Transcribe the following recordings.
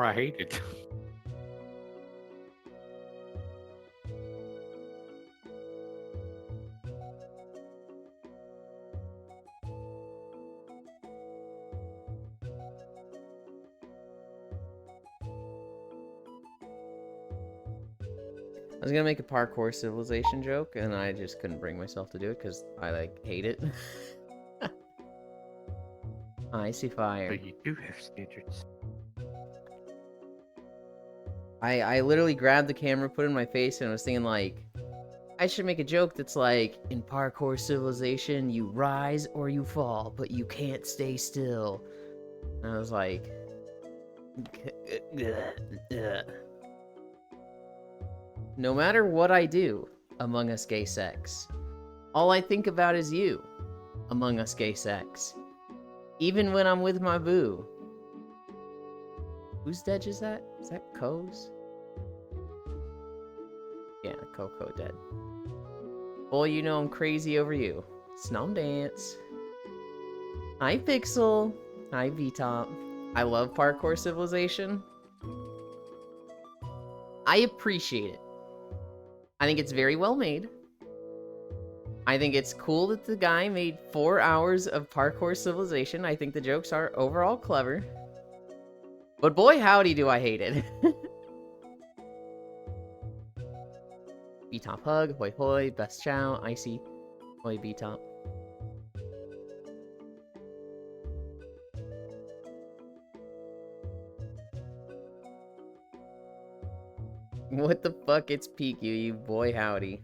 more I hate it. I was gonna make a parkour civilization joke, and I just couldn't bring myself to do it because I like hate it. Icy fire. But you do have standards. I literally grabbed the camera, put it in my face, and I was thinking like, I should make a joke that's like, in parkour civilization, you rise or you fall, but you can't stay still. And I was like, no matter what I do, Among Us gay sex, all I think about is you, Among Us gay sex. Even when I'm with my boo. Whose dead is that? Is that Ko's? Yeah, Coco dead. Boy, you know I'm crazy over you. Snom Dance. Hi, Pixel. Hi, V-Top. I love parkour civilization. I appreciate it. I think it's very well made. I think it's cool that the guy made 4 hours of parkour civilization. I think the jokes are overall clever. But boy, howdy do I hate it. B-Top hug, hoi hoi, best chow, icy, hoi B-Top. What the fuck? It's Peek you boy howdy.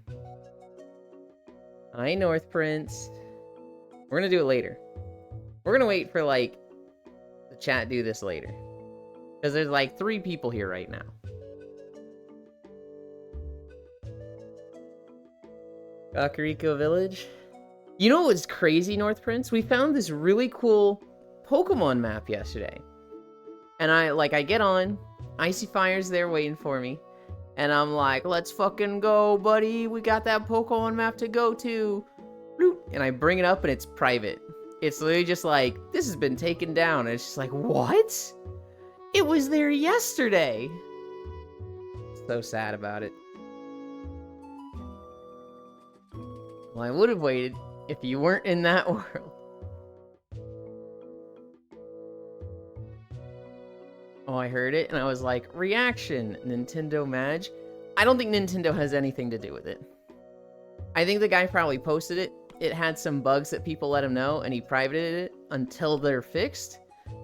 Hi, North Prince. We're gonna do it later. We're gonna wait for, like, the chat do this later. Because there's, like, 3 people here right now. Kakariko Village. You know what's crazy, North Prince? We found this really cool Pokemon map yesterday. And I get on, Icy Fire's there waiting for me. And I'm like, let's fucking go, buddy. We got that Pokemon map to go to. And I bring it up and it's private. It's literally just like, this has been taken down. And it's just like, what? It was there yesterday. So sad about it. Well, I would have waited if you weren't in that world. Oh, I heard it, and I was like, reaction, Nintendo Madge. I don't think Nintendo has anything to do with it. I think the guy probably posted it. It had some bugs that people let him know, and he privated it until they're fixed.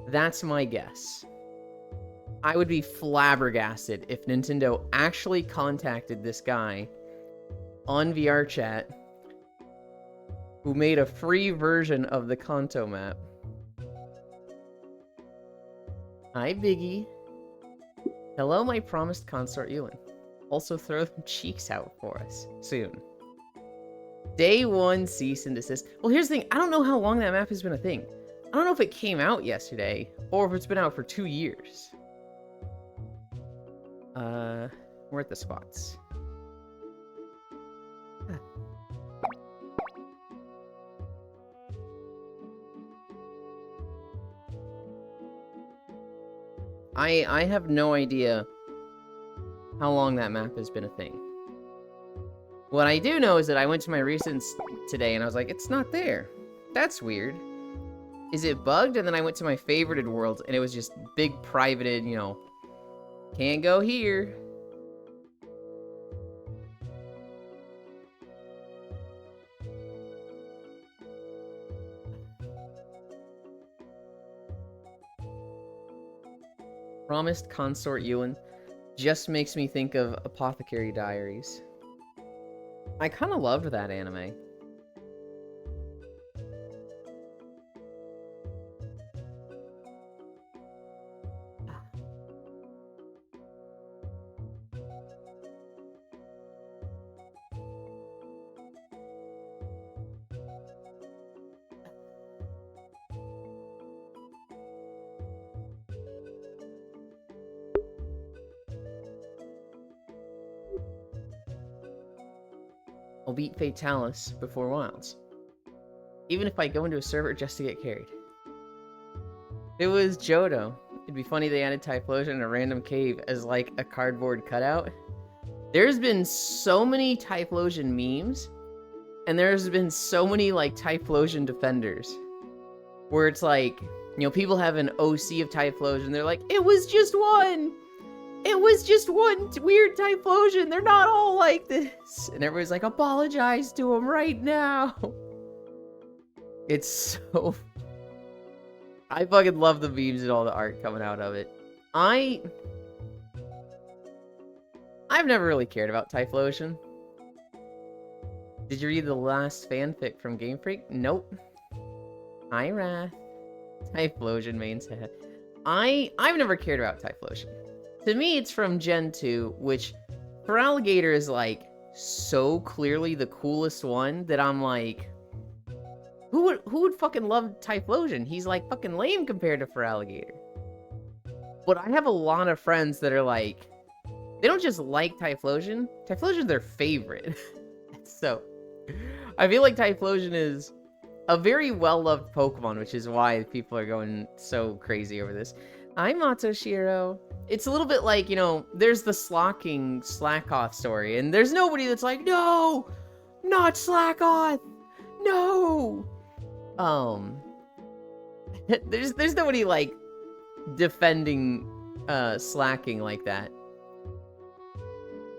That's my guess. I would be flabbergasted if Nintendo actually contacted this guy on VRChat who made a free version of the Kanto map. Hi, Biggie. Hello, my promised consort Ewan. Also throw them cheeks out for us soon. Day 1 cease and desist. Well, here's the thing. I don't know how long that map has been a thing. I don't know if it came out yesterday or if it's been out for 2 years. We're at the spots. I have no idea how long that map has been a thing. What I do know is that I went to my recents today and I was like, it's not there. That's weird. Is it bugged? And then I went to my favorited worlds and it was just big privated, you know, can't go here. Promised consort Ewan just makes me think of Apothecary Diaries. I kind of loved that anime. I'll beat Fatalis before Wilds. Even if I go into a server just to get carried. It was Johto. It'd be funny they added Typhlosion in a random cave as like a cardboard cutout. There's been so many Typhlosion memes, and there's been so many like Typhlosion defenders, where it's like, you know, people have an OC of Typhlosion. They're like, it was just one. It was just one weird Typhlosion. They're not all like this. And everybody's like, apologize to him right now. It's so... I fucking love the memes and all the art coming out of it. I've never really cared about Typhlosion. Did you read the last fanfic from Game Freak? Nope. Irath. Typhlosion main set. I've never cared about Typhlosion. To me, it's from Gen 2, which Feraligatr is like so clearly the coolest one that I'm like, who would fucking love Typhlosion? He's like fucking lame compared to Feraligatr. But I have a lot of friends that are like, they don't just like Typhlosion. Typhlosion's their favorite. So, I feel like Typhlosion is a very well-loved Pokemon, which is why people are going so crazy over this. I'm Matoshiro. It's a little bit like, you know, there's the Slackoth story, and there's nobody that's like, no, not Slackoth, no. There's nobody like defending slacking like that.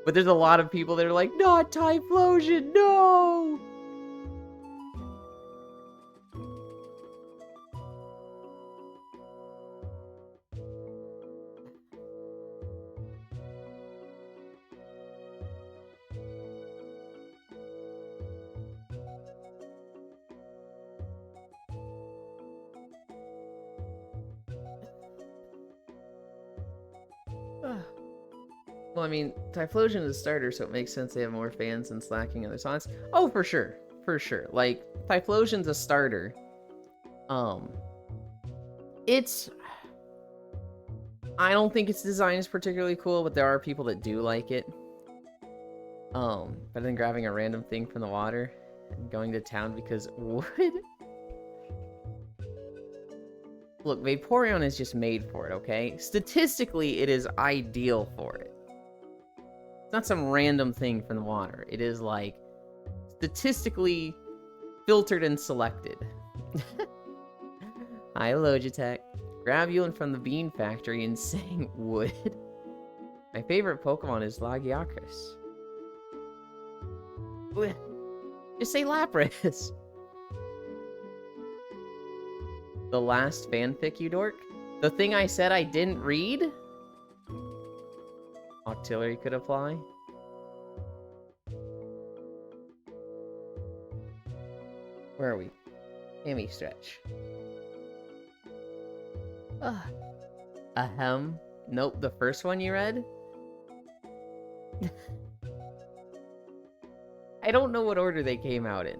But there's a lot of people that are like, not Typhlosion, no. Well, I mean, Typhlosion is a starter, so it makes sense they have more fans than Slacking other songs. Oh, for sure. For sure. Like, Typhlosion's a starter. It's... I don't think its design is particularly cool, but there are people that do like it. Better than grabbing a random thing from the water and going to town because wood. Look, Vaporeon is just made for it, okay? Statistically, it is ideal for it. It's not some random thing from the water. It is, like, statistically filtered and selected. Hi, Logitech. Gravulin from the Bean Factory and saying wood. My favorite Pokemon is Lagiacrus. Just say Lapras. The last fanfic, you dork? The thing I said I didn't read? Octillery could apply. Where are we? Amy stretch. Ahem. Nope, the first one you read? I don't know what order they came out in.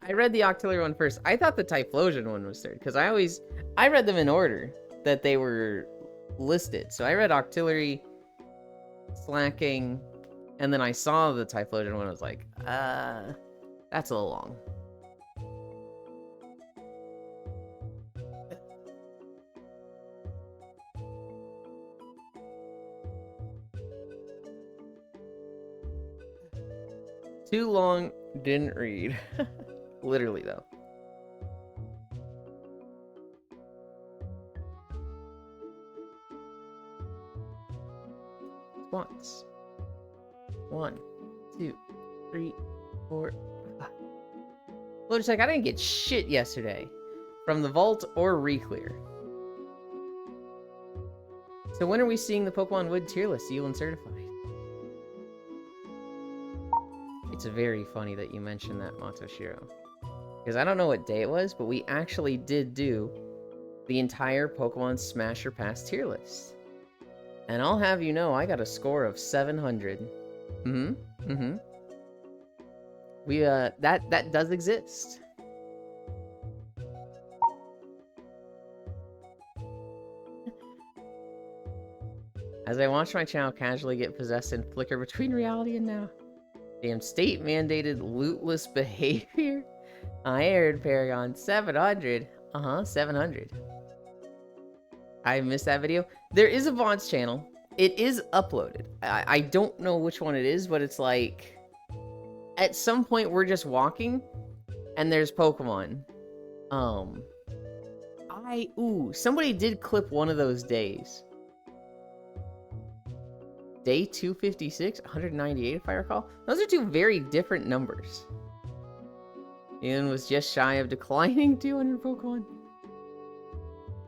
I read the Octillery one first. I thought the Typhlosion one was third, because I read them in order that they were listed. So I read Octillery, Slacking, and then I saw the Typhlosion one. I was like, that's a little long. Too long, didn't read. Literally, though. Once. 1, 2, 3, 4, 5. Logitech, I didn't get shit yesterday from the vault or Reclear. So when are we seeing the Pokemon Wood tier list, sealed and certified? It's very funny that you mentioned that, Matoshiro. Because I don't know what day it was, but we actually did do the entire Pokemon Smash or Pass tier list. And I'll have you know, I got a score of 700. We, that does exist. As I watch my channel casually get possessed and flicker between reality and now. Damn state-mandated lootless behavior. I aired Paragon 700. 700. I missed that video. There is a VODs channel. It is uploaded. I don't know which one it is, but it's like... At some point, we're just walking, and there's Pokemon. Somebody did clip one of those days. Day 256, 198 if I recall. Those are two very different numbers. Ian was just shy of declining 200 Pokemon.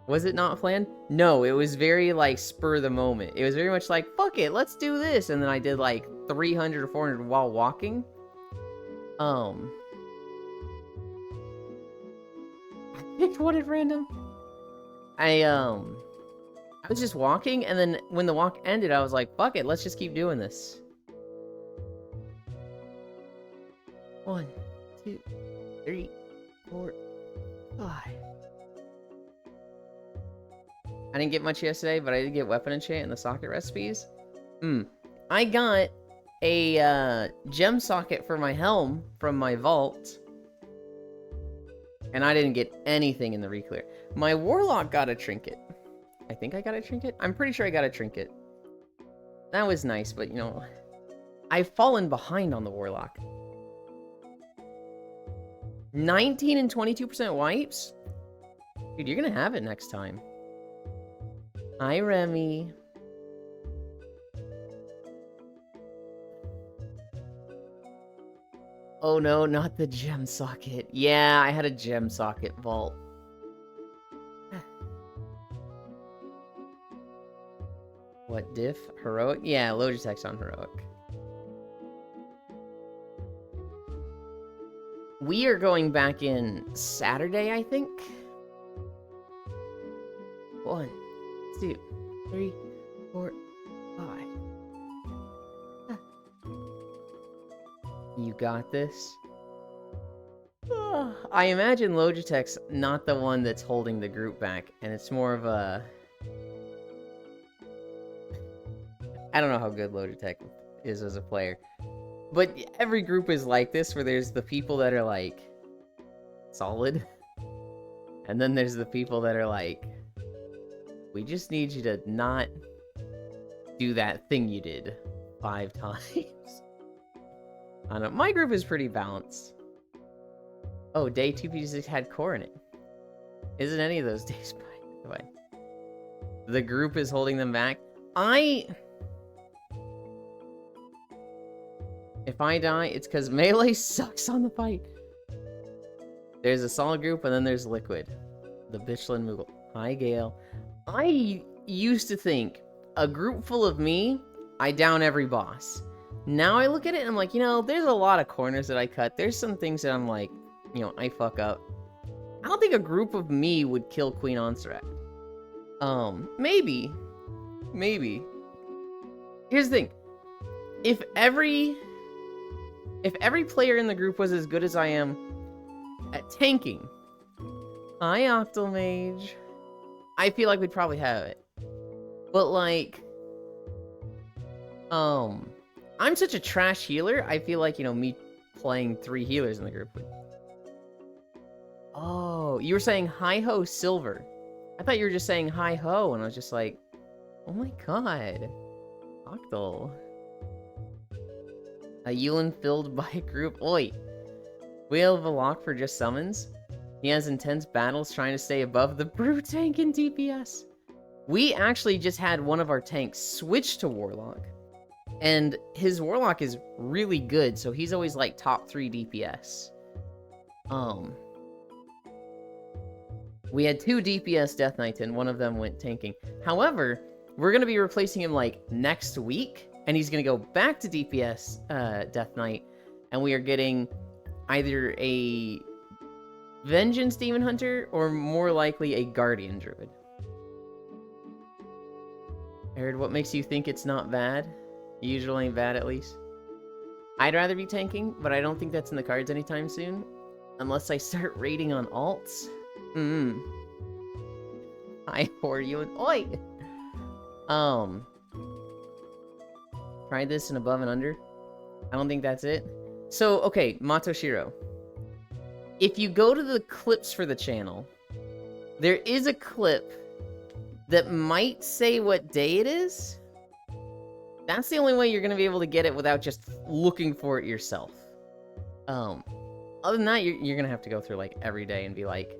Was it not planned? No, it was very, like, spur of the moment. It was very much like, fuck it, let's do this. And then I did, like, 300 or 400 while walking. I picked one at random. I was just walking, and then when the walk ended, I was like, fuck it, let's just keep doing this. 1, 2, 3, 4, 5. I didn't get much yesterday, but I did get weapon enchant and the socket recipes. I got a gem socket for my helm from my vault. And I didn't get anything in the reclear. My warlock got a trinket. I think I got a trinket? I'm pretty sure I got a trinket. That was nice, but, you know, I've fallen behind on the warlock. 19 and 22% wipes? Dude, you're gonna have it next time. Hi, Remy. Oh no, not the gem socket. Yeah, I had a gem socket vault. What diff? Heroic? Yeah, Logitech's on Heroic. We are going back in Saturday, I think. 1, 2, 3, 4, 5. You got this. I imagine Logitech's not the one that's holding the group back, and it's more of a... I don't know how good Logitech is as a player. But every group is like this, where there's the people that are like... solid. And then there's the people that are like... we just need you to not do that thing you did 5 times. I don't know. My group is pretty balanced. Oh, day 256 had core in it. Isn't any of those days by the way? The group is holding them back. If I die, it's because melee sucks on the fight. There's a solid group, and then there's liquid. The Bitchlin Moogle. Hi, Gale. I used to think a group full of me, I down every boss. Now I look at it and I'm like, you know, there's a lot of corners that I cut. There's some things that I'm like, you know, I fuck up. I don't think a group of me would kill Queen Onseret. Maybe. Here's the thing. If every player in the group was as good as I am at tanking, hi Octomage, I feel like we'd probably have it. But like, I'm such a trash healer, I feel like, you know, me playing 3 healers in the group would... Oh, you were saying hi-ho silver. I thought you were just saying hi-ho, and I was just like, oh my god. Octal. A Yulin filled by a group. Oi. We have a lock for just summons. He has intense battles trying to stay above the brute tank in DPS. We actually just had one of our tanks switch to Warlock. And his Warlock is really good, so he's always like top 3 DPS. We had 2 DPS Death Knights and one of them went tanking. However, we're going to be replacing him like next week, and he's going to go back to DPS Death Knight, and we are getting either a Vengeance Demon Hunter or more likely a Guardian Druid. Arid, what makes you think it's not bad? Usually ain't bad, at least. I'd rather be tanking, but I don't think that's in the cards anytime soon. Unless I start raiding on alts. I pour you and oi! Try this in above and under. I don't think that's it. So, okay, Matoshiro. If you go to the clips for the channel, there is a clip that might say what day it is. That's the only way you're going to be able to get it without just looking for it yourself. Other than that, you're going to have to go through, like, every day and be like,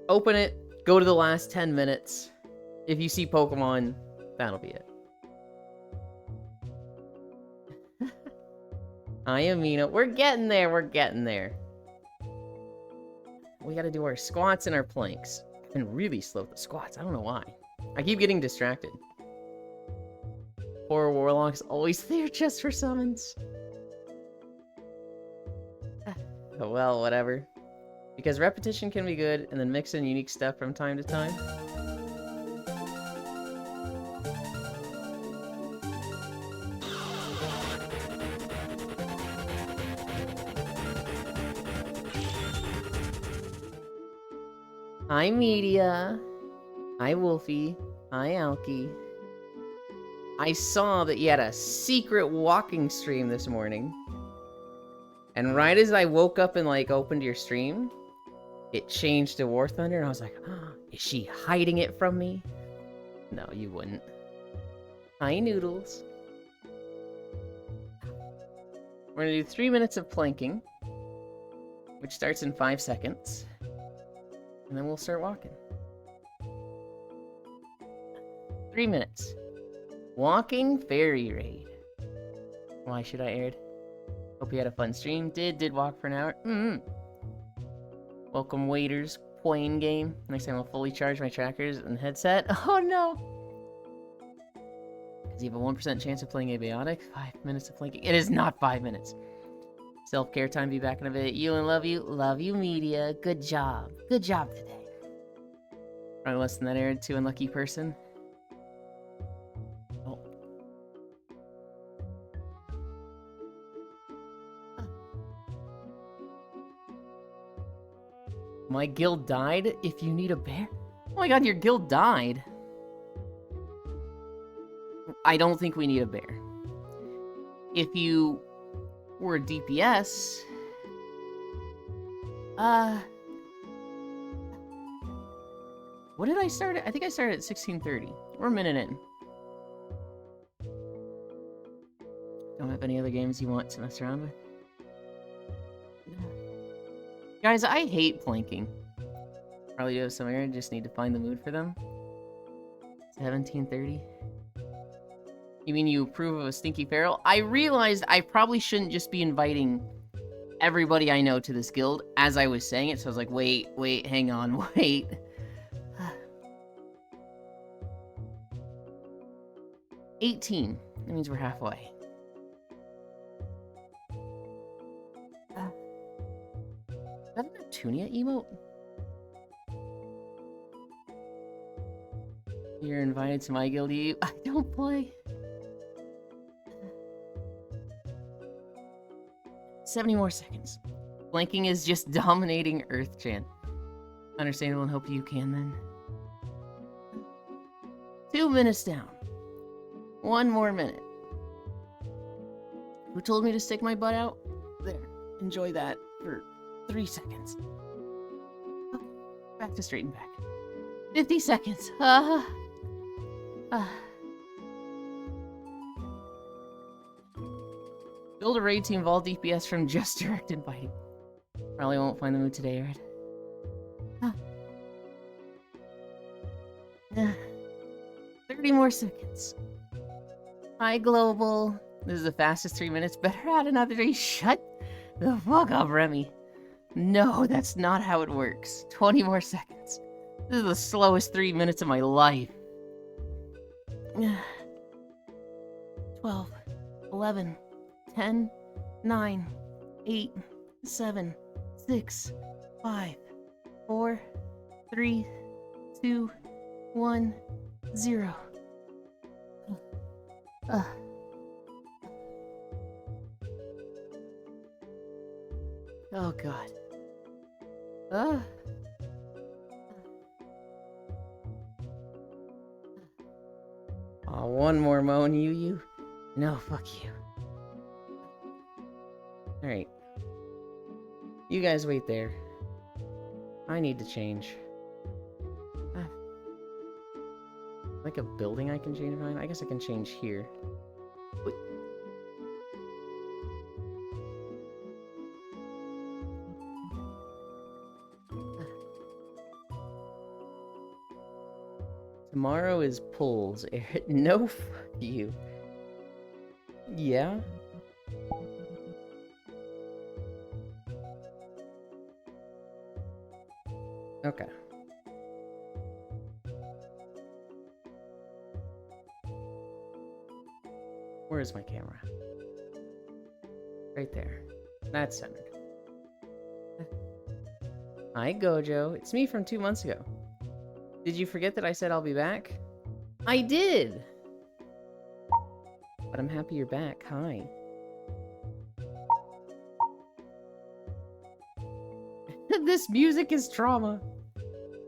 open it, go to the last 10 minutes. If you see Pokemon, that'll be it. I am Mina. We're getting there. We're getting there. We got to do our squats and our planks. I've been really slow with the squats. I don't know why. I keep getting distracted. Poor Warlock's always there just for summons. Oh, well, whatever. Because repetition can be good, and then mix in unique stuff from time to time. Hi, Media. Hi, Wolfie. Hi, Alki. I saw that you had a secret walking stream this morning. And right as I woke up and, like, opened your stream, it changed to War Thunder, and I was like, oh, is she hiding it from me? No, you wouldn't. Hi, Noodles. We're gonna do 3 minutes of planking, which starts in 5 seconds. And then we'll start walking. 3 minutes. Walking fairy raid. Why should I air it? Hope you had a fun stream. Did walk for an hour. Welcome, waiters. Playing game. Next time I'll fully charge my trackers and headset. Oh no! Because you have a 1% chance of playing abiotic. 5 minutes of planking. It is not 5 minutes. Self-care time, be back in a bit. You and love you. Love you, Media. Good job. Good job today. Probably less than that, aired. Too unlucky person. Oh. My guild died? If you need a bear? Oh my god, your guild died. I don't think we need a bear. If you were a DPS... What did I start at? I think I started at 1630. We're a minute in. Don't have any other games you want to mess around with? Guys, I hate planking. Probably do have some error, just need to find the mood for them. 1730. You mean you approve of a stinky feral? I realized I probably shouldn't just be inviting everybody I know to this guild as I was saying it, so I was like, wait, hang on, wait. 18. That means we're halfway. Is that an Neptunia emote? You're invited to my guild, you. I don't play. 70 more seconds. Flanking is just dominating Earth Chant. Understandable, and hope you can then. 2 minutes down. 1 more minute. Who told me to stick my butt out? There. Enjoy that for 3 seconds. Okay. Back to straight and back. 50 seconds. Build a raid team of all DPS from just direct inviting. Probably won't find the mood today, right? 30 more seconds. Hi, Global. This is the fastest 3 minutes. Better add another day. Shut the fuck up, Remy. No, that's not how it works. 20 more seconds. This is the slowest 3 minutes of my life. 12, 11, 10, 9, 8, 7, 6, 5, 4, 3, 2, 1, 0. Oh god. Oh, one more moan, you. No, fuck you. Alright. You guys wait there. I need to change. Like a building I can change mine? I guess I can change here. Wait. Tomorrow is pulls. No, fuck you. Yeah? Okay. Where is my camera? Right there. That's centered. Hi, Gojo. It's me from 2 months ago. Did you forget that I said I'll be back? I did! But I'm happy you're back. Hi. This music is trauma.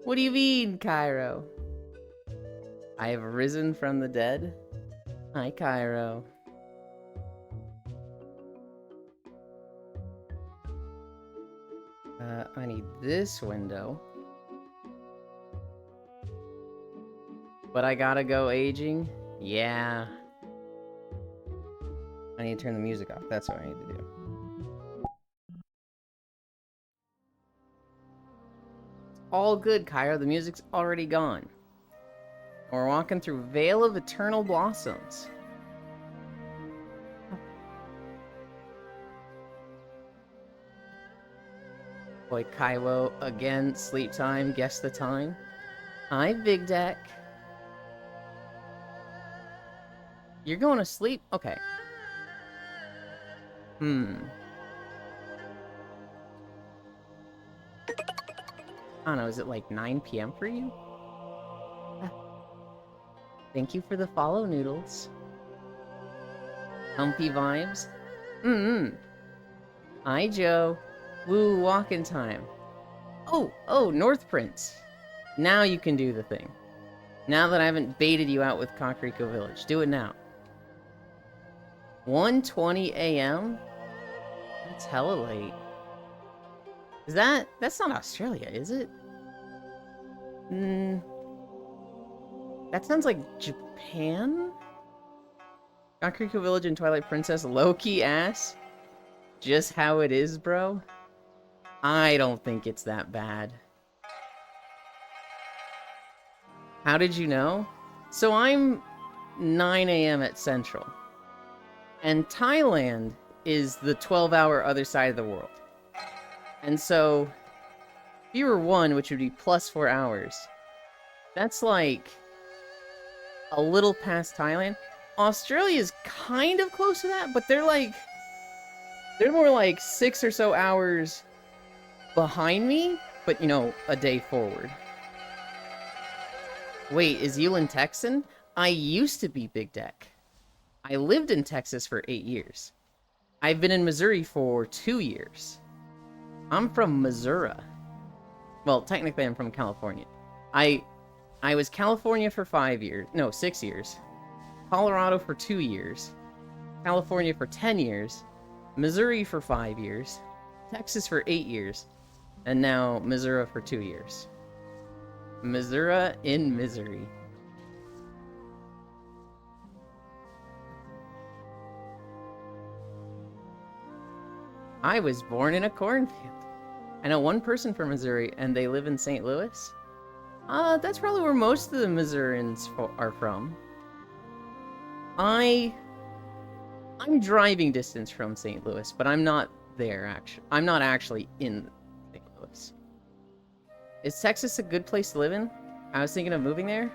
What do you mean, Cairo? I have risen from the dead. Hi, Cairo. I need this window. But I gotta go aging? Yeah. I need to turn the music off. That's what I need to do. All good, Cairo. The music's already gone. We're walking through Vale of Eternal Blossoms. Boy, Kaiwo, again, sleep time, guess the time. Hi, Big Deck. You're going to sleep? Okay. I don't know, is it like 9 p.m. for you? Thank you for the follow, Noodles. Humpy vibes? Hi, Joe. Woo, walking time. Oh, North Prince. Now you can do the thing. Now that I haven't baited you out with Kakariko Village. Do it now. 1:20 a.m.? That's hella late. Is that's not Australia, is it? That sounds like Japan? Kakariko Village and Twilight Princess, low-key ass? Just how it is, bro? I don't think it's that bad. How did you know? So I'm 9 a.m. at Central. And Thailand is the 12-hour other side of the world. And so, if you were 1, which would be plus 4 hours, that's like a little past Thailand. Australia is kind of close to that, but they're more like 6 or so hours behind me, but, you know, a day forward. Wait, is Yulin Texan? I used to be Big Deck. I lived in Texas for 8 years. I've been in Missouri for 2 years. I'm from Missouri. Well, technically I'm from California. I was California for 5 years. No, 6 years. Colorado for 2 years. California for 10 years. Missouri for 5 years. Texas for 8 years. And now Missouri for 2 years. Missouri in misery. I was born in a cornfield. I know one person from Missouri, and they live in St. Louis. That's probably where most of the Missourians are from. I'm driving distance from St. Louis, but I'm not there, actually. I'm not actually in St. Louis. Is Texas a good place to live in? I was thinking of moving there.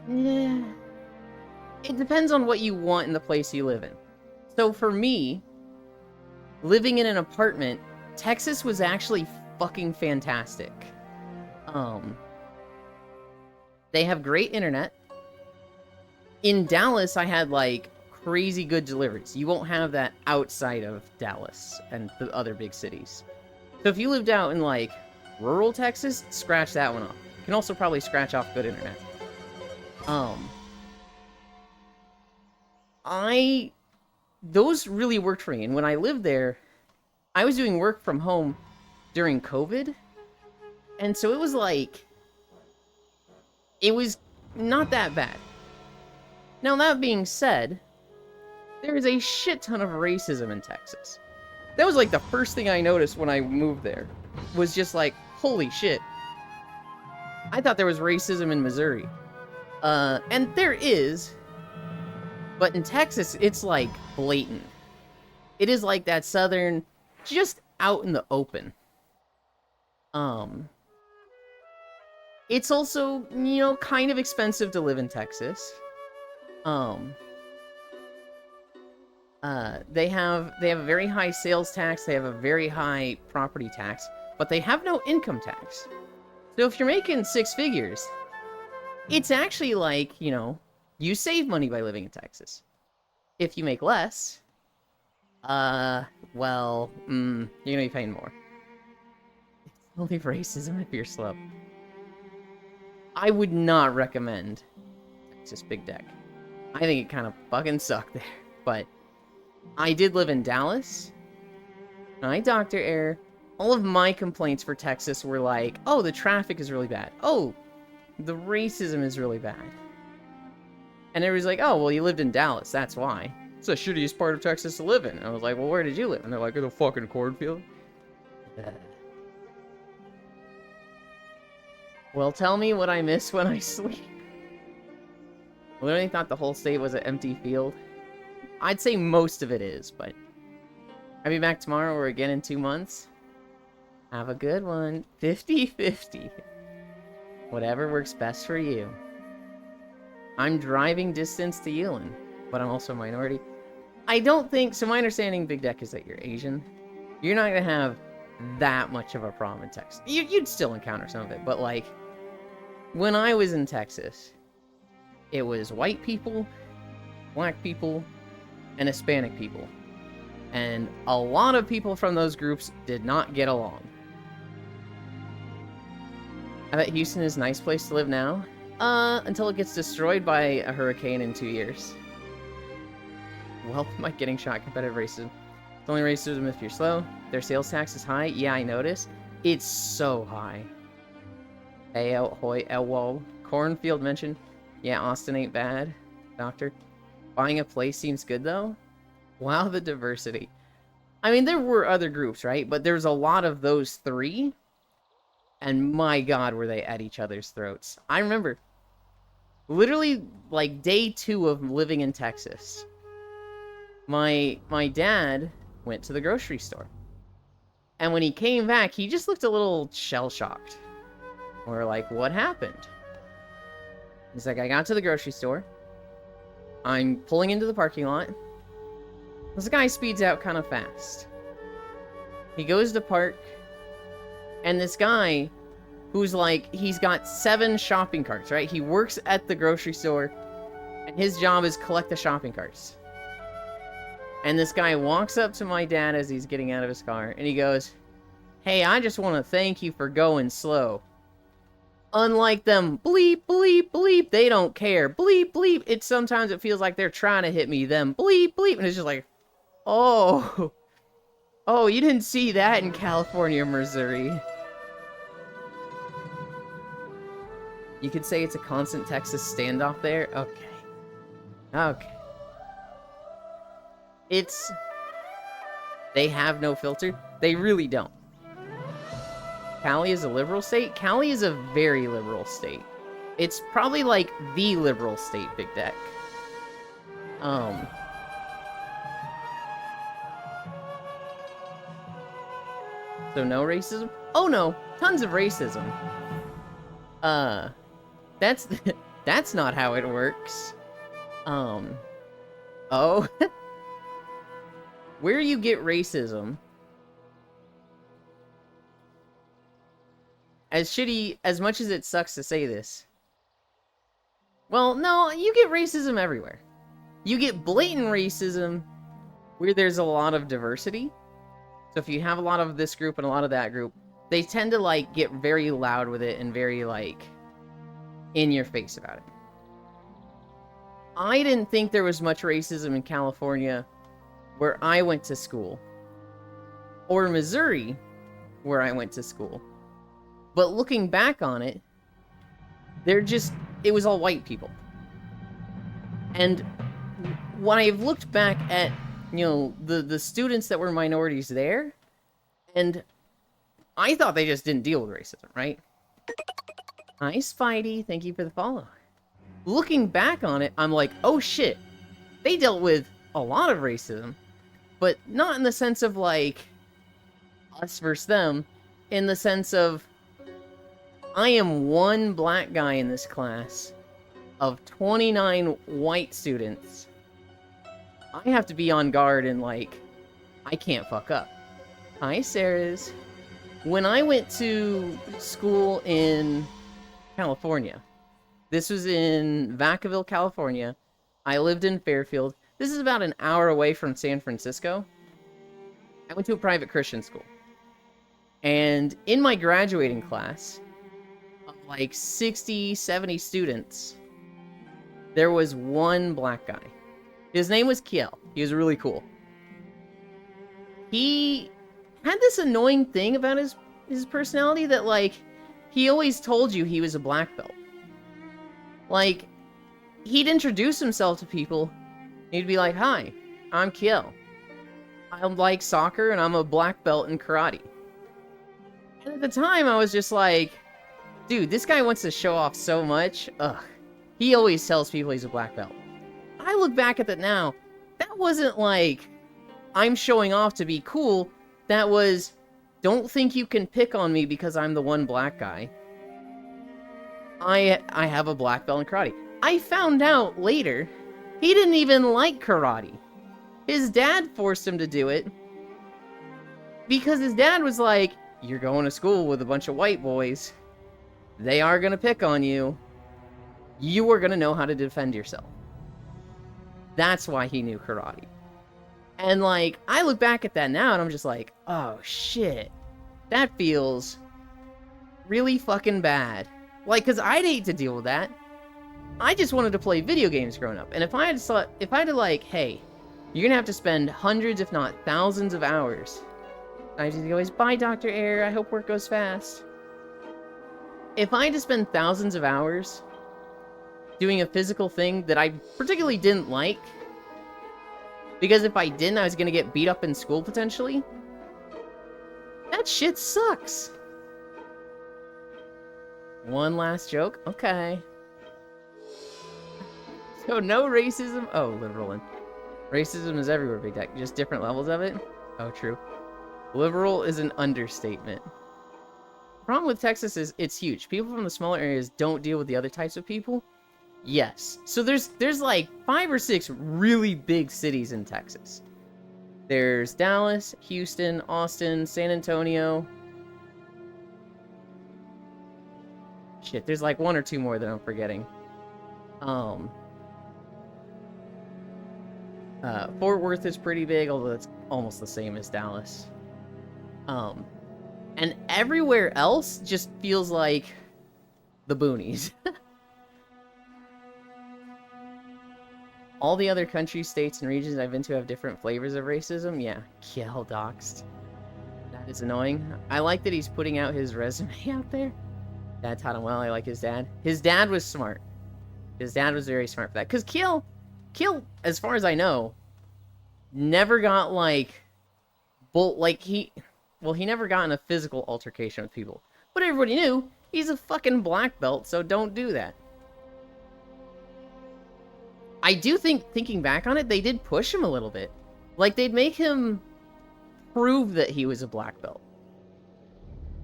Yeah. It depends on what you want in the place you live in. So for me, living in an apartment, Texas was actually fucking fantastic. They have great internet. In Dallas, I had, like, crazy good deliveries. You won't have that outside of Dallas and the other big cities. So if you lived out in, like, rural Texas, scratch that one off. You can also probably scratch off good internet. Those really worked for me. And when I lived there, I was doing work from home during COVID. And so it was like, it was not that bad. Now, that being said, there is a shit ton of racism in Texas. That was like the first thing I noticed when I moved there. Was just like, holy shit. I thought there was racism in Missouri. And there is. But in Texas, it's like blatant. It is like that southern, just out in the open. It's also, you know, kind of expensive to live in Texas. They have a very high sales tax, they have a very high property tax, but they have no income tax. So if you're making six figures, it's actually like, you know, you save money by living in Texas. If you make less, well, you're gonna be paying more. It's only racism if you're slow. I would not recommend Texas Big Deck. I think it kind of fucking sucked there, but I did live in Dallas. I Dr. Air. All of my complaints for Texas were like, oh, the traffic is really bad. Oh, the racism is really bad. And everybody's like, oh, well, you lived in Dallas, that's why. It's the shittiest part of Texas to live in. And I was like, well, where did you live? And they're like, in the fucking cornfield. Well, tell me what I miss when I sleep. I literally thought the whole state was an empty field. I'd say most of it is, but I'll be back tomorrow or again in 2 months. Have a good one. 50-50. Whatever works best for you. I'm driving distance to Yilan, but I'm also a minority. I don't think, so my understanding, Big Deck, is that you're Asian. You're not going to have that much of a problem in Texas. You'd still encounter some of it, but like, when I was in Texas, it was white people, black people, and Hispanic people. And a lot of people from those groups did not get along. I bet Houston is a nice place to live now. Until it gets destroyed by a hurricane in 2 years. Well, am I getting shot? Competitive racism. It's only racism if you're slow. Their sales tax is high. Yeah, I noticed. It's so high. Hoy, whoa. Cornfield mentioned. Yeah, Austin ain't bad. Doctor. Buying a place seems good, though. Wow, the diversity. I mean, there were other groups, right? But there's a lot of those three. And my god, were they at each other's throats. I remember, literally, like, day 2 of living in Texas, my dad went to the grocery store. And when he came back, he just looked a little shell-shocked. We're like, what happened? He's like, I got to the grocery store. I'm pulling into the parking lot. This guy speeds out kind of fast. He goes to park. And this guy, who's like, he's got 7 shopping carts, right? He works at the grocery store, and his job is collect the shopping carts. And this guy walks up to my dad as he's getting out of his car, and he goes, hey, I just want to thank you for going slow. Unlike them, bleep, bleep, bleep, they don't care. Bleep, bleep. Sometimes it feels like they're trying to hit me, them. Bleep, bleep. And it's just like, oh. Oh, you didn't see that in California, Missouri. You could say it's a constant Texas standoff there? Okay. Okay. They have no filter. They really don't. Cali is a liberal state? Cali is a very liberal state. It's probably like the liberal state, Big Deck. So no racism? Oh no, tons of racism. That's not how it works. Oh. Where you get racism, as much as it sucks to say this, well, no, you get racism everywhere. You get blatant racism where there's a lot of diversity. So if you have a lot of this group and a lot of that group, they tend to, like, get very loud with it and very, like, in your face about it. I didn't think there was much racism in California where I went to school, or Missouri, where I went to school. But looking back on it, it was all white people. And when I've looked back at, you know, the students that were minorities there, and I thought they just didn't deal with racism, right? Hi, Spidey. Thank you for the follow. Looking back on it, I'm like, oh shit. They dealt with a lot of racism, but not in the sense of, like, us versus them. In the sense of, I am one black guy in this class of 29 white students. I have to be on guard and, like, I can't fuck up. Hi, Sarah's. When I went to school in California, this was in Vacaville, California. I lived in Fairfield. This is about an hour away from San Francisco. I went to a private Christian school. And in my graduating class, of like 60, 70 students, there was one black guy. His name was Kiel. He was really cool. He had this annoying thing about his personality that, like, he always told you he was a black belt. Like, he'd introduce himself to people. He'd be like, hi, I'm Kiel. I like soccer and I'm a black belt in karate. And at the time, I was just like, dude, this guy wants to show off so much. Ugh. He always tells people he's a black belt. I look back at that now. That wasn't like, I'm showing off to be cool. That was, don't think you can pick on me because I'm the one black guy. I have a black belt in karate. I found out later, he didn't even like karate. His dad forced him to do it. Because his dad was like, you're going to school with a bunch of white boys. They are going to pick on you. You are going to know how to defend yourself. That's why he knew karate. And, like, I look back at that now and I'm just like, oh, shit. That feels really fucking bad. Like, because I'd hate to deal with that. I just wanted to play video games growing up. And if I had to, like, hey, you're going to have to spend hundreds, if not thousands of hours. I just always, bye, Dr. Air. I hope work goes fast. If I had to spend thousands of hours doing a physical thing that I particularly didn't like, because if I didn't, I was going to get beat up in school, potentially. That shit sucks. One last joke? Okay. So, no racism? Oh, liberal. Racism is everywhere, Big Tech. Just different levels of it? Oh, true. Liberal is an understatement. The problem with Texas is it's huge. People from the smaller areas don't deal with the other types of people. Yes. So there's like 5 or 6 really big cities in Texas. There's Dallas, Houston, Austin, San Antonio. Shit, there's like 1 or 2 more that I'm forgetting. Fort Worth is pretty big, although it's almost the same as Dallas. And everywhere else just feels like the boonies. All the other countries, states, and regions I've been to have different flavors of racism. Yeah, Kiel doxed. That is annoying. I like that he's putting out his resume out there. Dad taught him well. I like his dad. His dad was smart. His dad was very smart for that. Because Kiel, as far as I know, never got, like, he never got in a physical altercation with people. But everybody knew he's a fucking black belt, so don't do that. I do think, thinking back on it, they did push him a little bit. Like, they'd make him prove that he was a black belt.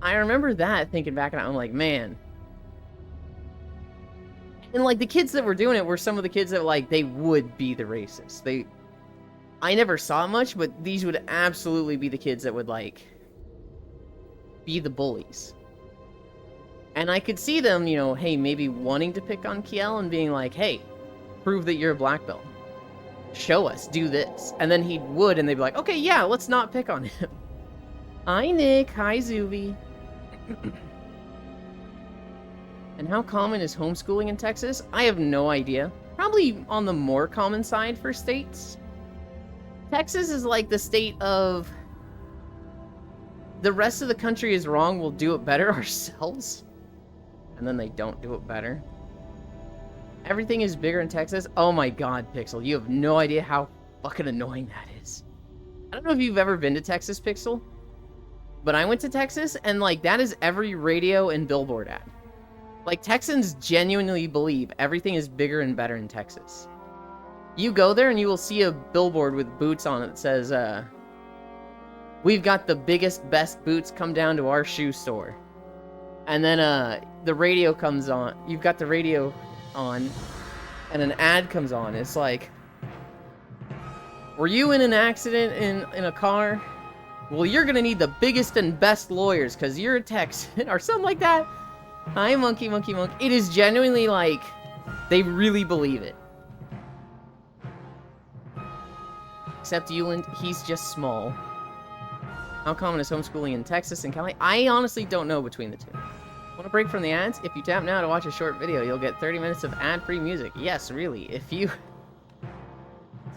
I remember that, thinking back on it, I'm like, man. And, like, the kids that were doing it were some of the kids that, like, they would be the racists. I never saw much, but these would absolutely be the kids that would, like, be the bullies. And I could see them, you know, hey, maybe wanting to pick on Kiel and being like, hey, prove that you're a black belt. Show us, do this. And then he would, and they'd be like, okay, yeah, let's not pick on him. Hi, Nick. Hi, Zuby. And how common is homeschooling in Texas? I have no idea. Probably on the more common side for states. Texas is like the state of the rest of the country is wrong, we'll do it better ourselves. And then they don't do it better. Everything is bigger in Texas. Oh my god, Pixel. You have no idea how fucking annoying that is. I don't know if you've ever been to Texas, Pixel, but I went to Texas, and, like, that is every radio and billboard ad. Like, Texans genuinely believe everything is bigger and better in Texas. You go there, and you will see a billboard with boots on it that says, we've got the biggest, best boots, come down to our shoe store. And then, the radio comes on. You've got the radio on, and an ad comes on. It's like, were you in an accident in a car? Well, you're gonna need the biggest and best lawyers, because you're a Texan, or something like that. Hi, monkey, monkey, monkey. It is genuinely, like, they really believe it. Except Euland, he's just small. How common is homeschooling in Texas and Cali? I honestly don't know between the two. Want a break from the ads? If you tap now to watch a short video, you'll get 30 minutes of ad-free music. Yes, really. If you...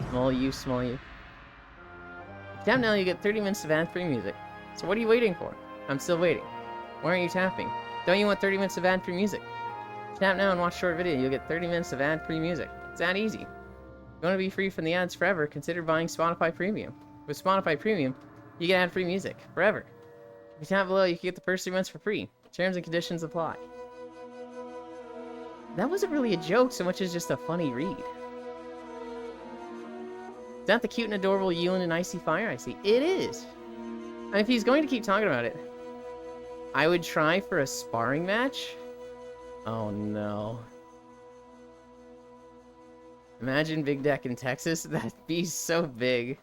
Small you, small you. If you tap now, you get 30 minutes of ad-free music. So what are you waiting for? I'm still waiting. Why aren't you tapping? Don't you want 30 minutes of ad-free music? Tap now and watch a short video, you'll get 30 minutes of ad-free music. It's that easy. If you want to be free from the ads forever, consider buying Spotify Premium. With Spotify Premium, you get ad-free music forever. If you tap below, you can get the first 3 months for free. Terms and conditions apply. That wasn't really a joke so much as just a funny read. Is that the cute and adorable Euland and Icy Fire I see? It is! And if he's going to keep talking about it, I would try for a sparring match. Oh no. Imagine Big Deck in Texas. That'd be so big.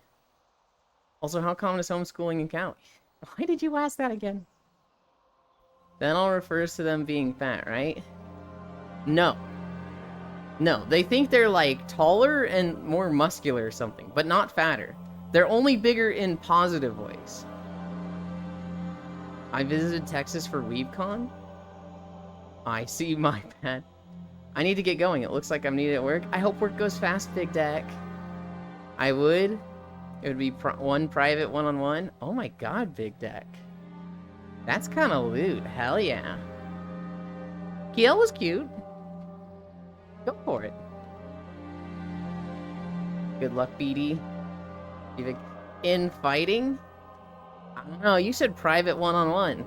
Also, how common is homeschooling in Cali? Why did you ask that again? That all refers to them being fat, right? No. No, they think they're, like, taller and more muscular or something, but not fatter. They're only bigger in positive ways. I visited Texas for WeebCon. I see, my bad. I need to get going. It looks like I'm needed at work. I hope work goes fast, Big Deck. I would. It would be one private one-on-one. Oh my god, Big Deck. That's kind of loot. Hell yeah. Kiel was cute. Go for it. Good luck, BD. In fighting? I don't know. You said private one-on-one.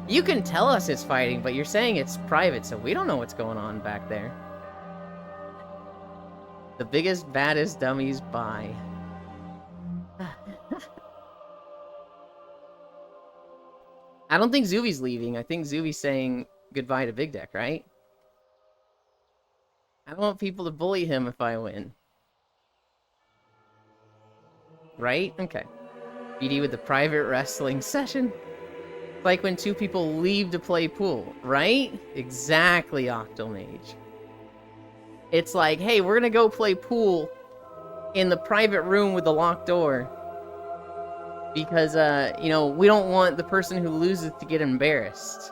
You can tell us it's fighting, but you're saying it's private, so we don't know what's going on back there. The biggest, baddest dummies by. I don't think Zuvi's leaving. I think Zuvi's saying goodbye to Big Deck, right? I don't want people to bully him if I win. Right? Okay. BD with the private wrestling session. Like when two people leave to play pool, right? Exactly, Octomage. It's like, hey, we're gonna go play pool in the private room with the locked door. Because, you know, we don't want the person who loses to get embarrassed.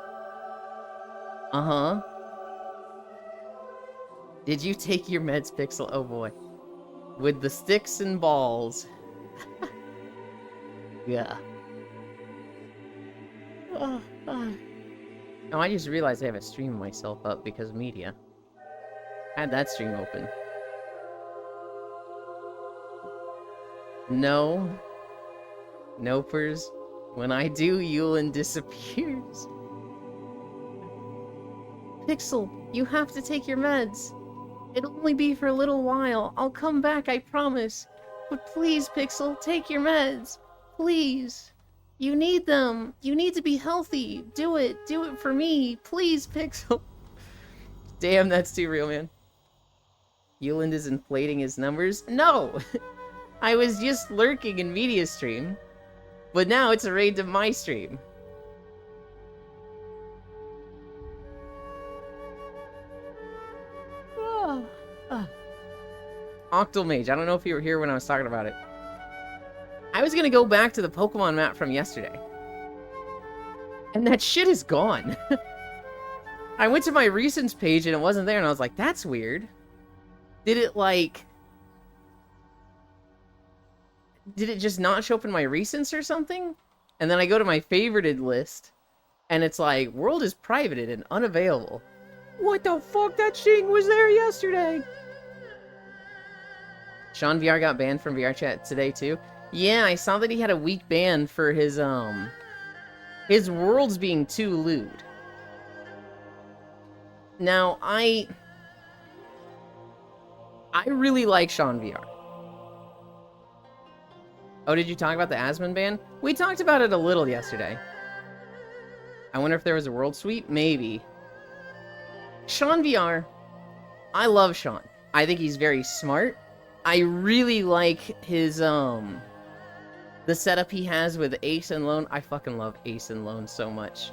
Uh-huh. Did you take your meds, Pixel? Oh boy. With the sticks and balls. Yeah. Oh, I just realized I have a stream of myself up because of media. I had that stream open. No. Nopers. When I do, Euland disappears. Pixel, you have to take your meds. It'll only be for a little while. I'll come back, I promise. But please, Pixel, take your meds. Please. You need them. You need to be healthy. Do it. Do it for me. Please, Pixel. Damn, that's too real, man. Euland is inflating his numbers? No! I was just lurking in media stream. But now it's a raid to my stream. Octomage, I don't know if you were here when I was talking about it. I was gonna go back to the Pokemon map from yesterday. And that shit is gone. I went to my recents page and it wasn't there and I was like, that's weird. Did it just not show up in my recents or something? And then I go to my favorited list and it's like, world is privated and unavailable. What the fuck? That thing was there yesterday. Sean VR got banned from VR chat today too. Yeah, I saw that he had a week ban for his worlds being too lewd. Now, I really like Sean VR. Oh, did you talk about the Asmon ban? We talked about it a little yesterday. I wonder if there was a world suite? Maybe. Sean VR, I love Sean. I think he's very smart. I really like his, the setup he has with Ace and Lone. I fucking love Ace and Lone so much.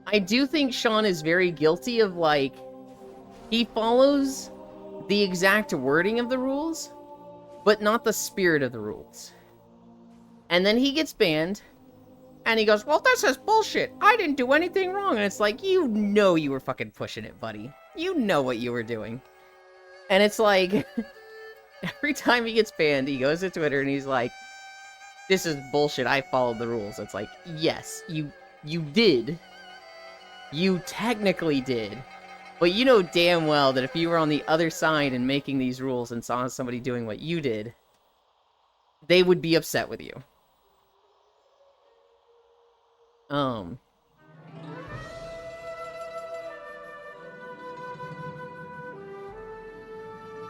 I do think Sean is very guilty of, like, he follows the exact wording of the rules, but not the spirit of the rules. And then he gets banned, and he goes, well, this is bullshit. I didn't do anything wrong. And it's like, you know you were fucking pushing it, buddy. You know what you were doing. And it's like, every time he gets banned, he goes to Twitter and he's like, this is bullshit. I followed the rules. It's like, yes, you did. You technically did. But you know damn well that if you were on the other side and making these rules and saw somebody doing what you did, they would be upset with you.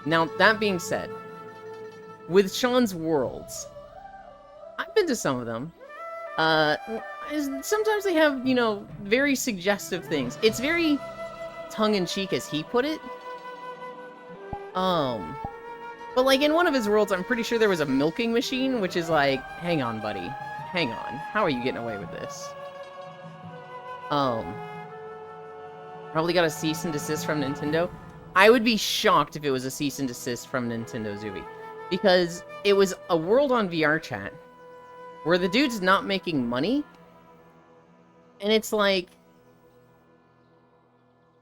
Now, that being said, with Sean's worlds, I've been to some of them. Sometimes they have, you know, very suggestive things. It's very tongue-in-cheek, as he put it. But, like, in one of his worlds, I'm pretty sure there was a milking machine, which is like, hang on, buddy. Hang on. How are you getting away with this? Probably got a cease and desist from Nintendo. I would be shocked if it was a cease and desist from Nintendo, Zuby. Because it was a world on VR chat where the dude's not making money. And it's like,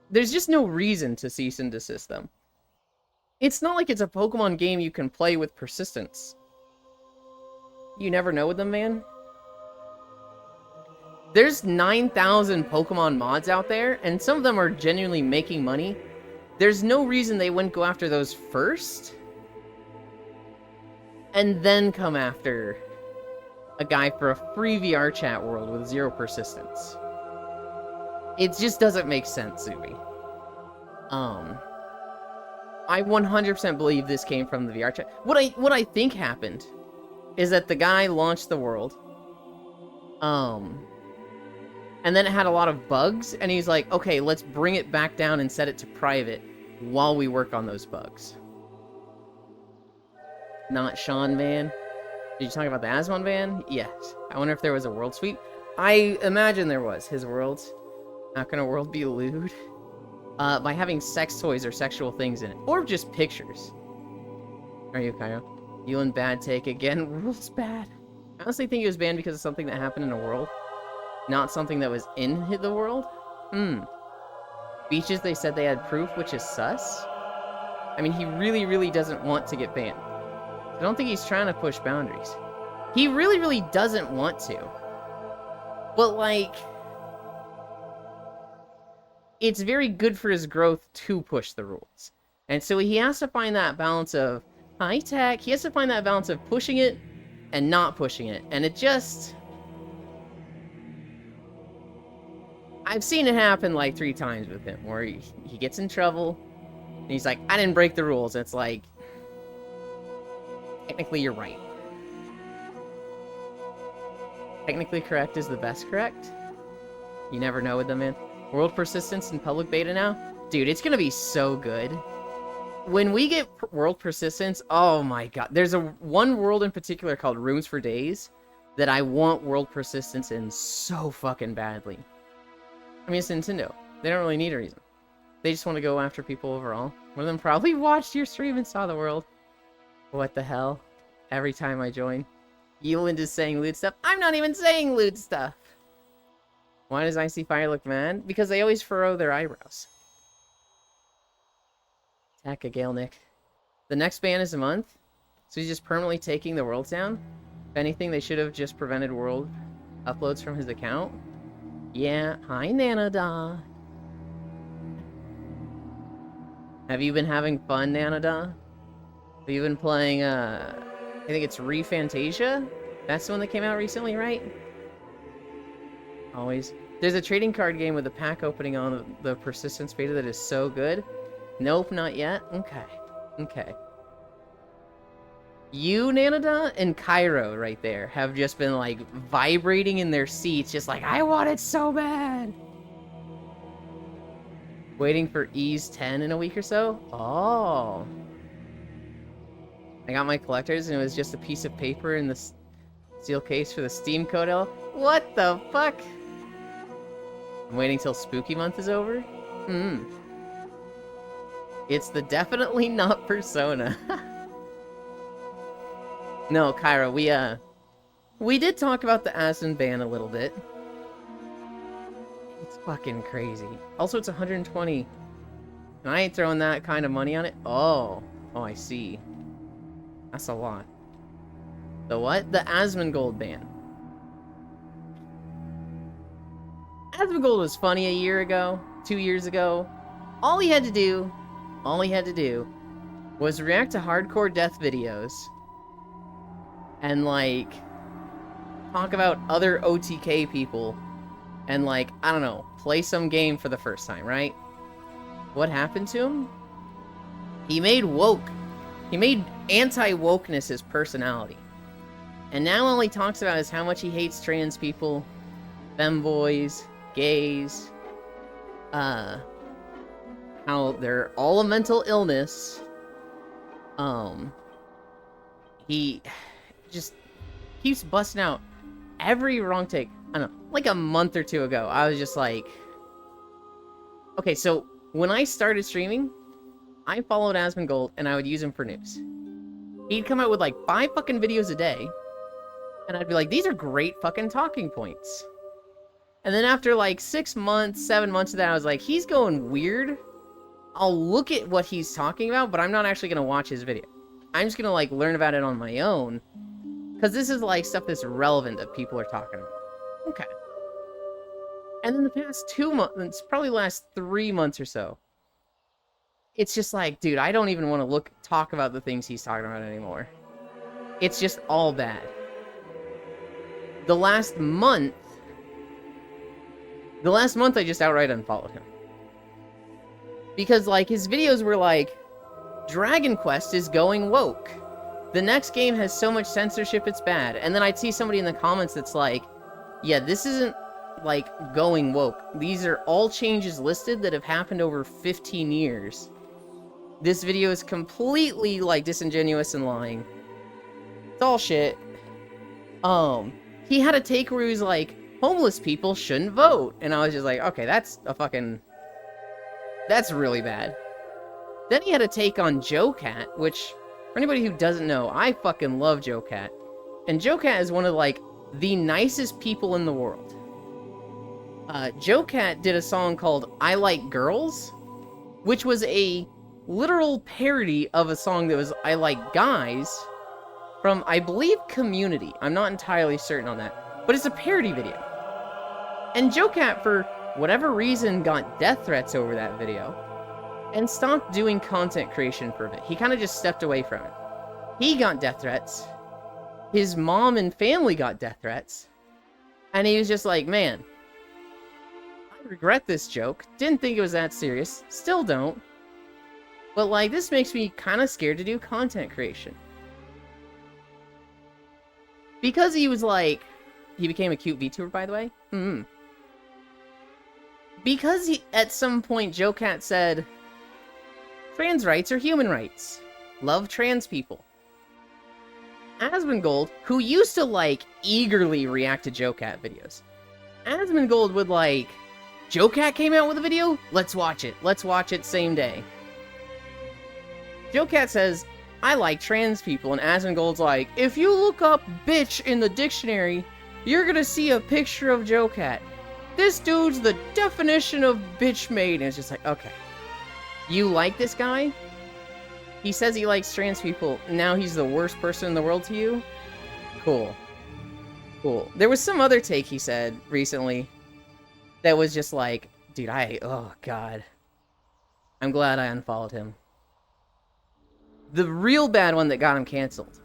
there's just no reason to cease and desist them. It's not like it's a Pokemon game you can play with persistence. You never know with them, man. There's 9,000 Pokemon mods out there, and some of them are genuinely making money. There's no reason they wouldn't go after those first, and then come after a guy for a free VR chat world with 0 persistence. It just doesn't make sense, Zuby. I 100% believe this came from the VR chat. What I think happened is that the guy launched the world, and then it had a lot of bugs, and he's like, okay, let's bring it back down and set it to private while we work on those bugs. Not Sean Van. Did you talk about the Asmon Van? Yes. I wonder if there was a world suite. I imagine there was. His worlds. How can a world be lewd? By having sex toys or sexual things in it. Or just pictures. Are you, Kyle? Yulin bad take again. Rules bad. I honestly think he was banned because of something that happened in a world. Not something that was in the world? Beaches, they said they had proof, which is sus? I mean, he really, really doesn't want to get banned. I don't think he's trying to push boundaries. He really, really doesn't want to. But, like, it's very good for his growth to push the rules. And so he has to find that balance of high tech. He has to find that balance of pushing it and not pushing it. And it just... I've seen it happen like 3 times with him, where he gets in trouble, and he's like, I didn't break the rules. And it's like, technically you're right. Technically correct is the best correct. You never know with them, man. World persistence in public beta now? Dude, it's gonna be so good. When we get world persistence, oh my god. There's one world in particular called Rooms for Days that I want world persistence in so fucking badly. I mean, it's Nintendo. They don't really need a reason. They just want to go after people overall. One of them probably watched your stream and saw the world. What the hell? Every time I join. Yulin is saying lewd stuff. I'm not even saying lewd stuff! Why does Icy Fire look mad? Because they always furrow their eyebrows. Attack a Gale Nick. The next ban is a month, so he's just permanently taking the world down? If anything, they should have just prevented world uploads from his account. Yeah, hi Nanada. Have you been having fun, Nanada? Have you been playing, I think it's ReFantasia? That's the one that came out recently, right? Always. There's a trading card game with a pack opening on the Persistence beta that is so good. Nope, not yet. Okay. Okay. You, Nanada, and Cairo right there have just been, like, vibrating in their seats, just like, I want it so bad! Waiting for Ys 10 in a week or so? Oh. I got my collectors, and it was just a piece of paper in the steel case for the Steam code. What the fuck? I'm waiting till Spooky Month is over? It's the definitely not Persona. No, Kyra, we did talk about the Asmon ban a little bit. It's fucking crazy. Also, it's 120. And I ain't throwing that kind of money on it. Oh, I see. That's a lot. The what? The Asmongold ban. Asmongold was funny a year ago, 2 years ago. All he had to do was react to hardcore death videos and, like, talk about other OTK people and, like, I don't know, play some game for the first time, right? What happened to him? He made woke. He made anti-wokeness his personality. And now all he talks about is how much he hates trans people, femboys, gays, how they're all a mental illness. He just keeps busting out every wrong take. I don't know, like a month or two ago, I was just like... Okay, so when I started streaming, I followed Asmongold, and I would use him for news. He'd come out with, like, 5 fucking videos a day, and I'd be like, these are great fucking talking points. And then after, like, 6 months, 7 months of that, I was like, he's going weird. I'll look at what he's talking about, but I'm not actually going to watch his video. I'm just going to, like, learn about it on my own. Because this is, like, stuff that's relevant that people are talking about. Okay. And then the past 2 months, probably the last 3 months or so, it's just like, dude, I don't even want to talk about the things he's talking about anymore. It's just all bad. The last month I just outright unfollowed him. Because, like, his videos were like, Dragon Quest is going woke. The next game has so much censorship, it's bad. And then I'd see somebody in the comments that's like, yeah, this isn't, like, going woke. These are all changes listed that have happened over 15 years. This video is completely, like, disingenuous and lying. It's all shit. He had a take where he was like, homeless people shouldn't vote. And I was just like, okay, that's really bad. Then he had a take on JoeCat, which, for anybody who doesn't know, I fucking love JoeCat. And JoeCat is one of, like, the nicest people in the world. JoeCat did a song called I Like Girls, which was a literal parody of a song that was I Like Guys from, I believe, Community. I'm not entirely certain on that. But it's a parody video. And JoeCat, for whatever reason, got death threats over that video and stopped doing content creation for a bit. He kind of just stepped away from it. He got death threats. His mom and family got death threats. And he was just like, man, I regret this joke. Didn't think it was that serious. Still don't. But, like, this makes me kind of scared to do content creation. Because he was like... He became a cute VTuber, by the way. Because at some point, JoeCat said, trans rights are human rights. Love trans people. Asmongold, who used to, like, eagerly react to JoeCat videos. Asmongold would, like, JoeCat came out with a video? Let's watch it. Let's watch it same day. JoeCat says, I like trans people, and Asmongold's like, if you look up bitch in the dictionary, you're gonna see a picture of JoeCat. This dude's the definition of bitch made. And it's just like, okay. You like this guy? He says he likes trans people. Now he's the worst person in the world to you? Cool. Cool. There was some other take he said recently that was just like, dude, oh god. I'm glad I unfollowed him. The real bad one that got him canceled.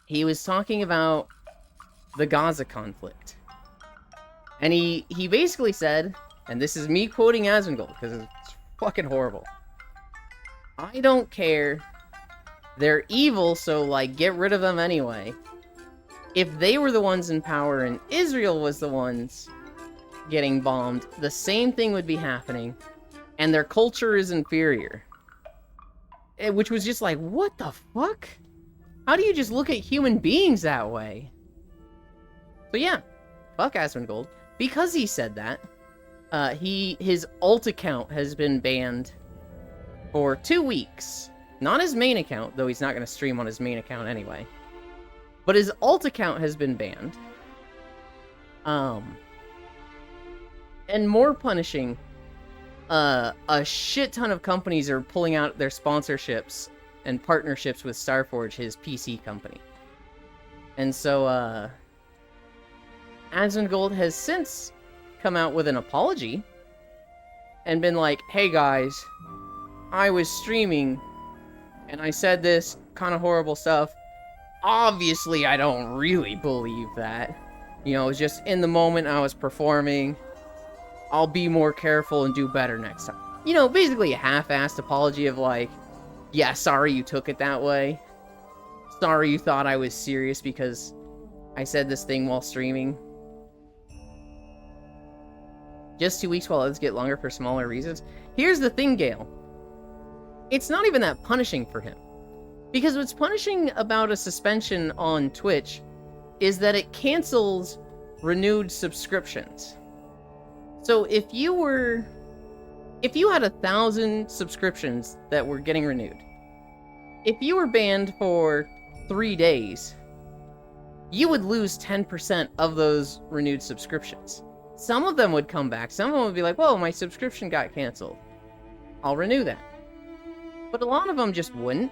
He was talking about the Gaza conflict. And he basically said, and this is me quoting Asmongold, because it's fucking horrible. I don't care. They're evil, so, like, get rid of them anyway. If they were the ones in power and Israel was the ones getting bombed, the same thing would be happening, and their culture is inferior. Which was just like, what the fuck? How do you just look at human beings that way? So yeah, fuck Asmongold. Because he said that, his alt account has been banned for 2 weeks. Not his main account, though he's not going to stream on his main account anyway. But his alt account has been banned. And more punishing, a shit ton of companies are pulling out their sponsorships and partnerships with Starforge, his PC company. And so, Asmongold has since come out with an apology and been like, hey guys, I was streaming and I said this kind of horrible stuff. Obviously, I don't really believe that. You know, it was just in the moment I was performing. I'll be more careful and do better next time. You know, basically a half-assed apology of like, yeah, sorry you took it that way. Sorry you thought I was serious because I said this thing while streaming. Just 2 weeks while others get longer for smaller reasons. Here's the thing, Gale. It's not even that punishing for him. Because what's punishing about a suspension on Twitch is that it cancels renewed subscriptions. So if you had 1,000 subscriptions that were getting renewed, if you were banned for 3 days, you would lose 10% of those renewed subscriptions. Some of them would come back. Some of them would be like, whoa, my subscription got canceled. I'll renew that. But a lot of them just wouldn't.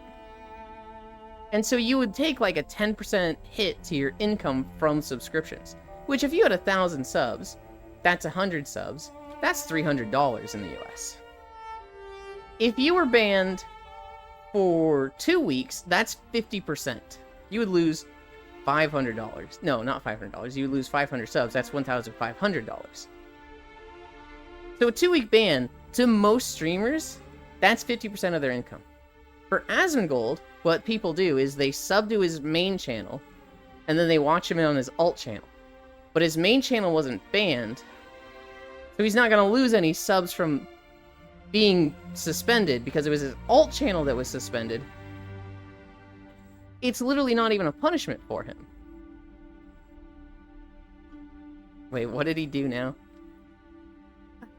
And so you would take like a 10% hit to your income from subscriptions. Which if you had 1,000 subs, that's 100 subs. That's $300 in the US. If you were banned for 2 weeks, that's 50%. You would lose $500. No, not $500. You would lose 500 subs. That's $1,500. So a 2-week ban, to most streamers, that's 50% of their income. For Asmongold, what people do is they sub to his main channel, and then they watch him on his alt channel. But his main channel wasn't banned, so he's not going to lose any subs from being suspended because it was his alt channel that was suspended. It's literally not even a punishment for him. Wait, what did he do now?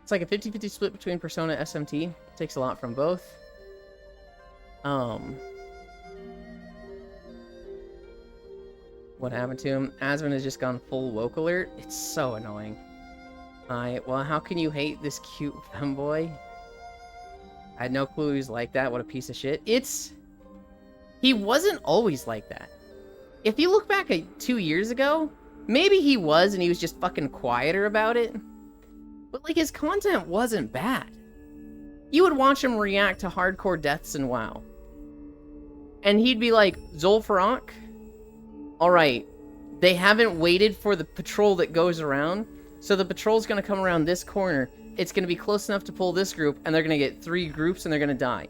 It's like a 50-50 split between Persona and SMT. Takes a lot from both. What happened to him? Asmon has just gone full woke alert. It's so annoying. Well, how can you hate this cute femboy? I had no clue he was like that. What a piece of shit. He wasn't always like that. If you look back at 2 years ago, maybe he was and he was just fucking quieter about it. But, like, his content wasn't bad. You would watch him react to hardcore deaths in WoW. And he'd be like, Zul'Farrak? Alright, they haven't waited for the patrol that goes around, so the patrol's gonna come around this corner, it's gonna be close enough to pull this group, and they're gonna get 3 groups and they're gonna die.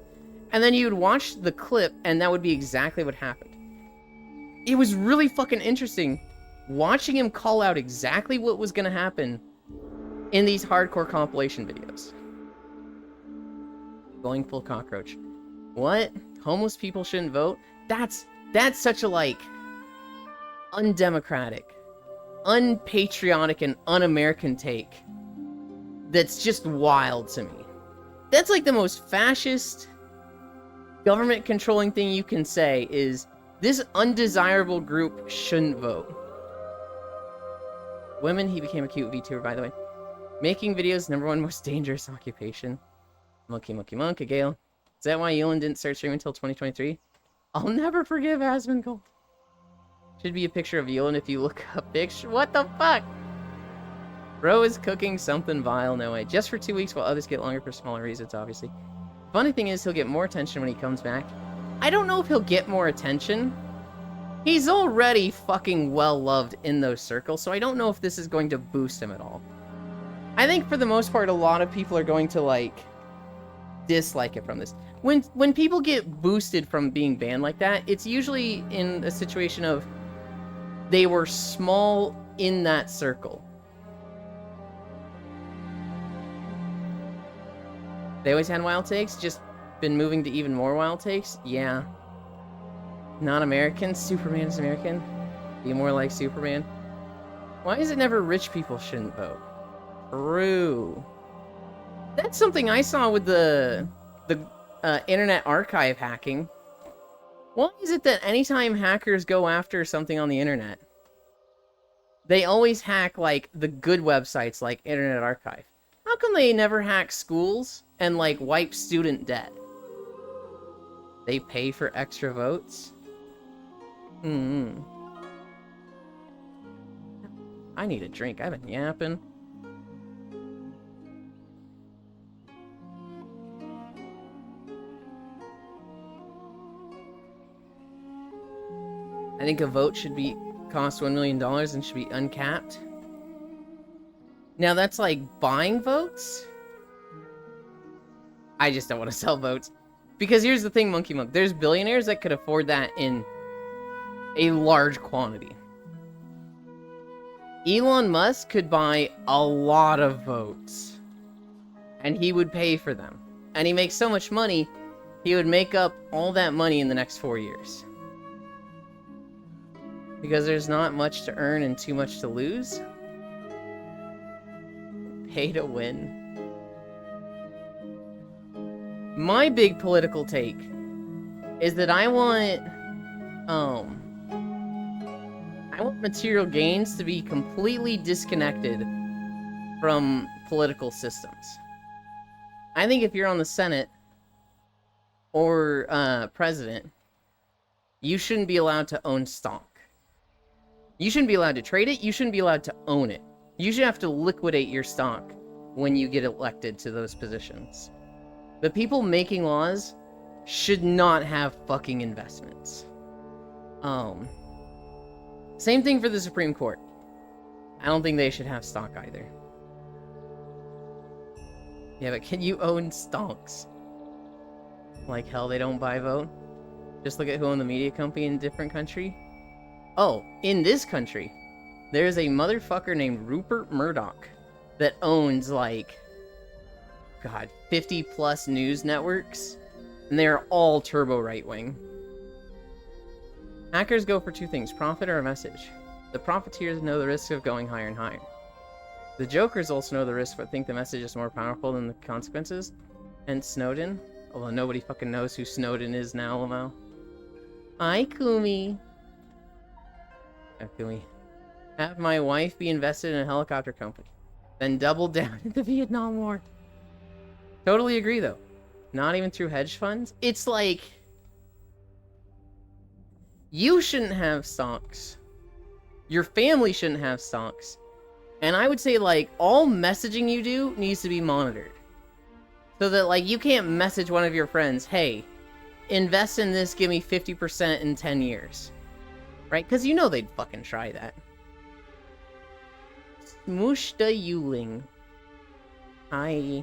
And then you would watch the clip, and that would be exactly what happened. It was really fucking interesting watching him call out exactly what was gonna happen in these hardcore compilation videos. Going full cockroach. What? Homeless people shouldn't vote? That's such a, like, undemocratic, unpatriotic, and un-American take that's just wild to me. That's like the most fascist, government-controlling thing you can say is, this undesirable group shouldn't vote. Women, he became a cute VTuber, by the way. Making videos, #1 most dangerous occupation. Monkey, Gale. Is that why Elon didn't start streaming until 2023? I'll never forgive Asmongold. Should be a picture of Elon if you look up picture. What the fuck? Bro is cooking something vile, no way. Just for 2 weeks while others get longer for smaller reasons, obviously. Funny thing is, he'll get more attention when he comes back. I don't know if he'll get more attention. He's already fucking well-loved in those circles, so I don't know if this is going to boost him at all. I think for the most part, a lot of people are going to, like, dislike it from this. When people get boosted from being banned like that, it's usually in a situation of they were small in that circle. They always had wild takes, just been moving to even more wild takes? Yeah. Not American? Superman is American? Be more like Superman? Why is it never rich people shouldn't vote? True. That's something I saw with the Internet Archive hacking. Why is it that anytime hackers go after something on the internet, they always hack, like, the good websites like Internet Archive? How come they never hack schools and, like, wipe student debt? They pay for extra votes? I need a drink. I've been yapping. I think a vote should cost $1 million and should be uncapped. Now that's like buying votes? I just don't want to sell votes. Because here's the thing, Monkey Monk. There's billionaires that could afford that in a large quantity. Elon Musk could buy a lot of votes. And he would pay for them. And he makes so much money, he would make up all that money in the next 4 years. Because there's not much to earn and too much to lose. Pay to win. My big political take is that I want material gains to be completely disconnected from political systems. I think if you're on the Senate or president, you shouldn't be allowed to own stock. You shouldn't be allowed to trade it. You shouldn't be allowed to own it. You should have to liquidate your stock when you get elected to those positions. The people making laws should not have fucking investments. Same thing for the Supreme Court. I don't think they should have stock either. Yeah, but can you own stocks? Like hell, they don't buy vote? Just look at who owned the media company in a different country. Oh, in this country, there's a motherfucker named Rupert Murdoch that owns, like, God, 50 plus news networks, and they're all turbo right-wing. Hackers go for two things, profit or a message. The profiteers know the risk of going higher and higher. The jokers also know the risk but think the message is more powerful than the consequences. And Snowden, although nobody fucking knows who Snowden is now, Lamo. Hi, Kumi. Kumi. Have my wife be invested in a helicopter company. Then double down in the Vietnam War. Totally agree, though. Not even through hedge funds. It's like... you shouldn't have stocks. Your family shouldn't have stocks. And I would say, like, all messaging you do needs to be monitored. So that, like, you can't message one of your friends, hey, invest in this, give me 50% in 10 years. Right? Because you know they'd fucking try that. Smoosh the Yuling. Hi.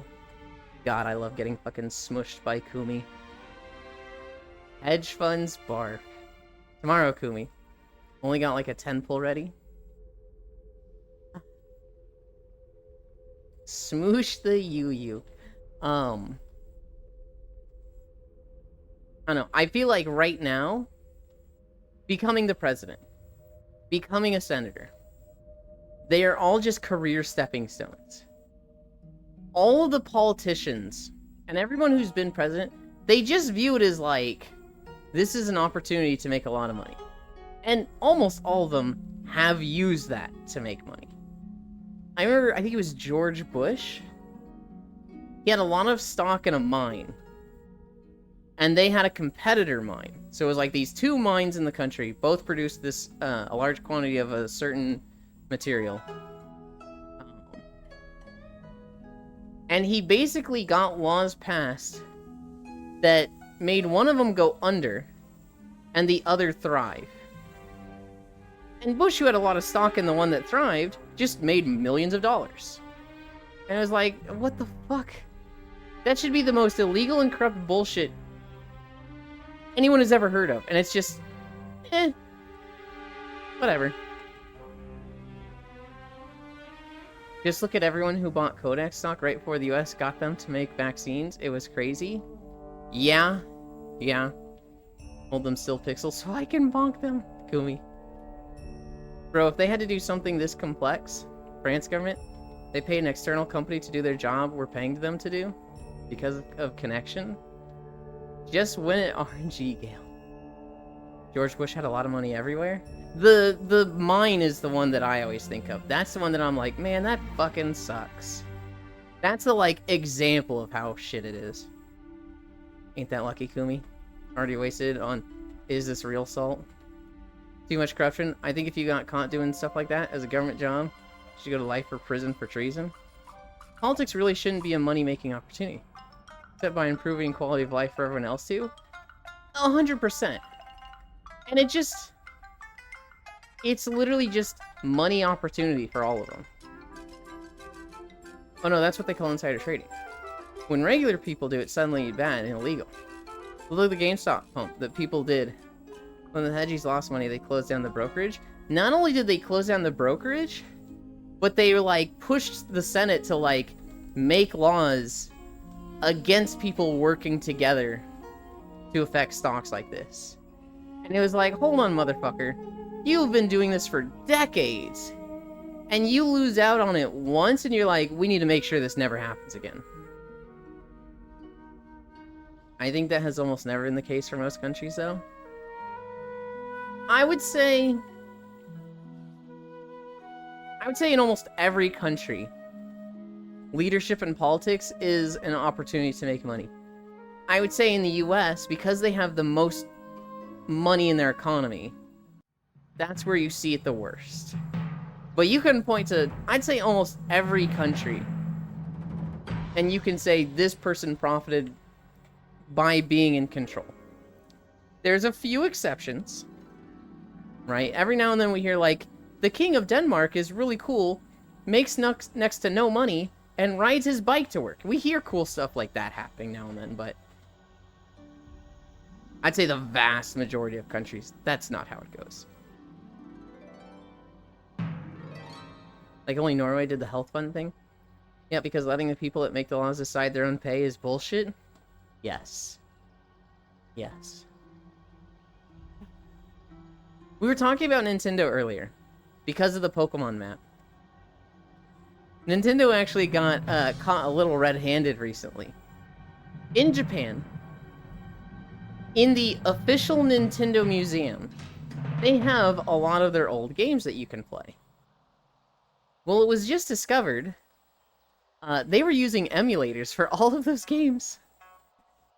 God, I love getting fucking smushed by Kumi. Hedge funds, barf. Tomorrow, Kumi. Only got like a 10 pull ready. Smoosh the Yu. I don't know. I feel like right now, becoming the president, becoming a senator, they are all just career stepping stones. All of the politicians and everyone who's been president, they just view it as like, this is an opportunity to make a lot of money. And almost all of them have used that to make money. I remember, I think it was George Bush. He had a lot of stock in a mine. And they had a competitor mine. So it was like these two mines in the country, both produced this, a large quantity of a certain material. And he basically got laws passed that made one of them go under and the other thrive. And Bush, who had a lot of stock in the one that thrived, just made millions of dollars. And I was like, what the fuck? That should be the most illegal and corrupt bullshit anyone has ever heard of. And it's just, whatever. Just look at everyone who bought Kodak stock right before the US got them to make vaccines. It was crazy. Yeah. Hold them still, Pixel, so I can bonk them. Kumi. Bro, if they had to do something this complex, France government, they pay an external company to do their job we're paying them to do because of connection. Just win it, RNG, Gale. George Bush had a lot of money everywhere. The mine is the one that I always think of. That's the one that I'm like, man, that fucking sucks. That's the, like, example of how shit it is. Ain't that lucky, Kumi? Already wasted on, is this real salt? Too much corruption? I think if you got caught doing stuff like that as a government job, you should go to life or prison for treason. Politics really shouldn't be a money-making opportunity. Except by improving quality of life for everyone else too. 100%. And it's literally just money opportunity for all of them. Oh no, that's what they call insider trading. When regular people do it, suddenly bad and illegal. Look at the GameStop pump that people did. When the hedgies lost money, they closed down the brokerage. Not only did they close down the brokerage, but they, like, pushed the Senate to, like, make laws against people working together to affect stocks like this. And it was like, hold on, motherfucker. You've been doing this for decades. And you lose out on it once, and you're like, we need to make sure this never happens again. I think that has almost never been the case for most countries, though. I would say in almost every country, leadership in politics is an opportunity to make money. I would say in the US, because they have the most money in their economy, that's where you see it the worst. But you can point to, I'd say, almost every country, and you can say this person profited by being in control. There's a few exceptions, right? Every now and then we hear, like, the King of Denmark is really cool, makes next to no money, and rides his bike to work. We hear cool stuff like that happening now and then, but I'd say the vast majority of countries, that's not how it goes. Like, only Norway did the health fund thing? Yeah, because letting the people that make the laws decide their own pay is bullshit? Yes. Yes. We were talking about Nintendo earlier, because of the Pokemon map. Nintendo actually got caught a little red-handed recently. In Japan, in the official Nintendo Museum, they have a lot of their old games that you can play. Well, it was just discovered they were using emulators for all of those games.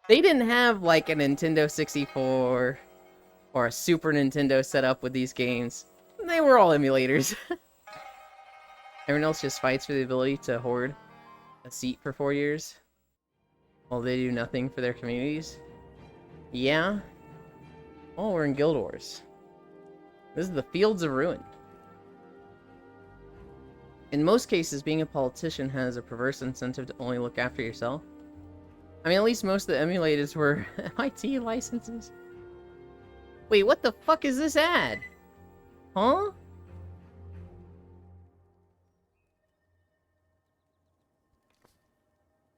They didn't have, like, a Nintendo 64 or a Super Nintendo set up with these games. They were all emulators. Everyone else just fights for the ability to hoard a seat for 4 years while they do nothing for their communities. Yeah. Oh, we're in Guild Wars. This is the Fields of Ruin. In most cases, being a politician has a perverse incentive to only look after yourself. I mean, at least most of the emulators were MIT licenses. Wait, what the fuck is this ad? Huh?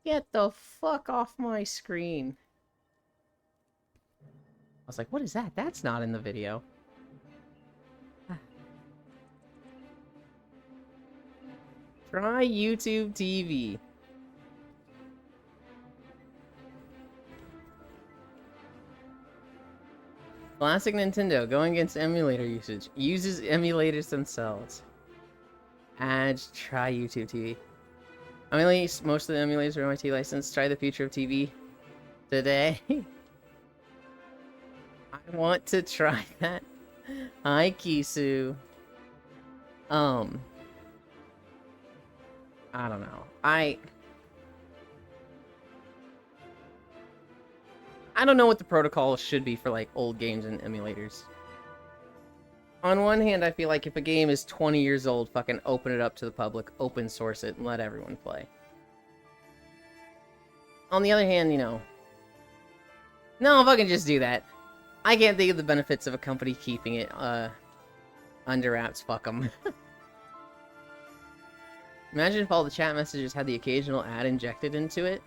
Get the fuck off my screen. I was like, what is that? That's not in the video. Try YouTube TV. Classic Nintendo, going against emulator usage. Uses emulators themselves. Ads, try YouTube TV. I mean, at least most of the emulators are MIT licensed. Try the future of TV today. I want to try that. Hi, Kisu. I don't know. I don't know what the protocol should be for, like, old games and emulators. On one hand, I feel like if a game is 20 years old, fucking open it up to the public, open source it, and let everyone play. On the other hand, you know, no, fucking just do that. I can't think of the benefits of a company keeping it, under wraps. Fuck them. Imagine if all the chat messages had the occasional ad injected into it.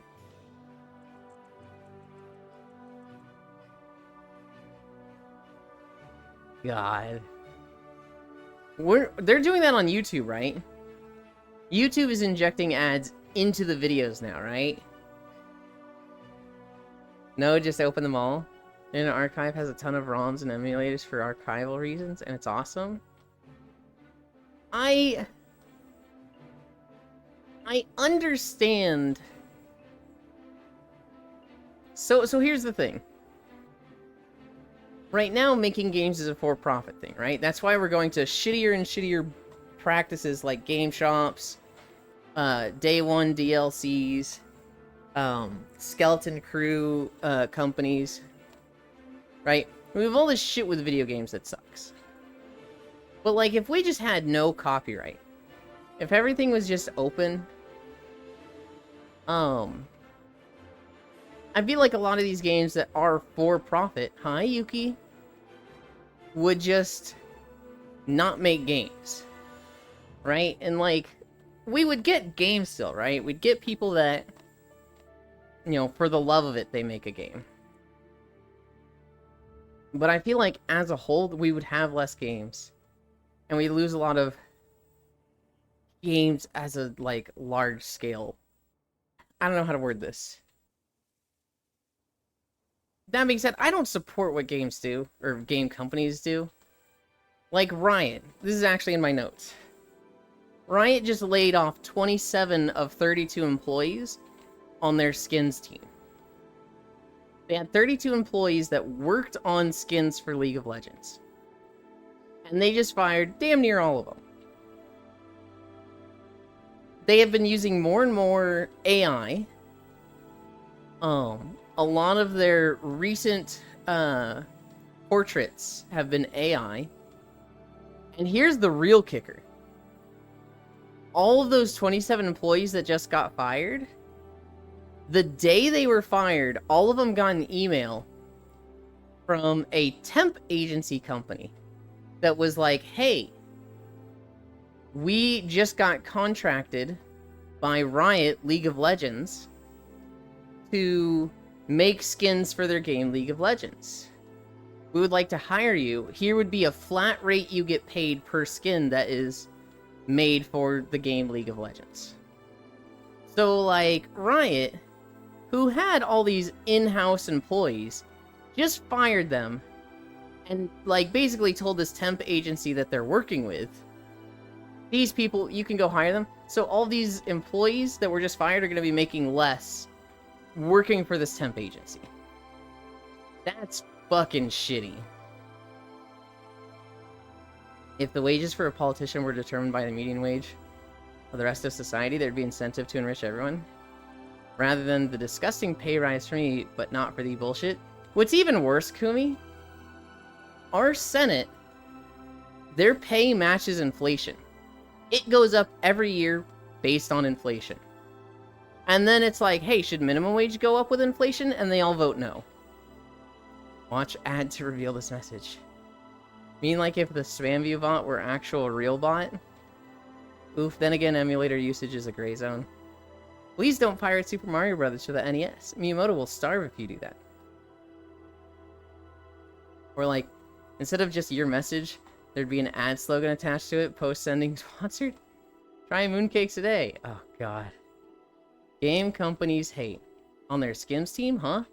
God. They're doing that on YouTube, right? YouTube is injecting ads into the videos now, right? No, just open them all. Internet Archive has a ton of ROMs and emulators for archival reasons, and it's awesome. I understand. So here's the thing. Right now, making games is a for-profit thing, right? That's why we're going to shittier and shittier practices like game shops, day one DLCs, skeleton crew companies, right? We have all this shit with video games that sucks. But, like, if we just had no copyright, if everything was just open, I feel like a lot of these games that are for profit, hi Yuki, would just not make games, right? And, like, we would get games still, right? We'd get people that, you know, for the love of it, they make a game. But I feel like, as a whole, we would have less games. And we lose a lot of games as a, like, large scale. I don't know how to word this. That being said, I don't support what games do, or game companies do. Like Riot. This is actually in my notes. Riot just laid off 27 of 32 employees on their skins team. They had 32 employees that worked on skins for League of Legends. And they just fired damn near all of them. They have been using more and more AI. A lot of their recent portraits have been AI. And here's the real kicker. All of those 27 employees that just got fired, the day they were fired, all of them got an email from a temp agency company that was like, hey, we just got contracted by Riot League of Legends to make skins for their game League of Legends. We would like to hire you. Here would be a flat rate you get paid per skin that is made for the game League of Legends. So, like, Riot, who had all these in-house employees, just fired them and, like, basically told this temp agency that they're working with, these people, you can go hire them. So all these employees that were just fired are going to be making less working for this temp agency. That's fucking shitty. If the wages for a politician were determined by the median wage of the rest of society, there'd be incentive to enrich everyone. Rather than the disgusting pay rise for me, but not for the bullshit. What's even worse, Kumi? Our Senate, their pay matches inflation. It goes up every year based on inflation. And then it's like, hey, should minimum wage go up with inflation? And they all vote no. Watch ad to reveal this message. Mean like if the SpamView bot were actual real bot? Oof, then again, emulator usage is a gray zone. Please don't pirate Super Mario Brothers for the NES. Miyamoto will starve if you do that. Or like, instead of just your message, there'd be an ad slogan attached to it, post sending sponsored. Try mooncakes a day. Oh god. Game companies hate. On their skins team, huh?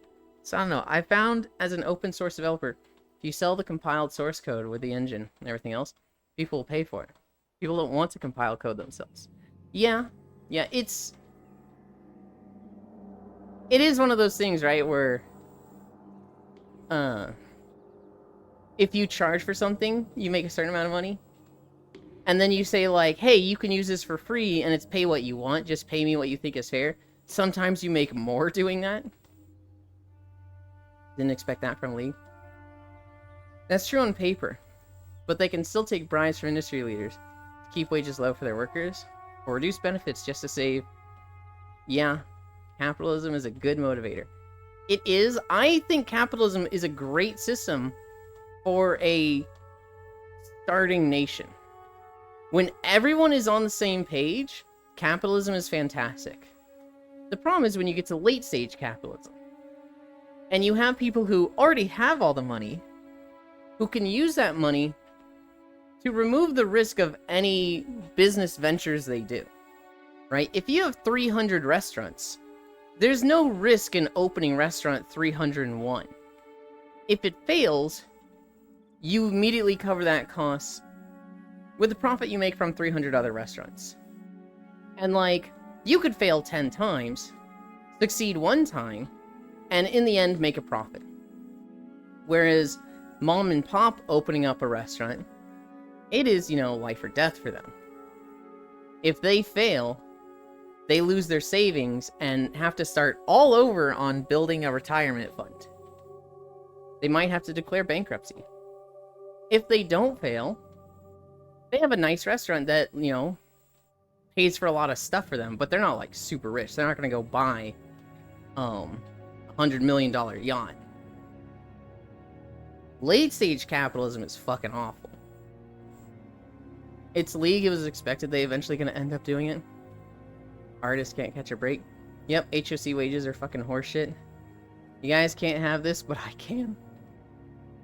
So I don't know. I found, as an open source developer, if you sell the compiled source code with the engine and everything else, people will pay for it. People don't want to compile code themselves. Yeah, it is one of those things, right, where if you charge for something, you make a certain amount of money, and then you say, like, hey, you can use this for free, and it's pay what you want, just pay me what you think is fair. Sometimes you make more doing that. Didn't expect that from League. That's true on paper, but they can still take bribes from industry leaders to keep wages low for their workers, or reduce benefits just to save. Yeah, capitalism is a good motivator. It is. I think capitalism is a great system for a starting nation. When everyone is on the same page, capitalism is fantastic. The problem is when you get to late stage capitalism, and you have people who already have all the money, who can use that money to remove the risk of any business ventures they do, right? If you have 300 restaurants, there's no risk in opening restaurant 301. If it fails, you immediately cover that cost with the profit you make from 300 other restaurants. And like, you could fail 10 times, succeed 1 time, and in the end make a profit. Whereas mom and pop opening up a restaurant, it is, life or death for them. If they fail, they lose their savings and have to start all over on building a retirement fund. They might have to declare bankruptcy. If they don't fail, they have a nice restaurant that, pays for a lot of stuff for them, but they're not like super rich. They're not going to go buy $100 million yacht. Late stage capitalism is fucking awful. It's League, it was expected they eventually going to end up doing it. Artists can't catch a break. Yep, HOC wages are fucking horseshit. You guys can't have this, but I can.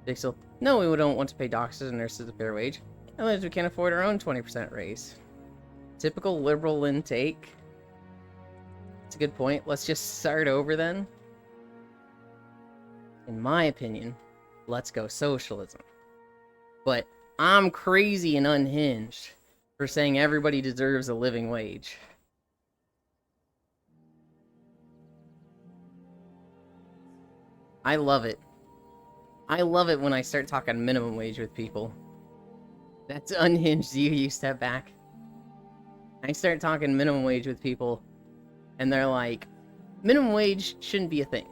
Dixel, no, we don't want to pay doctors and nurses a fair wage. Unless we can't afford our own 20% raise. Typical liberal intake. It's a good point. Let's just start over then. In my opinion, let's go socialism. But I'm crazy and unhinged for saying everybody deserves a living wage. I love it. I love it when I start talking minimum wage with people. That's unhinged. You step back. I start talking minimum wage with people, and they're like, minimum wage shouldn't be a thing.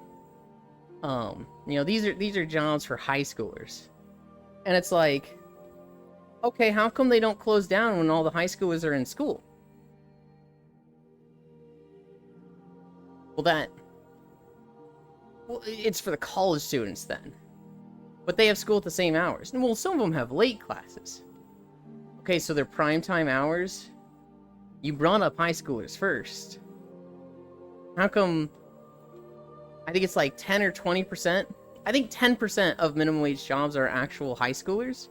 These are jobs for high schoolers. And it's like, okay, how come they don't close down when all the high schoolers are in school? Well, it's for the college students then. But they have school at the same hours. And well, some of them have late classes. Okay, so they're primetime hours. You brought up high schoolers first. How come? I think it's like 10 or 20%. I think 10% of minimum wage jobs are actual high schoolers.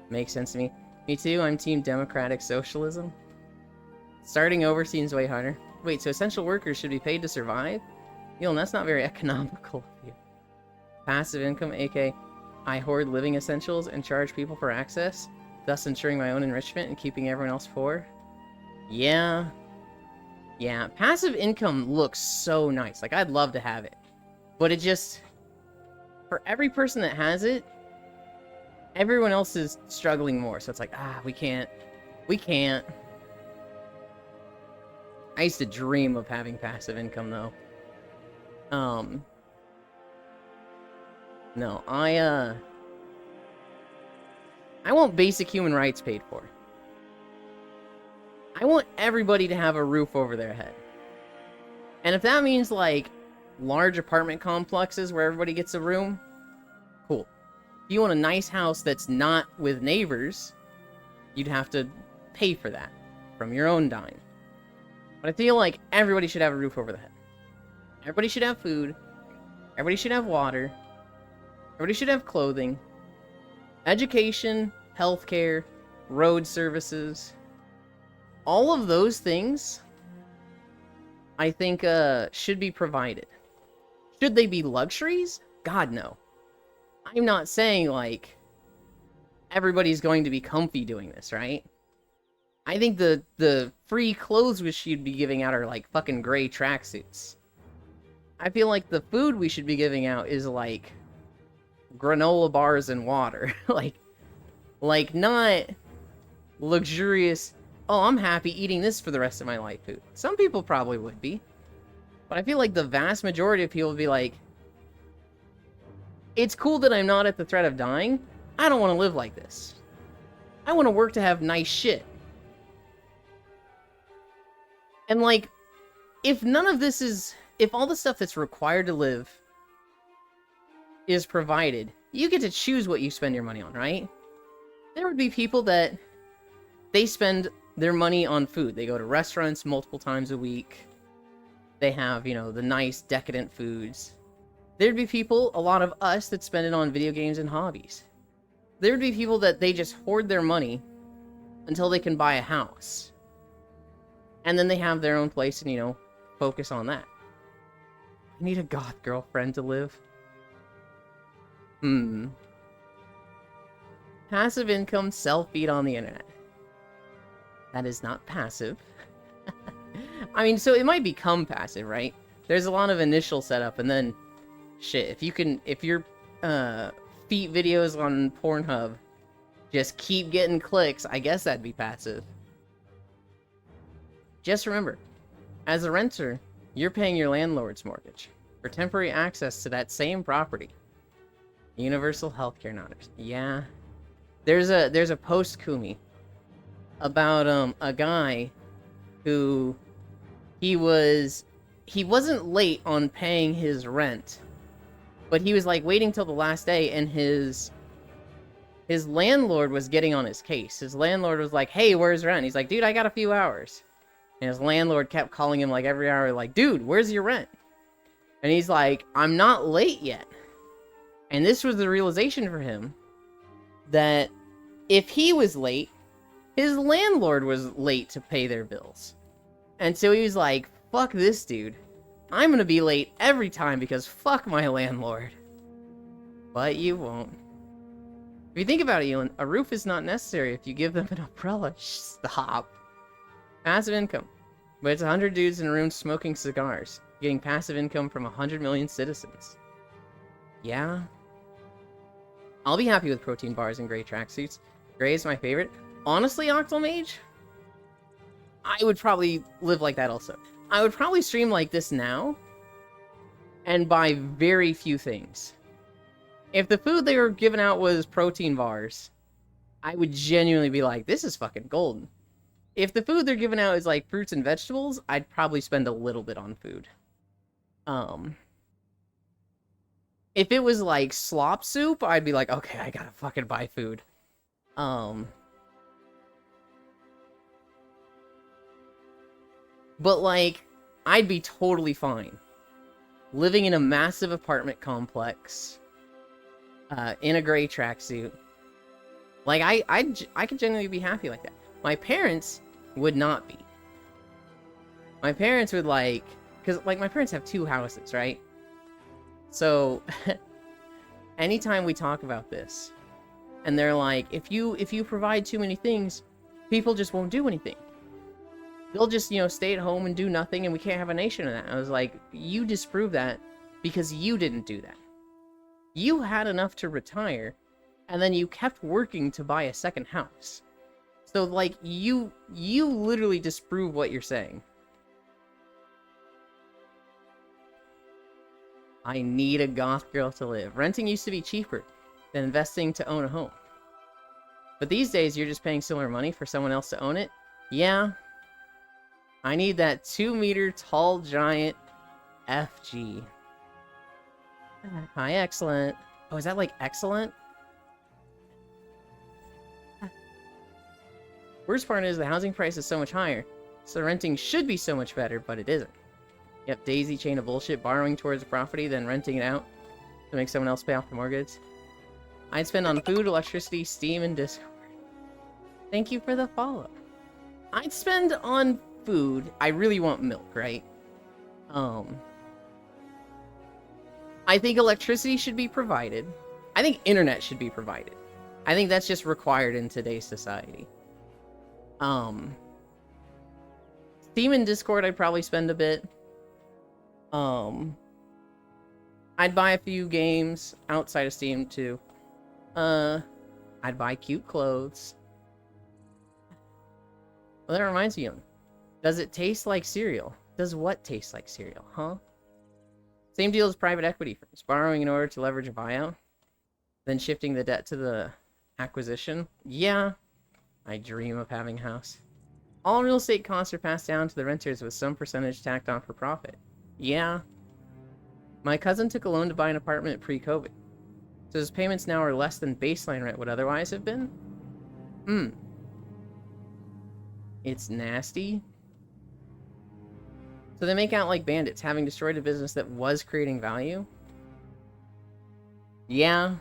Makes sense to me. Me too, I'm team democratic socialism. Starting over seems way harder. Wait, so essential workers should be paid to survive? That's not very economical of you. Passive income, aka I hoard living essentials and charge people for access, thus ensuring my own enrichment and keeping everyone else poor. Yeah, passive income looks so nice. Like, I'd love to have it. But it just, for every person that has it, everyone else is struggling more. So it's like, we can't. I used to dream of having passive income, though. No, I want basic human rights paid for. I want everybody to have a roof over their head. And if that means, like, large apartment complexes where everybody gets a room, cool. If you want a nice house that's not with neighbors, you'd have to pay for that from your own dime. But I feel like everybody should have a roof over their head. Everybody should have food. Everybody should have water. Everybody should have clothing. Education, healthcare, road services. All of those things, I think, should be provided. Should they be luxuries? God, no. I'm not saying, like, everybody's going to be comfy doing this, right? I think the free clothes we should be giving out are, like, fucking gray tracksuits. I feel like the food we should be giving out is, like, granola bars and water. like, not luxurious oh, I'm happy eating this for the rest of my life food. Some people probably would be. But I feel like the vast majority of people would be like, it's cool that I'm not at the threat of dying. I don't want to live like this. I want to work to have nice shit. And like, if none of this is... If all the stuff that's required to live is provided, you get to choose what you spend your money on, right? There would be people that they spend their money on food. They go to restaurants multiple times a week. They have, you know, the nice, decadent foods. There'd be people, a lot of us, that spend it on video games and hobbies. There'd be people that they just hoard their money until they can buy a house. And then they have their own place and, you know, focus on that. I need a goth girlfriend to live. Passive income, self-feed on the internet. That is not passive. I mean, so it might become passive, right? There's a lot of initial setup, and then, shit, if your feet videos on Pornhub just keep getting clicks, I guess that'd be passive. Just remember, as a renter, you're paying your landlord's mortgage for temporary access to that same property. Universal healthcare numbers. Yeah. There's a post, Kumi, about a guy who he wasn't late on paying his rent, but he was like waiting till the last day, and his landlord was getting on his case. His landlord was like, "Hey, where's rent?" He's like, "Dude, I got a few hours." And his landlord kept calling him like every hour, like, "Dude, where's your rent?" And he's like, "I'm not late yet." And this was the realization for him that if he was late, his landlord was late to pay their bills. And so he was like, fuck this dude. I'm gonna be late every time because fuck my landlord. But you won't. If you think about it, Elon, a roof is not necessary if you give them an umbrella. Stop. Passive income. But it's 100 dudes in a room smoking cigars, getting passive income from 100 million citizens. Yeah. I'll be happy with protein bars and gray tracksuits. Gray is my favorite. Honestly, Octomage, I would probably live like that also. I would probably stream like this now, and buy very few things. If the food they were giving out was protein bars, I would genuinely be like, this is fucking golden. If the food they're giving out is like fruits and vegetables, I'd probably spend a little bit on food. If it was like slop soup, I'd be like, okay, I gotta fucking buy food. But like, I'd be totally fine living in a massive apartment complex, in a gray tracksuit. Like, I could genuinely be happy like that. My parents would not be. My parents would like, because like my parents have 2 houses, right? So anytime we talk about this, and they're like, if you provide too many things, people just won't do anything. They'll just, you know, stay at home and do nothing, and we can't have a nation of that. I was like, you disprove that because you didn't do that. You had enough to retire, and then you kept working to buy a second house. So, like, you literally disprove what you're saying. I need a goth girl to live. Renting used to be cheaper than investing to own a home. But these days, you're just paying similar money for someone else to own it? Yeah. I need that 2-meter tall giant FG. Hi, excellent. Oh, is that like excellent? Worst part is the housing price is so much higher, so renting should be so much better, but it isn't. Yep, daisy chain of bullshit, borrowing towards a property, then renting it out to make someone else pay off the mortgage. I'd spend on food, electricity, Steam, and Discord. Thank you for the follow. I'd spend on food. I really want milk, right? I think electricity should be provided. I think internet should be provided. I think that's just required in today's society. Steam and Discord, I'd probably spend a bit. I'd buy a few games outside of Steam too. I'd buy cute clothes. Well, that reminds me of, does it taste like cereal? Does what taste like cereal, huh? Same deal as private equity firms, borrowing in order to leverage a buyout, then shifting the debt to the acquisition. Yeah, I dream of having a house. All real estate costs are passed down to the renters with some percentage tacked on for profit. Yeah. My cousin took a loan to buy an apartment pre-COVID, so his payments now are less than baseline rent would otherwise have been. It's nasty. So they make out like bandits, having destroyed a business that was creating value? Yeah.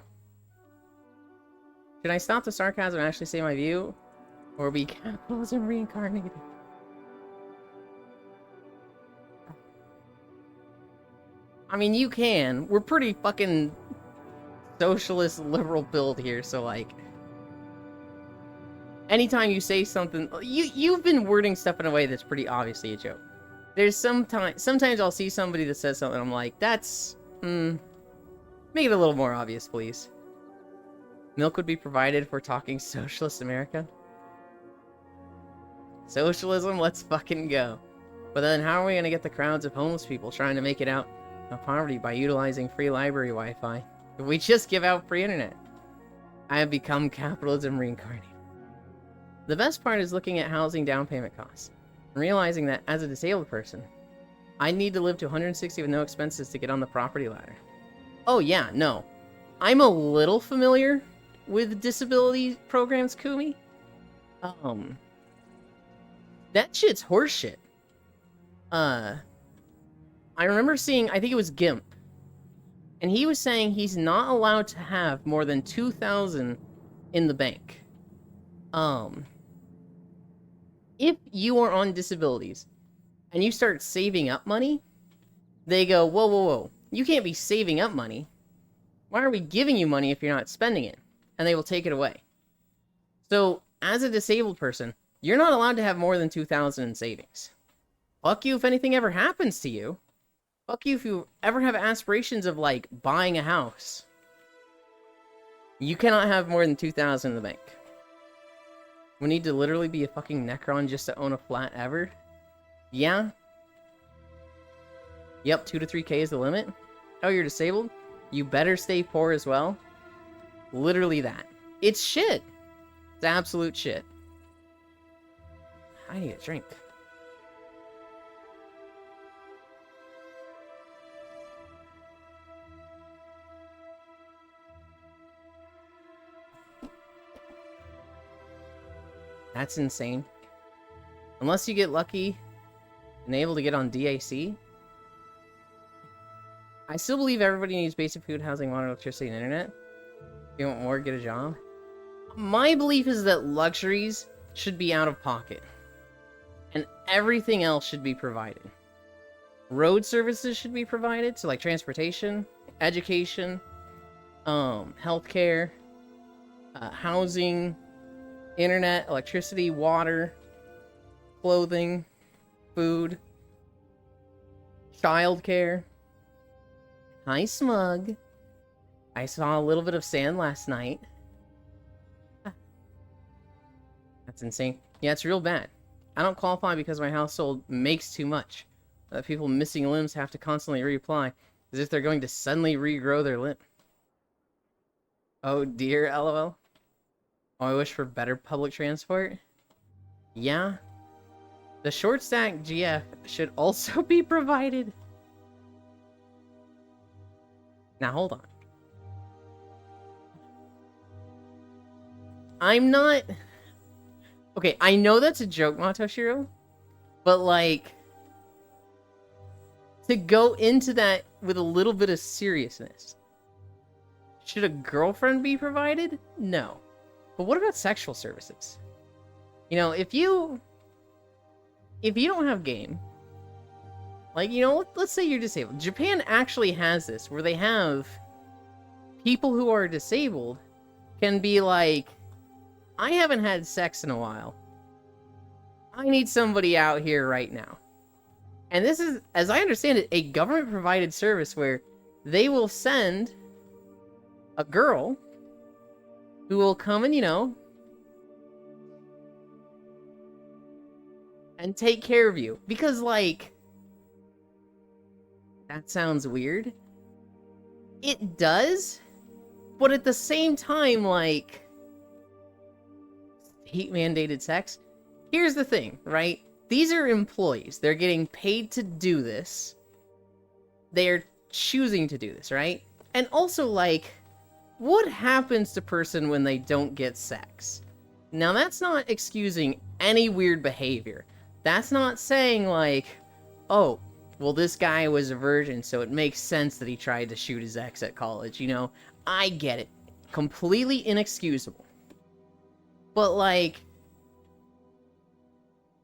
Should I stop the sarcasm and actually say my view? Or be capitalism reincarnated? I mean, you can. We're pretty fucking socialist liberal build here, so like... Anytime you say something... You've been wording stuff in a way that's pretty obviously a joke. There's sometimes I'll see somebody that says something, I'm like, that's... make it a little more obvious, please. Milk would be provided if we're talking socialist America. Socialism, let's fucking go. But then how are we gonna get the crowds of homeless people trying to make it out of poverty by utilizing free library Wi-Fi? If we just give out free internet. I have become capitalism reincarnated. The best part is looking at housing down payment costs. And realizing that as a disabled person, I need to live to 160 with no expenses to get on the property ladder. Oh yeah, no. I'm a little familiar with disability programs, Kumi. That shit's horseshit. I remember seeing, I think it was GIMP, and he was saying he's not allowed to have more than 2,000 in the bank. If you are on disabilities and you start saving up money, they go, whoa, whoa, whoa, you can't be saving up money. Why are we giving you money if you're not spending it? And they will take it away. So, as a disabled person, you're not allowed to have more than 2,000 in savings. Fuck you if anything ever happens to you. Fuck you if you ever have aspirations of, like, buying a house. You cannot have more than 2,000 in the bank. We need to literally be a fucking Necron just to own a flat ever? Yeah. Yep, 2 to 3K is the limit. Oh, you're disabled? You better stay poor as well. Literally that. It's shit. It's absolute shit. I need a drink. That's insane. Unless you get lucky and able to get on DAC. I still believe everybody needs basic food, housing, water, electricity, and internet. If you want more, get a job. My belief is that luxuries should be out of pocket. And everything else should be provided. Road services should be provided, so like transportation, education, healthcare, housing, internet, electricity, water, clothing, food, childcare. Hi, Smug. I saw a little bit of sand last night. That's insane. Yeah, it's real bad. I don't qualify because my household makes too much. People missing limbs have to constantly reapply, as if they're going to suddenly regrow their limb. Oh dear, LOL. Oh, I wish for better public transport. Yeah. The short stack GF should also be provided. Now, hold on. I'm not... Okay, I know that's a joke, Matoshiro. But, like... To go into that with a little bit of seriousness. Should a girlfriend be provided? No. But what about sexual services? You know, if you don't have game... Like, you know, let's say you're disabled. Japan actually has this, where they have people who are disabled can be like, I haven't had sex in a while. I need somebody out here right now. And this is, as I understand it, a government-provided service where they will send a girl who will come and, you know, and take care of you. Because, like, that sounds weird. It does, but at the same time, like, state-mandated sex? Here's the thing, right? These are employees. They're getting paid to do this. They're choosing to do this, right? And also, like, what happens to a person when they don't get sex? Now, that's not excusing any weird behavior. That's not saying, like, oh, well, this guy was a virgin, so it makes sense that he tried to shoot his ex at college, you know? I get it. Completely inexcusable. But, like,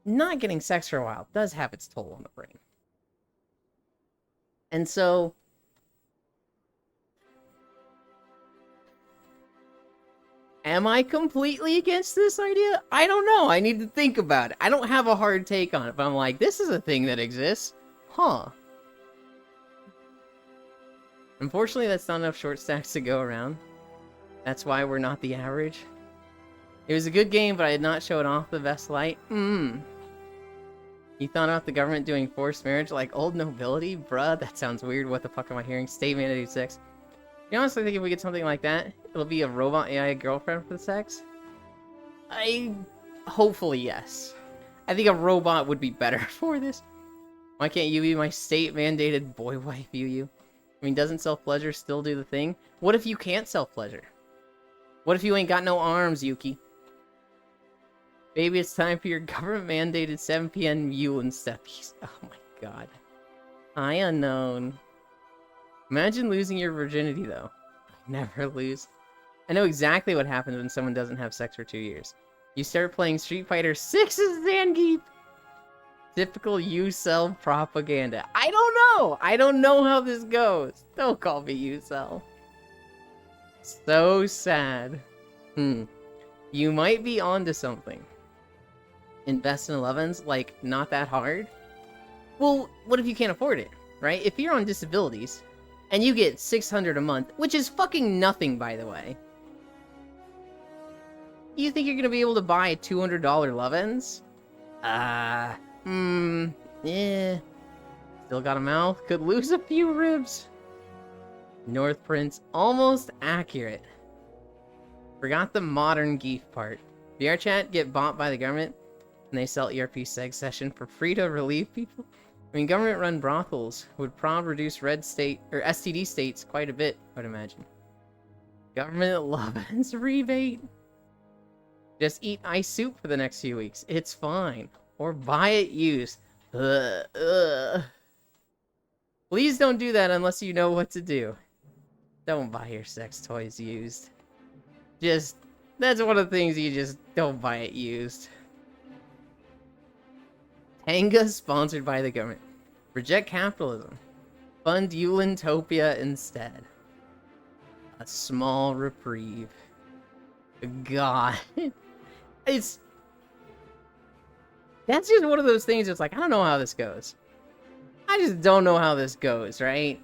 not getting sex for a while does have its toll on the brain. And so, am I completely against this idea? I don't know. I need to think about it. I don't have a hard take on it, but I'm like, this is a thing that exists. Huh. Unfortunately, that's not enough short stacks to go around. That's why we're not the average. It was a good game, but I did not show it off the best light. You thought about the government doing forced marriage like old nobility? Bruh, that sounds weird. What the fuck am I hearing? State-mandated sex. You honestly think if we get something like that, it'll be a robot AI girlfriend for the sex? Hopefully, yes. I think a robot would be better for this. Why can't you be my state-mandated boy wife, you? I mean, doesn't self-pleasure still do the thing? What if you can't self-pleasure? What if you ain't got no arms, Yuki? Maybe it's time for your government-mandated 7 p.m. you and steppies. Oh my god. Hi, unknown. Imagine losing your virginity, though. Never lose. I know exactly what happens when someone doesn't have sex for 2 years. You start playing Street Fighter 6's Zangief! Typical U-Cell propaganda. I don't know! I don't know how this goes. Don't call me U-Cell. So sad. You might be onto something. Invest in 11s, like, not that hard? Well, what if you can't afford it, right? If you're on disabilities, and you get $600 a month, which is fucking nothing, by the way. You think you're gonna be able to buy $200 11s? Yeah. Still got a mouth, could lose a few ribs. North Prince, almost accurate. Forgot the modern geef part. VR chat get bought by the government, and they sell ERP seg session for free to relieve people. I mean, government-run brothels would probably reduce red state or STD states quite a bit, I would imagine. Government lovin's rebate. Just eat ice soup for the next few weeks. It's fine. Or buy it used. Please don't do that unless you know what to do. Don't buy your sex toys used. That's one of the things you just don't buy it used. Tenga sponsored by the government. Reject capitalism. Fund Eulantopia instead. A small reprieve. God. That's just one of those things that's like, I don't know how this goes. I just don't know how this goes, right?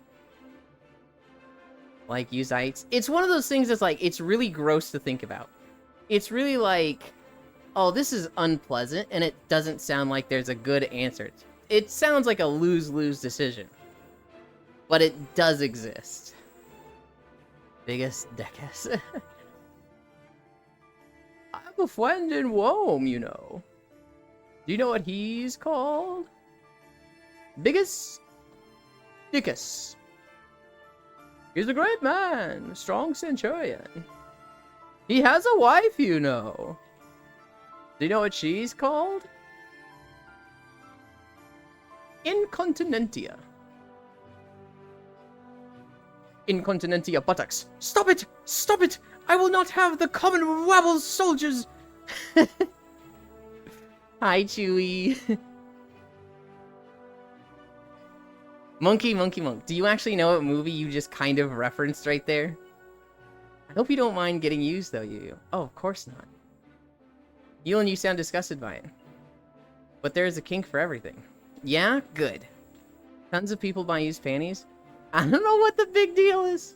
Like, use ites. It's one of those things that's like, it's really gross to think about. It's really like, oh, this is unpleasant, and it doesn't sound like there's a good answer. It sounds like a lose-lose decision. But it does exist. Biggest decus. I have a friend in Rome, you know. Do you know what he's called? Biggest Dickus. He's a great man, strong centurion. He has a wife, you know. Do you know what she's called? Incontinentia. Incontinentia buttocks. Stop it! Stop it! I will not have the common rabble soldiers! Hi, Chewie. Monkey, monkey, monk. Do you actually know what movie you just kind of referenced right there? I hope you don't mind getting used, though, you. Oh, of course not. You and you sound disgusted by it. But there is a kink for everything. Yeah? Good. Tons of people buy used panties. I don't know what the big deal is.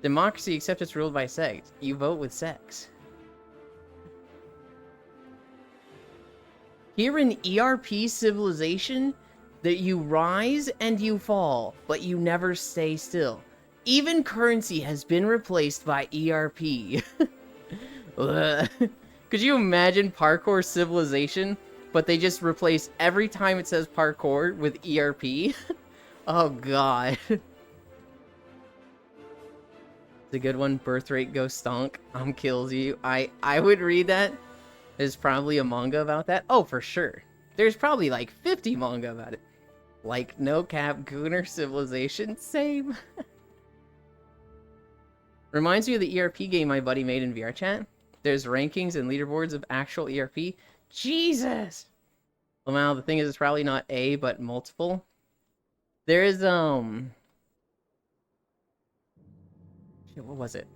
Democracy, except it's ruled by sex. You vote with sex. Here in ERP Civilization, that you rise and you fall, but you never stay still. Even currency has been replaced by ERP. Could you imagine Parkour Civilization, but they just replace every time it says parkour with ERP? Oh god. It's a good one. Birthrate goes stonk. Kills you. I would read that. There's probably a manga about that. Oh, for sure. There's probably like 50 manga about it. Like, no cap, Gooner Civilization, same. Reminds me of the ERP game my buddy made in VR chat. There's rankings and leaderboards of actual ERP. Jesus! Well, now, the thing is, it's probably not A, but multiple. There is, Shit, what was it?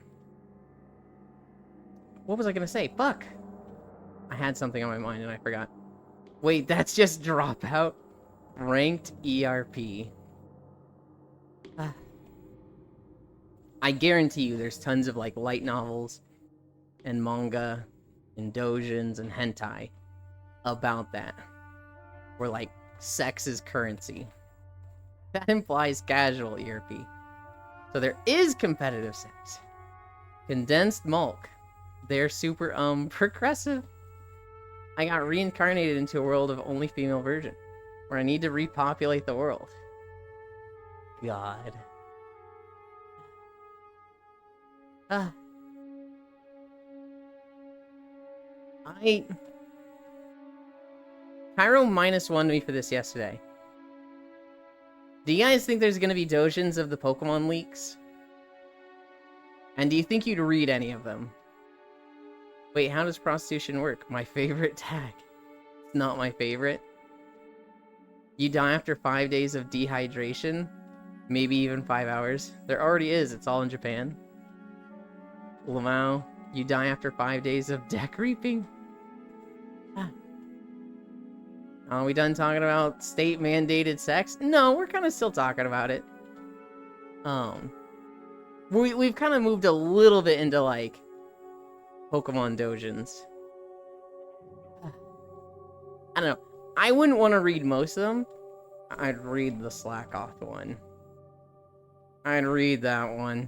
What was I gonna say? Fuck! I had something on my mind and I forgot. Wait, that's just Dropout. Ranked ERP. I guarantee you there's tons of like light novels and manga and doujins and hentai about that. Where like sex is currency. That implies casual ERP. So there is competitive sex. Condensed Mulk. They're super progressive. I got reincarnated into a world of only female version. Where I need to repopulate the world. God. Pyro -1 me for this yesterday. Do you guys think there's gonna be doujins of the Pokemon leaks? And do you think you'd read any of them? Wait, how does prostitution work? My favorite tag. It's not my favorite. You die after 5 days of dehydration. Maybe even 5 hours. There already is. It's all in Japan. Lamau, you die after 5 days of deck reaping. Are we done talking about state-mandated sex? No, we're kind of still talking about it. We've kind of moved a little bit into, like, Pokemon doujins. I don't know. I wouldn't want to read most of them. I'd read the Slack-Off one. I'd read that one.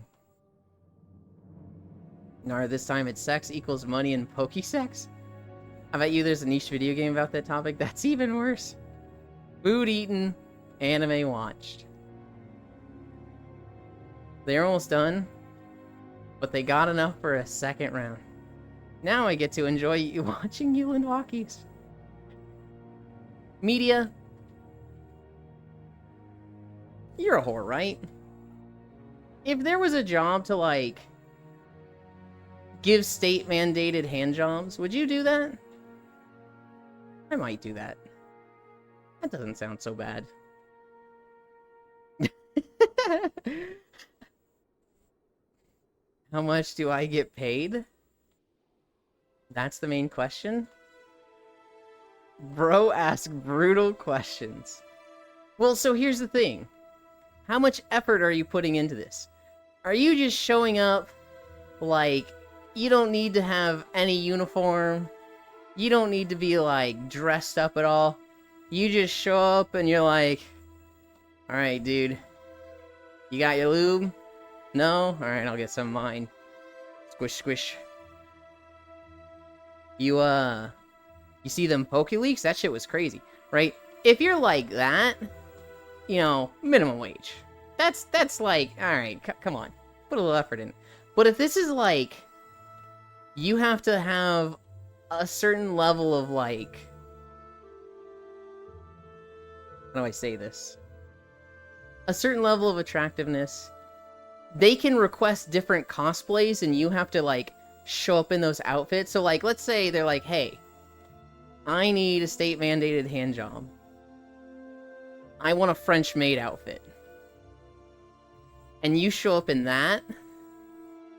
Or this time it's sex equals money and Pokesex? I bet you there's a niche video game about that topic. That's even worse. Food eaten, anime watched. They're almost done, but they got enough for a second round. Now I get to enjoy watching you and walkies. Media. You're a whore, right? If there was a job to, like, give state-mandated handjobs, would you do that? I might do that. That doesn't sound so bad. How much do I get paid? That's the main question. Bro asks brutal questions. Well, so here's the thing. How much effort are you putting into this? Are you just showing up like you don't need to have any uniform? You don't need to be like dressed up at all. You just show up and you're like, alright, dude. You got your lube? No? Alright, I'll get some of mine. Squish, squish. You see them Pokéleaks? That shit was crazy, right? If you're like that, you know, minimum wage. That's like, alright, come on. Put a little effort in. But if this is like, you have to have a certain level of like, how do I say this? A certain level of attractiveness. They can request different cosplays and you have to like show up in those outfits. So like, let's say they're like, hey, I need a state mandated handjob. I want a French maid outfit. And you show up in that.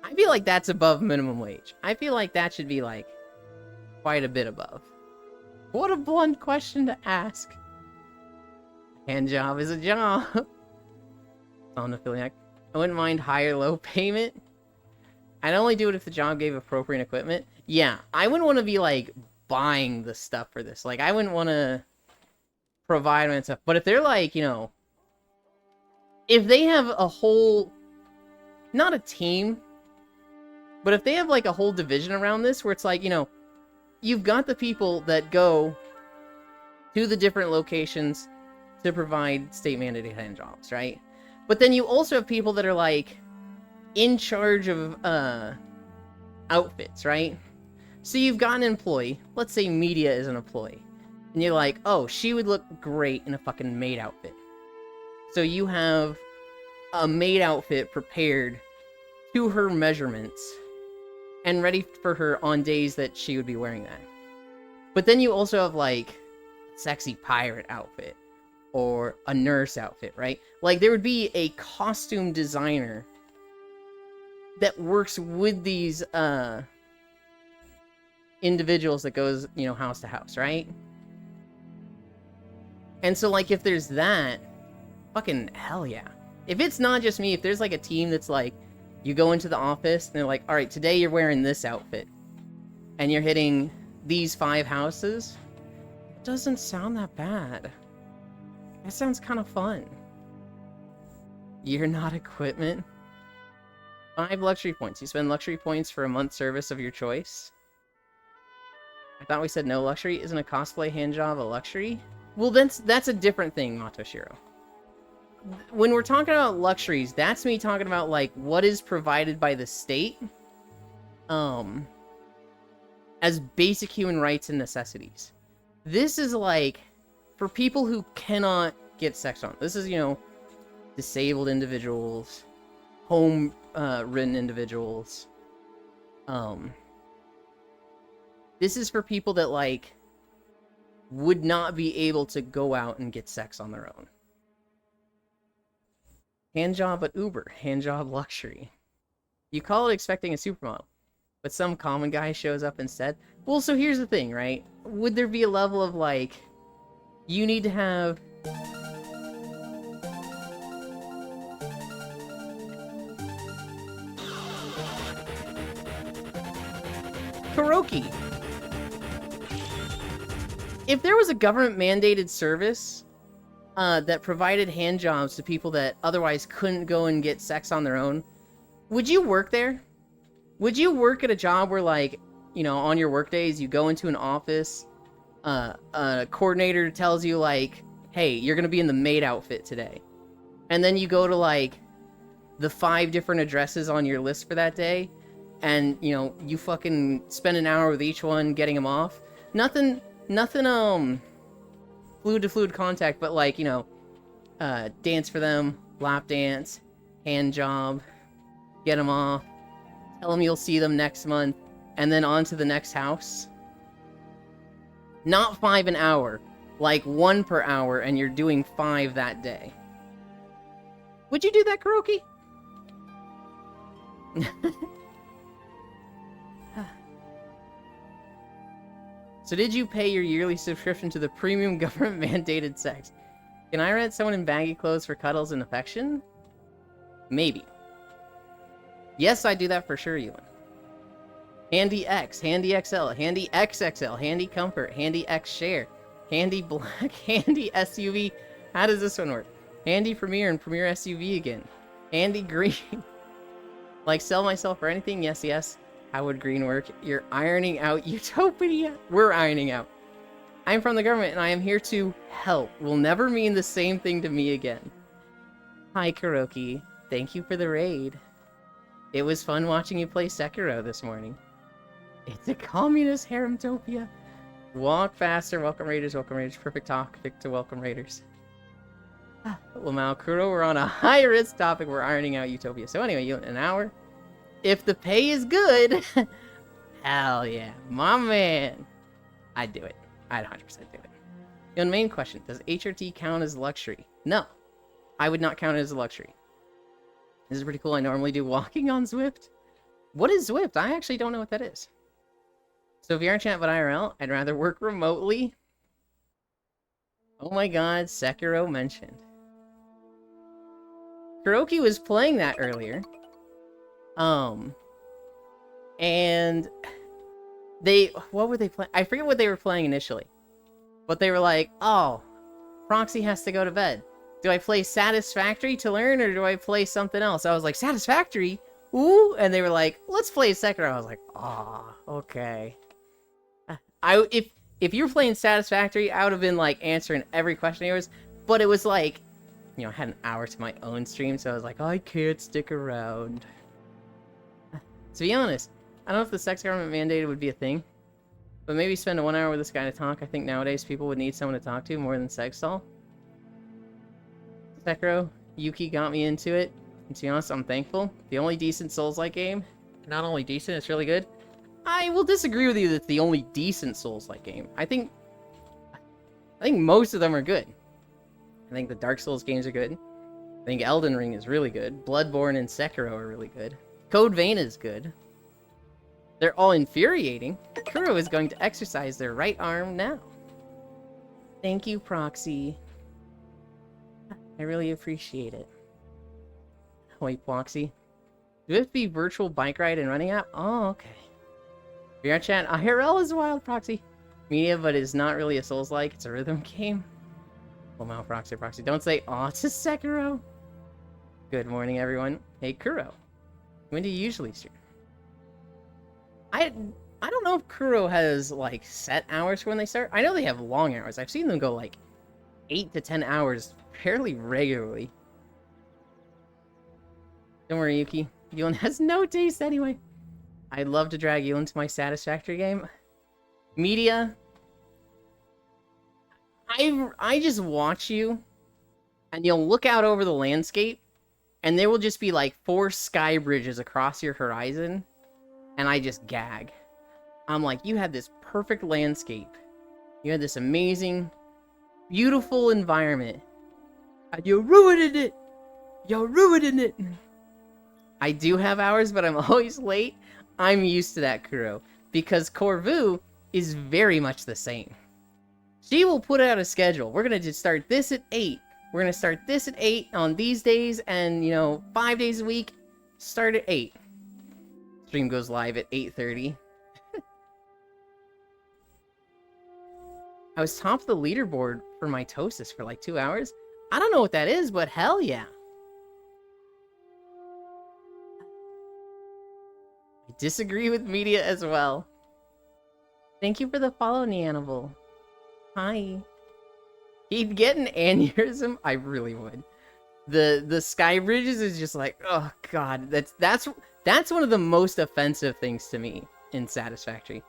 I feel like that's above minimum wage. I feel like that should be like quite a bit above. What a blunt question to ask. Handjob is a job. On affiliate. I wouldn't mind higher low payment. I'd only do it if the job gave appropriate equipment. Yeah, I wouldn't want to be like buying the stuff for this. Like, I wouldn't want to provide and stuff. But if they're like, you know, if they have a whole, not a team, but if they have like a whole division around this where it's like, you know, you've got the people that go to the different locations to provide state mandated hand jobs, right? But then you also have people that are like in charge of outfits, right? So you've got an employee, let's say Media is an employee, and you're like, oh, she would look great in a fucking maid outfit. So you have a maid outfit prepared to her measurements and ready for her on days that she would be wearing that. But then you also have like a sexy pirate outfit or a nurse outfit, right? Like there would be a costume designer that works with these individuals that goes, you know, house to house, right? And so like if there's that, fucking hell yeah. If it's not just me, if there's like a team that's like, you go into the office and they're like, all right, today you're wearing this outfit and you're hitting these 5 houses, it doesn't sound that bad. That sounds kind of fun. You're not equipment. 5 luxury points. You spend luxury points for a month's service of your choice. I thought we said no luxury. Isn't a cosplay handjob a luxury? Well, that's a different thing, Matoshiro. When we're talking about luxuries, that's me talking about like what is provided by the state as basic human rights and necessities. This is like for people who cannot get sex on. This is, you know, disabled individuals, home ridden individuals. This is for people that like would not be able to go out and get sex on their own. Handjob at Uber, handjob luxury. You call it expecting a supermodel, but some common guy shows up instead. Well, so here's the thing, right? Would there be a level of like, you need to have karaoke? If there was a government-mandated service that provided hand jobs to people that otherwise couldn't go and get sex on their own, would you work there? Would you work at a job where, like, you know, on your work days, you go into an office, a coordinator tells you, like, hey, you're gonna be in the maid outfit today. And then you go to, like, the 5 different addresses on your list for that day, and, you know, you fucking spend an hour with each one getting them off? Nothing, fluid-to-fluid contact, but like, you know, dance for them, lap dance, hand job, get them off, tell them you'll see them next month, and then on to the next house. Not 5 an hour, like 1 per hour, and you're doing 5 that day. Would you do that, Kuroki? So did you pay your yearly subscription to the premium government-mandated sex? Can I rent someone in baggy clothes for cuddles and affection? Maybe. Yes, I do that for sure, Ewan. Handy X, Handy XL, Handy XXL, Handy Comfort, Handy X Share, Handy Black, Handy SUV. How does this one work? Handy Premier and Premier SUV again. Handy Green. Like, sell myself for anything? Yes, yes. How would green work? You're ironing out Utopia. We're ironing out. I'm from the government and I am here to help. Will never mean the same thing to me again. Hi, Kuroki. Thank you for the raid. It was fun watching you play Sekiro this morning. It's a communist haremtopia. Walk faster. Welcome raiders. Welcome raiders. Perfect talk. Pick to welcome raiders. Lamau Kuro, we're on a high-risk topic. We're ironing out Utopia. So anyway, an hour. If the pay is good, hell yeah, my man. I'd do it. I'd 100% do it. The main question, does HRT count as luxury? No, I would not count it as a luxury. This is pretty cool. I normally do walking on Zwift. What is Zwift? I actually don't know what that is. So VR chat but IRL, I'd rather work remotely. Oh my god, Sekiro mentioned. Kuroki was playing that earlier. And What were they playing? I forget what they were playing initially. But they were like, oh, Proxy has to go to bed. Do I play Satisfactory to learn, or do I play something else? I was like, Satisfactory? Ooh! And they were like, let's play Sekiro. I was like, ah, okay. If you were playing Satisfactory, I would have been like answering every question of yours. But it was like, you know, I had an hour to my own stream, so I was like, I can't stick around. To be honest, I don't know if the sex government mandated would be a thing, but maybe spend 1 hour with this guy to talk. I think nowadays people would need someone to talk to more than Sexstall. Sekiro, Yuki got me into it, and to be honest, I'm thankful. The only decent Souls-like game. Not only decent, it's really good. I will disagree with you that it's the only decent Souls-like game. I think most of them are good. I think the Dark Souls games are good. I think Elden Ring is really good. Bloodborne and Sekiro are really good. Code Vein is good. They're all infuriating. Kuro is going to exercise their right arm now. Thank you, Proxy. I really appreciate it. Wait, Proxy. Do it be virtual bike ride and running app? Oh, okay. VR chat, IRL is wild, Proxy. Media, but it's not really a Souls-like. It's a rhythm game. Oh, wow, Proxy. Don't say, aw, it's a Sekiro. Good morning, everyone. Hey, Kuro. When do you usually stream? I don't know if Kuro has, like, set hours for when they start. I know they have long hours. I've seen them go, like, 8 to 10 hours fairly regularly. Don't worry, Yuki. Yulin has no taste anyway. I'd love to drag you into my Satisfactory game. Media. I just watch you, and you'll look out over the landscape, and there will just be like 4 sky bridges across your horizon, and I just gag. I'm like, you had this perfect landscape. You had this amazing, beautiful environment, and you're ruining it! You're ruining it! I do have hours, but I'm always late. I'm used to that, Kuro, because Corvu is very much the same. She will put out a schedule. We're gonna just start this at 8. We're gonna start this at 8 on these days, and, you know, 5 days a week, start at 8. Stream goes live at 8:30. I was top of the leaderboard for mitosis for like 2 hours. I don't know what that is, but hell yeah. I disagree with media as well. Thank you for the follow, Neanimal. Hi. He'd get an aneurysm? I really would. The sky bridges is just like, oh god, that's one of the most offensive things to me in Satisfactory.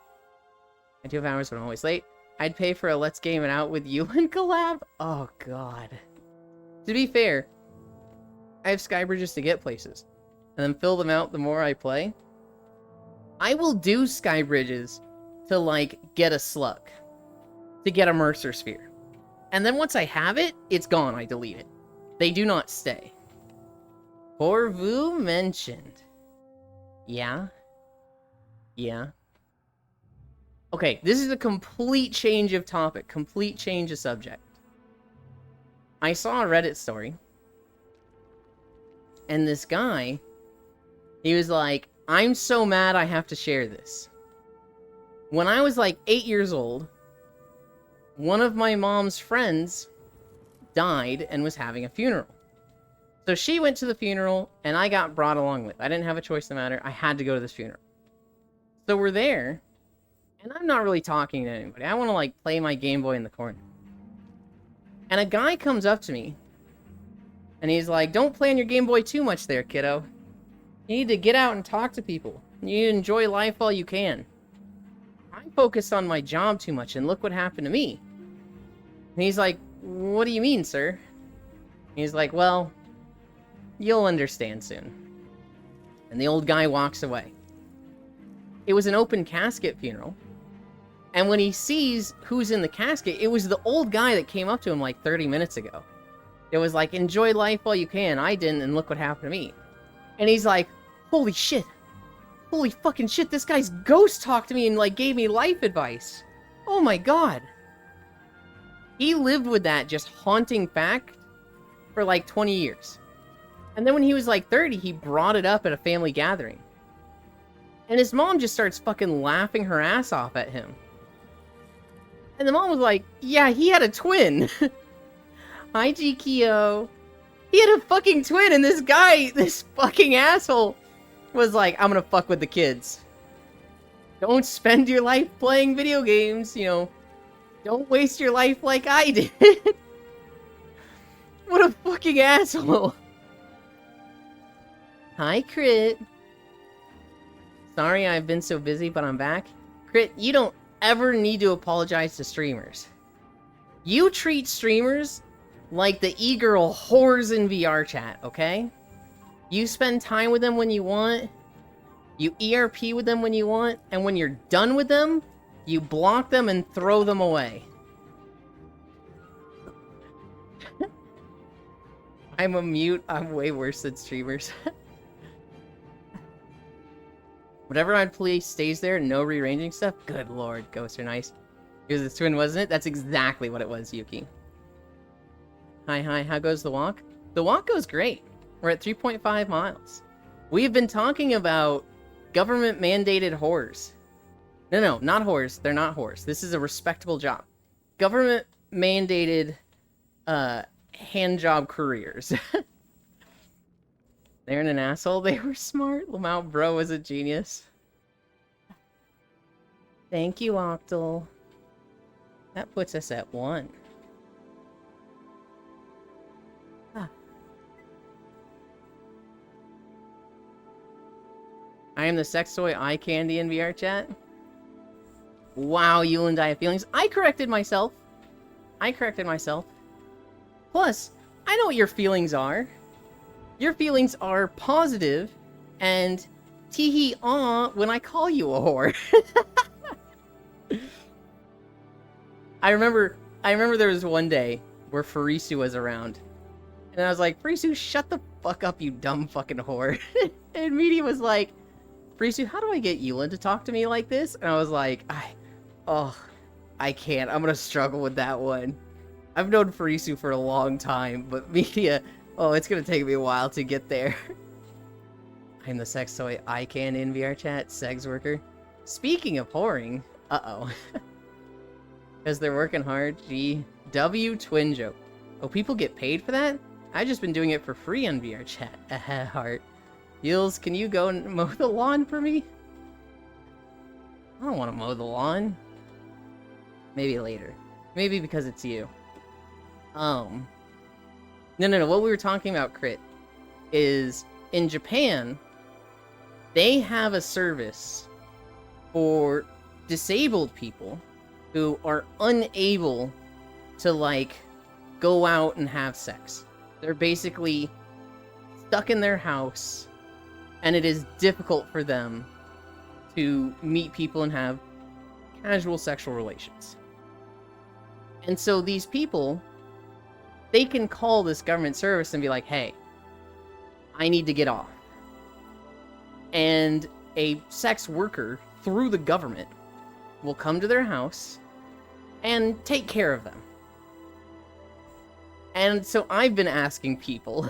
I do have hours, but I'm always late. I'd pay for a Let's Game It Out with Yulin collab? Oh god. To be fair, I have sky bridges to get places, and then fill them out the more I play. I will do sky bridges to, like, get a slug. To get a Mercer Sphere. And then once I have it, it's gone. I delete it. They do not stay. Corvu mentioned. Yeah? Yeah? Okay, this is a complete change of topic. Complete change of subject. I saw a Reddit story. And this guy, he was like, I'm so mad I have to share this. When I was like 8 years old, one of my mom's friends died and was having a funeral. So she went to the funeral, and I got brought along with. I didn't have a choice in the matter. I had to go to this funeral. So we're there, and I'm not really talking to anybody. I want to, like, play my Game Boy in the corner. And a guy comes up to me, and he's like, don't play on your Game Boy too much there, kiddo. You need to get out and talk to people. You need to enjoy life while you can. I focused on my job too much, and look what happened to me. And he's like, what do you mean, sir? He's like, well, you'll understand soon. And the old guy walks away. It was an open casket funeral. And when he sees who's in the casket, it was the old guy that came up to him like 30 minutes ago. It was like, enjoy life while you can. I didn't, and look what happened to me. And he's like, holy shit. Holy fucking shit, this guy's ghost talked to me and, like, gave me life advice. Oh my god. He lived with that just haunting fact for, like, 20 years. And then when he was, like, 30, he brought it up at a family gathering. And his mom just starts fucking laughing her ass off at him. And the mom was like, yeah, he had a twin. Hi, GKO. He had a fucking twin, and this guy, this fucking asshole, was like, I'm gonna fuck with the kids. Don't spend your life playing video games, you know. Don't waste your life like I did. What a fucking asshole. Hi, Crit. Sorry I've been so busy, but I'm back. Crit, you don't ever need to apologize to streamers. You treat streamers like the e-girl whores in VR chat, okay? You spend time with them when you want, you ERP with them when you want, and when you're done with them, you block them and throw them away. I'm a mute. I'm way worse than streamers. Whatever I play stays there, no rearranging stuff. Good lord, ghosts are nice. It was his twin, wasn't it? That's exactly what it was, Yuki. Hi, how goes the walk? The walk goes great. We're at 3.5 miles. We've been talking about government-mandated whores. No, not whores. They're not whores. This is a respectable job. Government-mandated, hand-job careers. They're an asshole. They were smart. Lamau Bro was a genius. Thank you, Octal. That puts us at 1. I am the sex toy eye candy in VR chat. Wow, you and I have feelings. I corrected myself. Plus, I know what your feelings are. Your feelings are positive and tee-hee-aw when I call you a whore. I remember there was one day where Farisu was around. And I was like, Farisu, shut the fuck up, you dumb fucking whore. And Media was like, Farisu, how do I get Yulin to talk to me like this? And I was like, I can't. I'm gonna struggle with that one. I've known Farisu for a long time, but Media, it's gonna take me a while to get there. I'm the sex toy I can in VR chat, sex worker. Speaking of whoring, because they're working hard. GW twin joke. Oh, people get paid for that? I've just been doing it for free on VR chat. Heart. Yils, can you go and mow the lawn for me? I don't want to mow the lawn. Maybe later. Maybe because it's you. No. What we were talking about, Crit, is in Japan, they have a service for disabled people who are unable to, like, go out and have sex. They're basically stuck in their house, and it is difficult for them to meet people and have casual sexual relations. And so these people, they can call this government service and be like, hey, I need to get off. And a sex worker through the government will come to their house and take care of them. And so I've been asking people,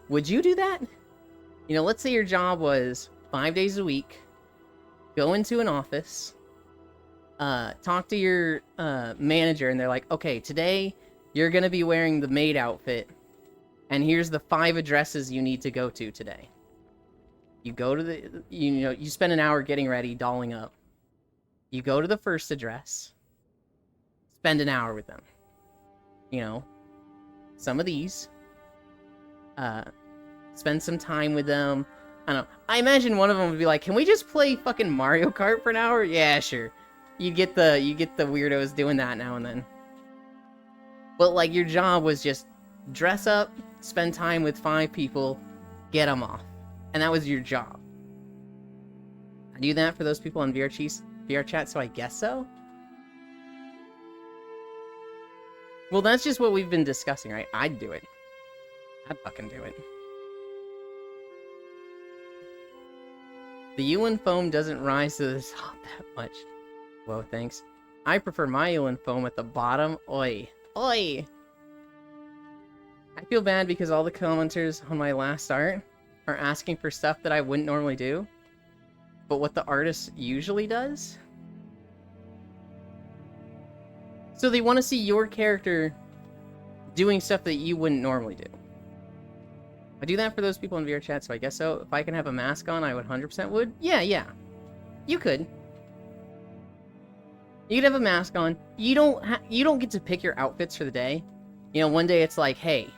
would you do that? You know, let's say your job was 5 days a week, go into an office, talk to your manager, and they're like, okay, today you're going to be wearing the maid outfit, and here's the 5 addresses you need to go to today. You go to you spend an hour getting ready, dolling up. You go to the first address, spend an hour with them. You know, some of these, spend some time with them. I don't know. I imagine one of them would be like, can we just play fucking Mario Kart for an hour? Yeah, sure. You get the weirdos doing that now and then. But like your job was just dress up, spend time with 5 people, get them off. And that was your job. I do that for those people on VR chat, so I guess so. Well, that's just what we've been discussing, right? I'd do it. I'd fucking do it. The Yulin foam doesn't rise to the top that much. Whoa, thanks. I prefer my Yulin foam at the bottom. Oi. Oi! I feel bad because all the commenters on my last art are asking for stuff that I wouldn't normally do. but what the artist usually does. So they want to see your character doing stuff that you wouldn't normally do. I do that for those people in VR chat, so I guess so. If I can have a mask on, I would 100% would. Yeah. You could. You could have a mask on. You don't get to pick your outfits for the day. You know, one day it's like, hey,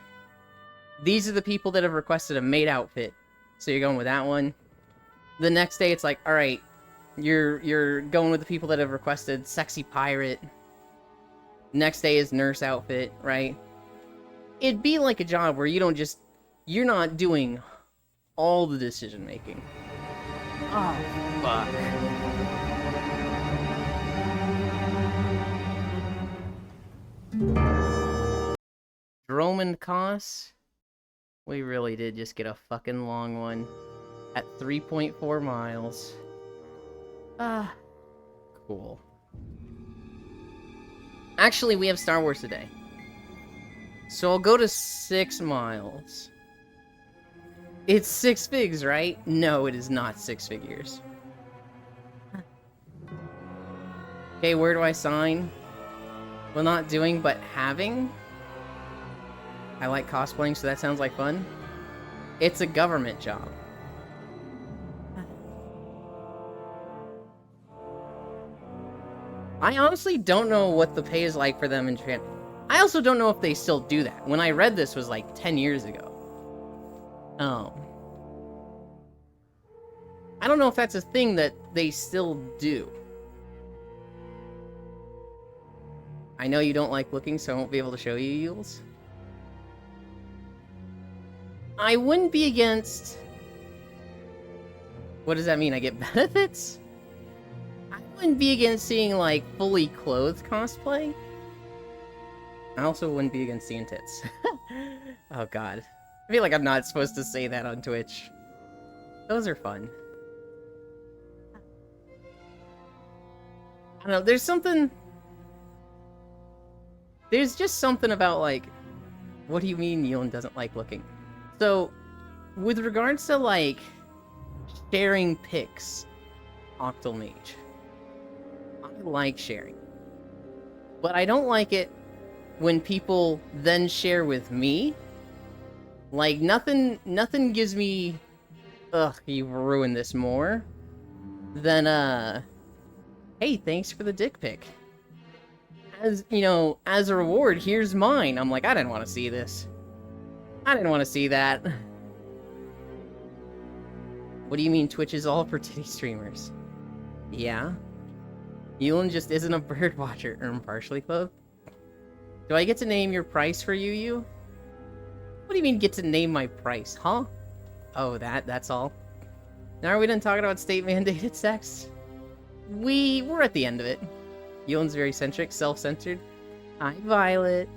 these are the people that have requested a maid outfit, so you're going with that one. The next day it's like, all right, you're going with the people that have requested sexy pirate. Next day is nurse outfit, right? It'd be like a job where you're not doing all the decision making. Oh, fuck. Roman Koss, we really did just get a fucking long one at 3.4 miles. Cool. Actually, we have Star Wars today. So I'll go to 6 miles. It's 6 figs, right? No, it is not 6 figures. Okay, where do I sign? Well, not doing, but having. I like cosplaying, so that sounds like fun. It's a government job. I honestly don't know what the pay is like for them in Japan. I also don't know if they still do that. When I read this was like 10 years ago. I don't know if that's a thing that they still do. I know you don't like looking, so I won't be able to show you, Yules. I wouldn't be against... What does that mean? I get benefits? I wouldn't be against seeing, like, fully clothed cosplay. I also wouldn't be against seeing tits. Oh, God. I feel like I'm not supposed to say that on Twitch. Those are fun. I don't know, there's something... There's just something about, like... What do you mean Yulin doesn't like looking? So, with regards to, like, sharing pics, Octomage, I like sharing. But I don't like it when people then share with me. Like, nothing gives me... Ugh, you've ruined this more. Than, hey, thanks for the dick pic. As, you know, as a reward, here's mine. I'm like, I didn't want to see this. I didn't want to see that. What do you mean Twitch is all for titty streamers? Yeah. Yulin just isn't a bird watcher, partially clothed. Do I get to name your price for you? What do you mean get to name my price, huh? Oh, that's all. Now are we done talking about state-mandated sex? We're at the end of it. Yulin's very centric, self-centered. Hi, Violet.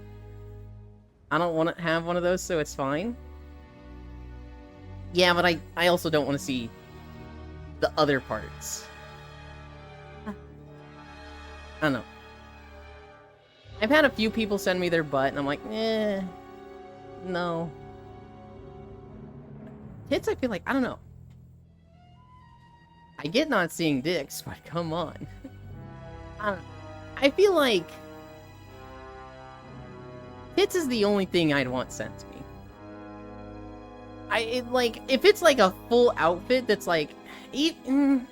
I don't want to have one of those, so it's fine. Yeah, but I also don't want to see the other parts. I don't know. I've had a few people send me their butt, and I'm like, no. Tits, I feel like, I don't know. I get not seeing dicks, but come on. I feel like tits is the only thing I'd want sent to me. Like, if it's like a full outfit that's like, I don't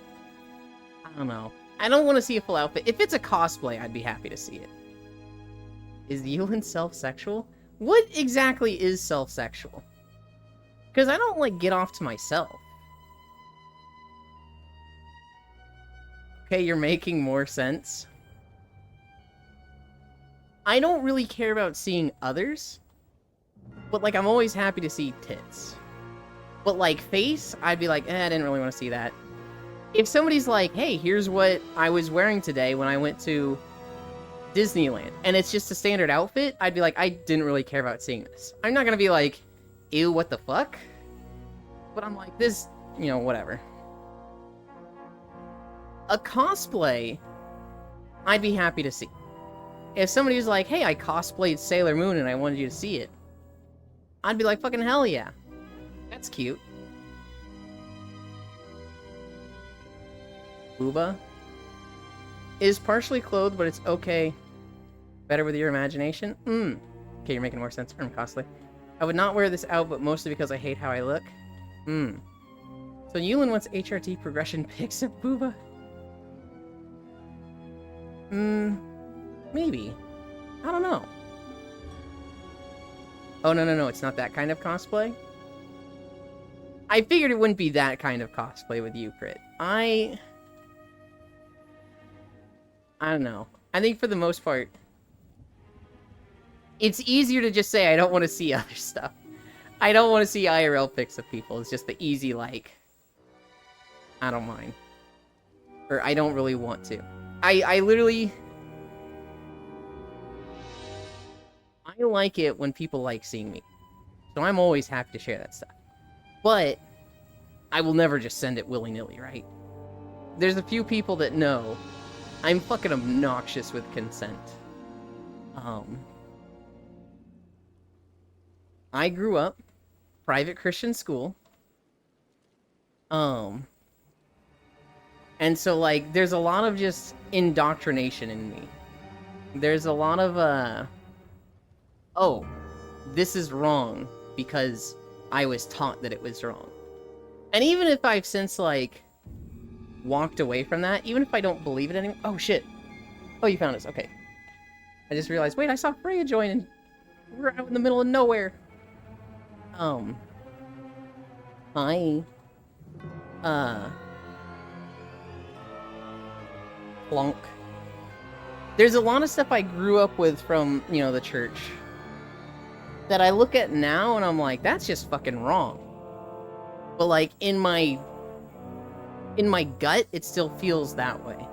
know. I don't want to see a full outfit. If it's a cosplay, I'd be happy to see it. Is Yulin self-sexual? What exactly is self-sexual? Because I don't, like, get off to myself. Okay, you're making more sense. I don't really care about seeing others. But, like, I'm always happy to see tits. But, like, face, I'd be like, I didn't really want to see that. If somebody's like, hey, here's what I was wearing today when I went to Disneyland, and it's just a standard outfit, I'd be like, I didn't really care about seeing this. I'm not gonna be like, ew, what the fuck? But I'm like, this, you know, whatever. A cosplay, I'd be happy to see. If somebody was like, hey, I cosplayed Sailor Moon and I wanted you to see it, I'd be like, fucking hell yeah. That's cute. Booba is partially clothed, but it's okay. Better with your imagination? Okay, you're making more sense from cosplay. I would not wear this out, but mostly because I hate how I look. So Yulin wants HRT progression pics of Booba? Maybe. I don't know. Oh, no, it's not that kind of cosplay? I figured it wouldn't be that kind of cosplay with you, Crit. I don't know. I think for the most part, it's easier to just say I don't want to see other stuff. I don't want to see IRL pics of people. It's just the easy, like, I don't mind. Or I don't really want to. I literally... I like it when people like seeing me. So I'm always happy to share that stuff. But I will never just send it willy-nilly, right? There's a few people that know I'm fucking obnoxious with consent. I grew up private Christian school. And so, like, there's a lot of just indoctrination in me. There's a lot of, oh, this is wrong because I was taught that it was wrong. And even if I've since, like, walked away from that, even if I don't believe it anymore... Oh, shit. Oh, you found us. Okay. I just realized, wait, I saw Freya join and we're out in the middle of nowhere. Plonk. There's a lot of stuff I grew up with from, you know, the church that I look at now and I'm like, that's just fucking wrong. But, like, in my gut, it still feels that way.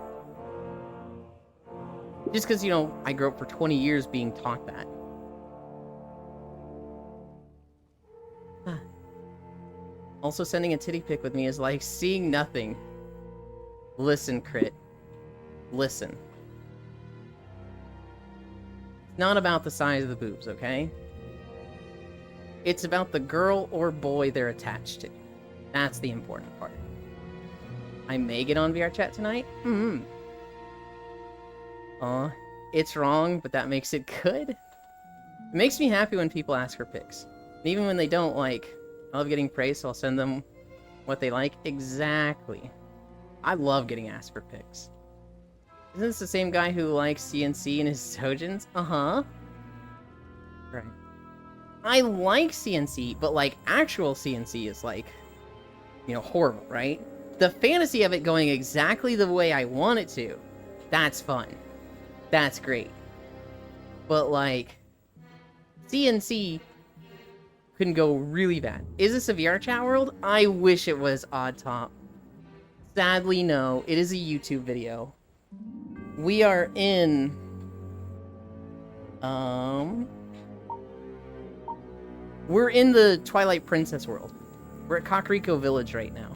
Just because, you know, I grew up for 20 years being taught that. Also, sending a titty pic with me is like seeing nothing. Listen, Crit. Listen. It's not about the size of the boobs, okay? It's about the girl or boy they're attached to. That's the important part. I may get on VR chat tonight? It's wrong, but that makes it good. It makes me happy when people ask for pics. And even when they don't, like, I love getting praise, so I'll send them what they like. Exactly. I love getting asked for pics. Isn't this the same guy who likes CNC and his Sojins? Uh-huh. Right. I like CNC, but, like, actual CNC is, like, you know, horrible, right? The fantasy of it going exactly the way I want it to, that's fun. That's great. But, like, CNC can go really bad. Is this a VR chat world? I wish it was Odd Top. Sadly, no. It is a YouTube video. We are in... We're in the Twilight Princess world. We're at Kakariko Village right now.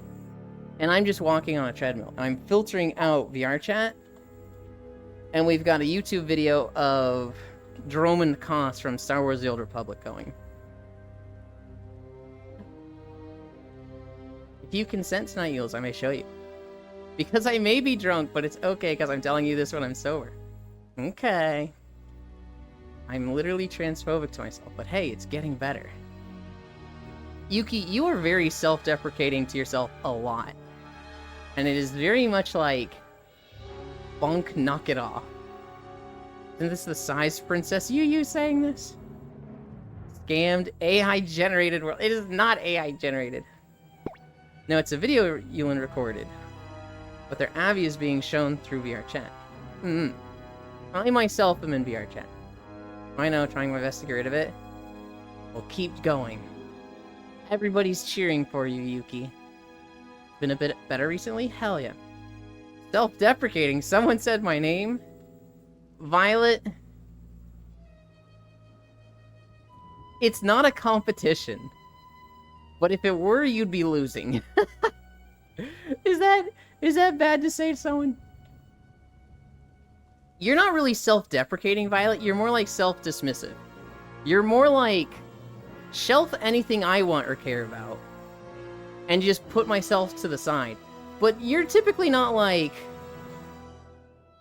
And I'm just walking on a treadmill. I'm filtering out VR chat. And we've got a YouTube video of Dromund Kaas from Star Wars The Old Republic going. If you consent tonight, Yules, I may show you. Because I may be drunk, but it's okay because I'm telling you this when I'm sober. Okay. I'm literally transphobic to myself, but hey, it's getting better. Yuki, you are very self-deprecating to yourself a lot. And it is very much like... Bonk, knock it off. Isn't this the size princess? You saying this? Scammed, AI-generated world. It is not AI-generated. No, it's a video Yulin recorded. But their Avi is being shown through VR chat. I myself am in VR chat. I know, trying my best to get rid of it. We'll keep going. Everybody's cheering for you, Yuki. Been a bit better recently? Hell yeah. Self-deprecating. Someone said my name. Violet. It's not a competition. But if it were, you'd be losing. Is that bad to say to someone? You're not really self-deprecating, Violet. You're more like self-dismissive. You're more like, shelf anything I want or care about, and just put myself to the side. But you're typically not like,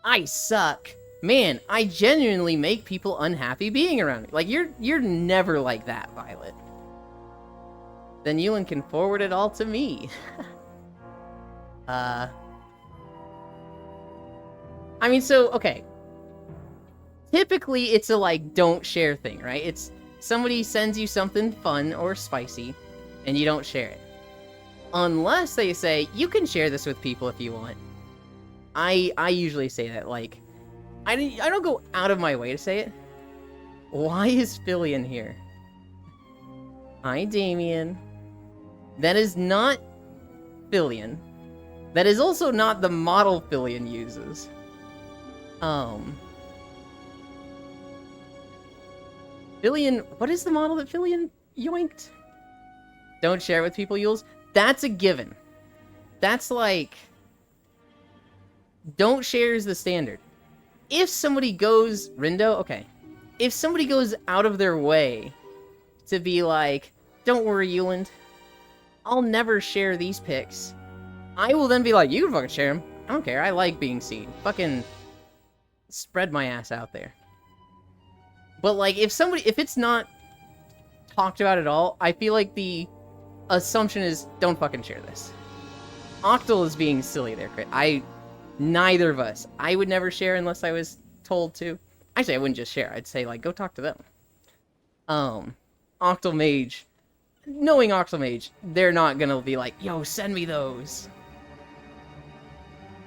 I suck. Man, I genuinely make people unhappy being around me. Like, you're never like that, Violet. Then Yulin can forward it all to me. I mean, so, okay. Typically, it's a, like, don't share thing, right? It's somebody sends you something fun or spicy, and you don't share it. Unless they say, you can share this with people if you want. I usually say that, like, I don't go out of my way to say it. Why is Fillion here? Hi, Damien. That is not Fillion. That is also not the model Fillion uses. Fillion, what is the model that Fillion yoinked? Don't share with people, Yules. That's a given. That's like, don't share is the standard. If somebody goes, Rindo, okay. If somebody goes out of their way to be like, don't worry, Yuland, I'll never share these pics. I will then be like, you can fucking share them. I don't care, I like being seen. Fucking spread my ass out there. But like, if it's not talked about at all, I feel like the assumption is, don't fucking share this. Octal is being silly there, Crit. Neither of us. I would never share unless I was told to. Actually, I wouldn't just share. I'd say, like, go talk to them. Octal Mage. Knowing Octal Mage, they're not gonna be like, yo, send me those.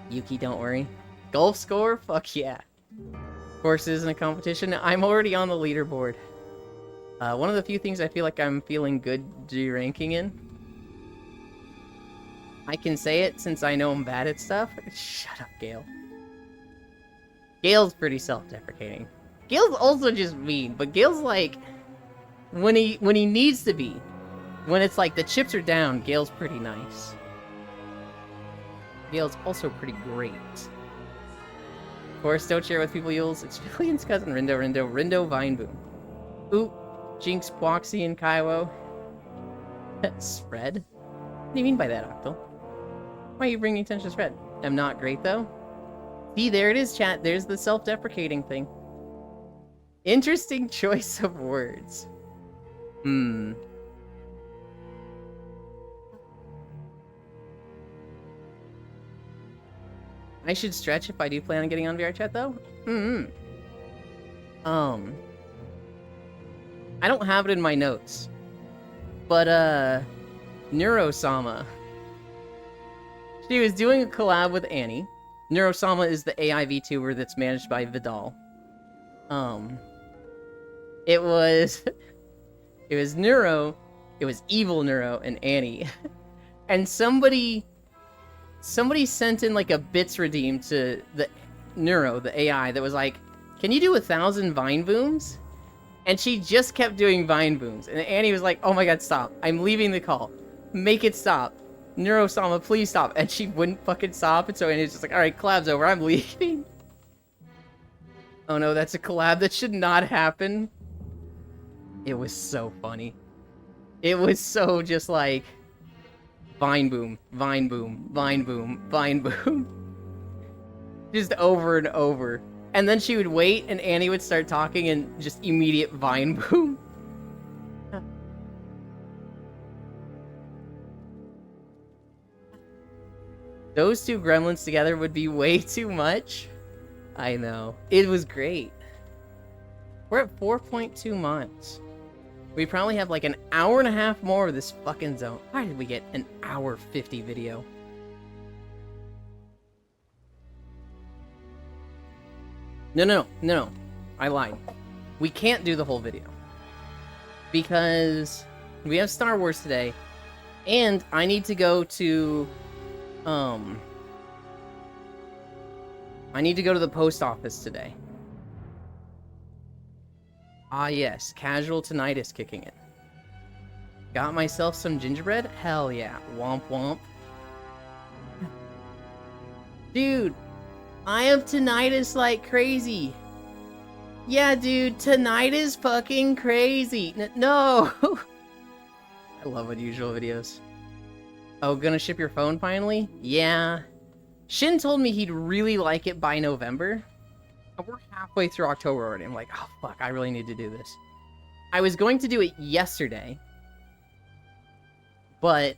Yuki, don't worry. Golf score? Fuck yeah. Of course, this isn't a competition. I'm already on the leaderboard. One of the few things I feel like I'm feeling good G-ranking in. I can say it since I know I'm bad at stuff. Shut up, Gale. Gale's pretty self-deprecating. Gale's also just mean, but Gale's like, when he needs to be, when it's like the chips are down, Gale's pretty nice. Gale's also pretty great. Of course, don't share with people, Yules. It's Fillion's cousin, Rindo Vineboom. Oop, Jinx, Pwoxy, and Kaiwo. Spread? What do you mean by that, Octal? Why are you bringing attention to Spread? I'm not great, though. See, there it is, chat. There's the self-deprecating thing. Interesting choice of words. I should stretch if I do plan on getting on VRChat, though? I don't have it in my notes. But, Neurosama. She was doing a collab with Annie. Neurosama is the AI VTuber that's managed by Vidal. It was Neuro, it was Evil Neuro, and Annie. And somebody sent in like a bits redeem to the Neuro, the AI, that was like, can you do 1,000 Vine Booms? And she just kept doing Vine Booms. And Annie was like, oh my god, stop. I'm leaving the call. Make it stop. Neurosama, please stop. And she wouldn't fucking stop. And so Annie's just like, alright, collab's over. I'm leaving. Oh no, that's a collab that should not happen. It was so funny. It was so just like, Vine Boom, Vine Boom, Vine Boom, Vine Boom. Just over and over. And then she would wait, and Annie would start talking, and just immediate Vine Boom. Those two gremlins together would be way too much. I know. It was great. We're at 4.2 months. We probably have like an hour and a half more of this fucking zone. Why did we get an hour 50 video? No. I lied. We can't do the whole video. Because we have Star Wars today, and I need to go to, I need to go to the post office today. Ah yes, casual tinnitus kicking it. Got myself some gingerbread? Hell yeah. Womp womp. Dude, I have tinnitus like crazy. Yeah, dude, tinnitus fucking crazy. No! I love unusual videos. Oh, gonna ship your phone finally? Yeah. Shin told me he'd really like it by November. We're halfway through October already. I'm like, oh, fuck, I really need to do this. I was going to do it yesterday, but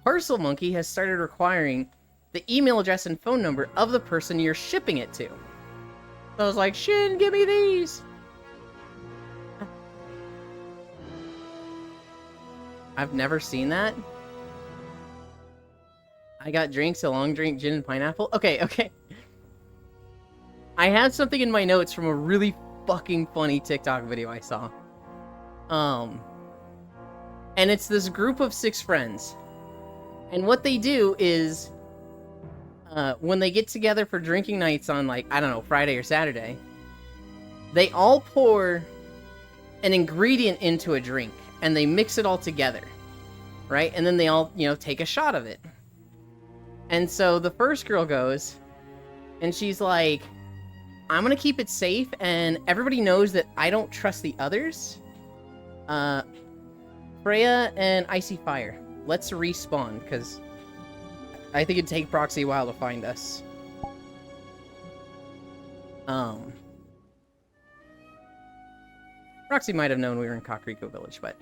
Parcel Monkey has started requiring the email address and phone number of the person you're shipping it to. So I was like, Shin, give me these! I've never seen that. I got drinks, a long drink, gin and pineapple. Okay. I had something in my notes from a really fucking funny TikTok video I saw. And it's this group of 6 friends. And what they do is, when they get together for drinking nights on, like, I don't know, Friday or Saturday, they all pour an ingredient into a drink, and they mix it all together, right? And then they all, take a shot of it. And so the first girl goes, and she's like, I'm gonna keep it safe, and everybody knows that I don't trust the others. Freya and Icy Fire, let's respawn, because I think it'd take Proxy a while to find us. Proxy might have known we were in Kakariko Village, but...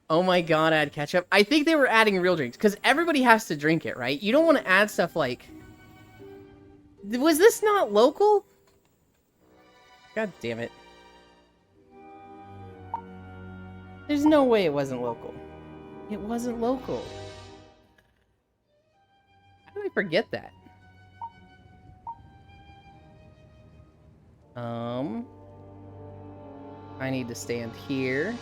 Oh my god, add ketchup. I think they were adding real drinks, because everybody has to drink it, right? You don't want to add stuff like... Was this not local? God damn it. There's no way it wasn't local. It wasn't local. How did I forget that? I need to stand here.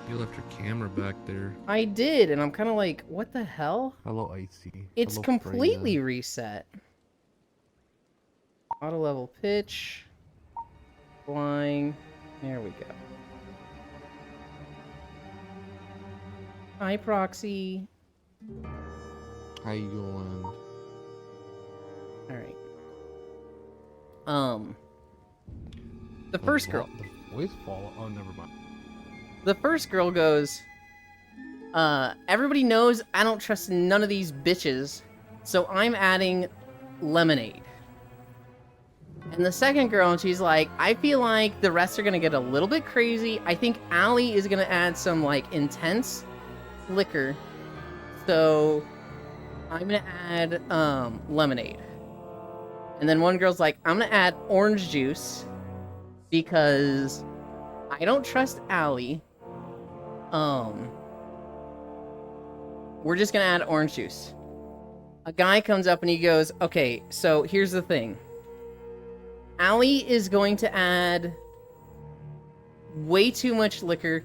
You left your camera back there. I did, and I'm kind of like, what the hell? Hello, Icy. It's Hello, completely Freya. reset. Auto level pitch. Flying. There we go. Hi, Proxy. How you doing? Alright. The first girl. The voice fall. Oh, never mind. The first girl goes, everybody knows I don't trust none of these bitches, so I'm adding lemonade. And the second girl, she's like, I feel like the rest are gonna get a little bit crazy. I think Allie is gonna add some, like, intense liquor, so I'm gonna add, lemonade. And then one girl's like, I'm gonna add orange juice, because I don't trust Allie. We're just gonna add orange juice. A guy comes up and he goes, okay, so here's the thing. Allie is going to add way too much liquor.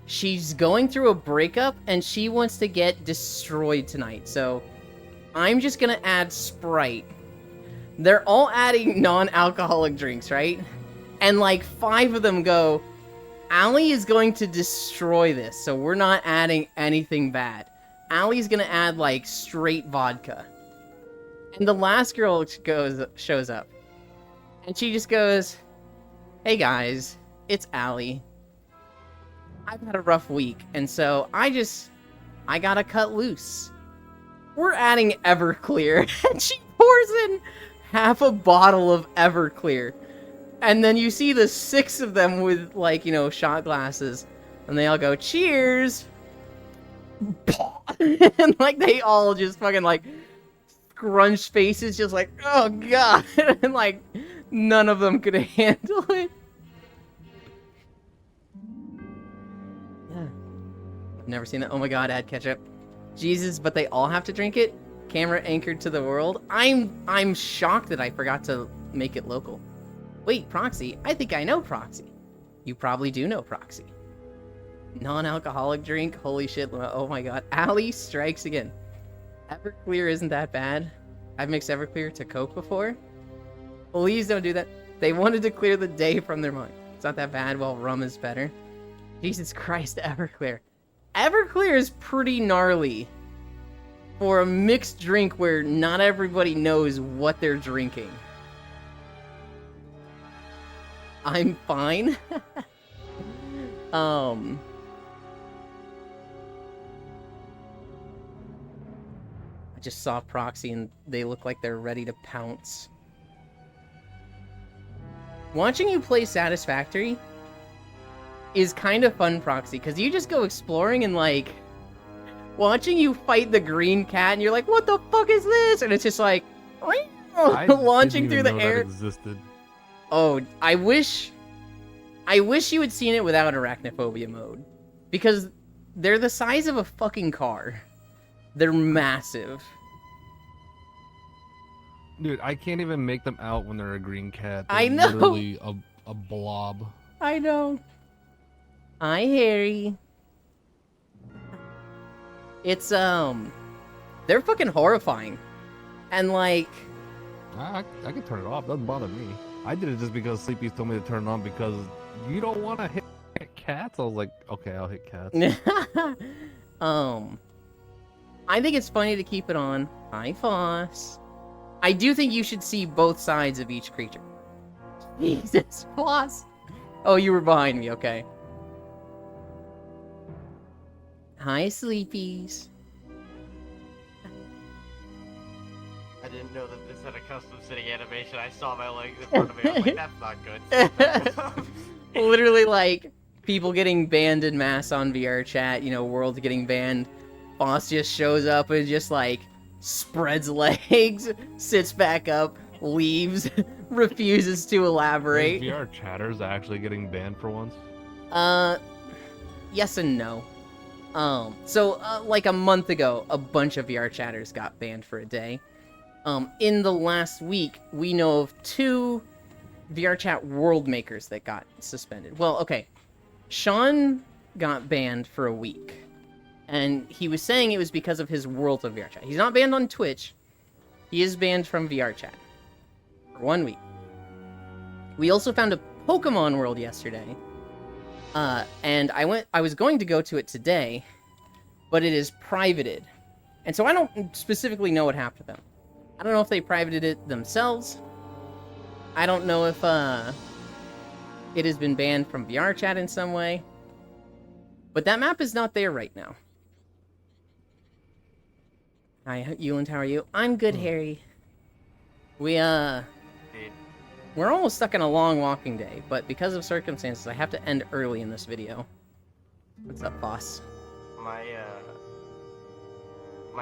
She's going through a breakup and she wants to get destroyed tonight. So I'm just gonna add Sprite. They're all adding non-alcoholic drinks, right? And like 5 of them go, Allie is going to destroy this, so we're not adding anything bad. Allie's gonna add like straight vodka. And the last girl shows up. And she just goes, hey guys, it's Allie. I've had a rough week, and so I gotta cut loose. We're adding Everclear, and she pours in half a bottle of Everclear. And then you see the 6 of them with, like, shot glasses. And they all go, cheers! And, like, they all just fucking, like, scrunch faces, just like, oh, God! And, like, none of them could handle it. Yeah. I've never seen that. Oh, my God, add ketchup. Jesus, but they all have to drink it? Camera anchored to the world? I'm shocked that I forgot to make it local. Wait, Proxy? I think I know Proxy. You probably do know Proxy. Non-alcoholic drink? Holy shit. Oh my god. Allie strikes again. Everclear isn't that bad. I've mixed Everclear to Coke before. Please don't do that. They wanted to clear the day from their mind. It's not that bad. Well, rum is better. Jesus Christ, Everclear. Everclear is pretty gnarly for a mixed drink where not everybody knows what they're drinking. I'm fine. I just saw Proxy and they look like they're ready to pounce. Watching you play Satisfactory is kind of fun, Proxy, because you just go exploring and, like, watching you fight the green cat and you're like, what the fuck is this? And it's just like, launching through the air. That existed. Oh, I wish you had seen it without Arachnophobia mode. Because they're the size of a fucking car. They're massive. Dude, I can't even make them out when they're a green cat. They're I know. Literally a blob. I know. Hi, Harry. It's, they're fucking horrifying. And, like... I can turn it off. Doesn't bother me. I did it just because Sleepy's told me to turn it on because you don't want to hit cats. I was like, okay, I'll hit cats. I think it's funny to keep it on. Hi, Foss. I do think you should see both sides of each creature. Jesus, Foss. Oh, you were behind me, okay. Hi, Sleepies. I didn't know that this had a custom sitting animation. I saw my legs in front of me. I was like, that's not good. Literally, like, people getting banned in mass on VR chat, you know, world getting banned. Boss just shows up and just, like, spreads legs, sits back up, leaves, refuses to elaborate. VR chatters actually getting banned for once? Yes and no. Like a month ago, a bunch of VR chatters got banned for a day. In the last week, we know of 2 VR chat world makers that got suspended. Well, okay. Sean got banned for a week. And he was saying it was because of his world of VR chat. He's not banned on Twitch. He is banned from VR chat. For 1 week. We also found a Pokemon world yesterday. And I was going to go to it today, but it is privated. And so I don't specifically know what happened to them. I don't know if they privated it themselves. I don't know if it has been banned from VR chat in some way. But that map is not there right now. Hi, Euland, how are you? I'm good, Harry. We're almost stuck in a long walking day, but because of circumstances, I have to end early in this video. What's up, boss? My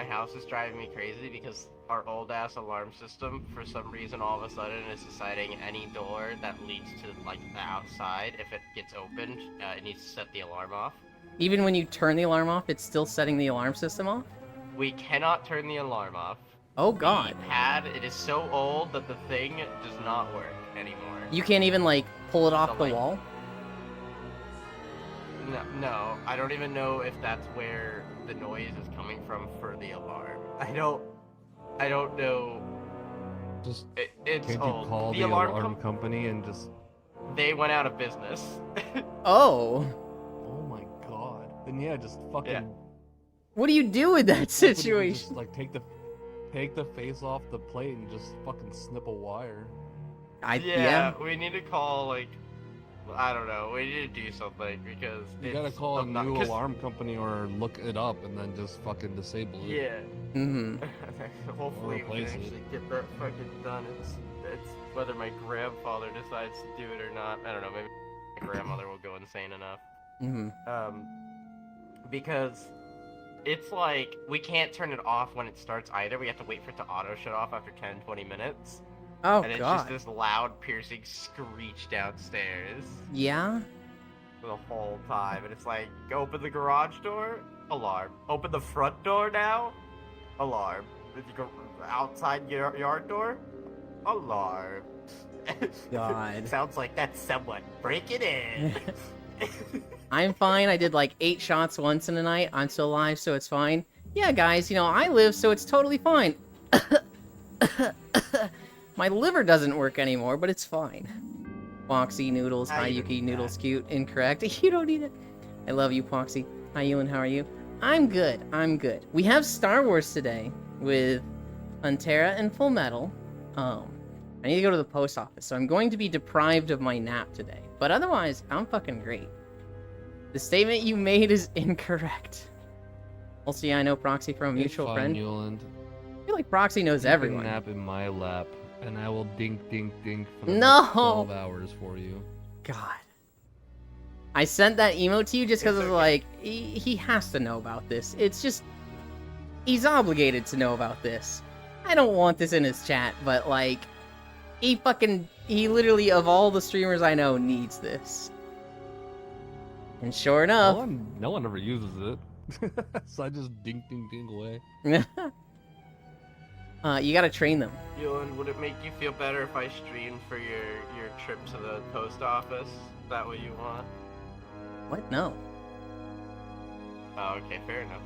house is driving me crazy because our old ass alarm system, for some reason, all of a sudden is deciding any door that leads to like the outside, if it gets opened, it needs to set the alarm off. Even when you turn the alarm off, it's still setting the alarm system off? We cannot turn the alarm off. Oh god. It is so old that the thing does not work anymore. You can't even, like, pull it off the wall? No, I don't even know if that's where the noise is coming from for the alarm. I don't know. Just it's can't old. you call the alarm company and just... They went out of business. Oh. Oh my god. Then yeah, just fucking... Yeah. What do you do with that situation? Just, like, take the face off the plate and just fucking snip a wire. Yeah. We need to call, like, I don't know. We need to do something because You gotta call a new alarm company or look it up and then just fucking disable it. Yeah. Mm-hmm. Hopefully we can replace actually get that fucking done. It's whether my grandfather decides to do it or not. I don't know. Maybe my grandmother will go insane enough. Mm-hmm. Because it's like we can't turn it off when it starts either. We have to wait for it to auto shut off after 10-20 minutes. Oh, and it's god. just this loud, piercing screech downstairs. Yeah? The whole time. And it's like, open the garage door, alarm. Open the front door now, alarm. If you go outside your yard door, alarm. God. Sounds like that's someone breaking in. I'm fine. I did like 8 shots once in a night. I'm still alive, so it's fine. Yeah, guys, you know, I live, so it's totally fine. My liver doesn't work anymore, but it's fine. Poxy, Noodles, hi Yuki, Noodles, cute, incorrect. You don't need it. I love you, Poxy. Hi, Ewan, how are you? I'm good, I'm good. We have Star Wars today with Pantera and Full Metal. I need to go to the post office, so I'm going to be deprived of my nap today. But otherwise, I'm fucking great. The statement you made is incorrect. Also, yeah, I know Proxy from a mutual friend. Newland. I feel like Proxy knows You can everyone. nap in my lap, and I will dink, dink, dink for the No! next 12 hours for you. God. I sent that email to you just because It's I was okay. like, he has to know about this. It's just, he's obligated to know about this. I don't want this in his chat, but like, he literally, of all the streamers I know, needs this. And sure No enough, one ever uses it. So I just dink, dink, dink away. you gotta train them. Yolan, would it make you feel better if I streamed for your trip to the post office? Is that what you want? What? No. Oh, okay, fair enough.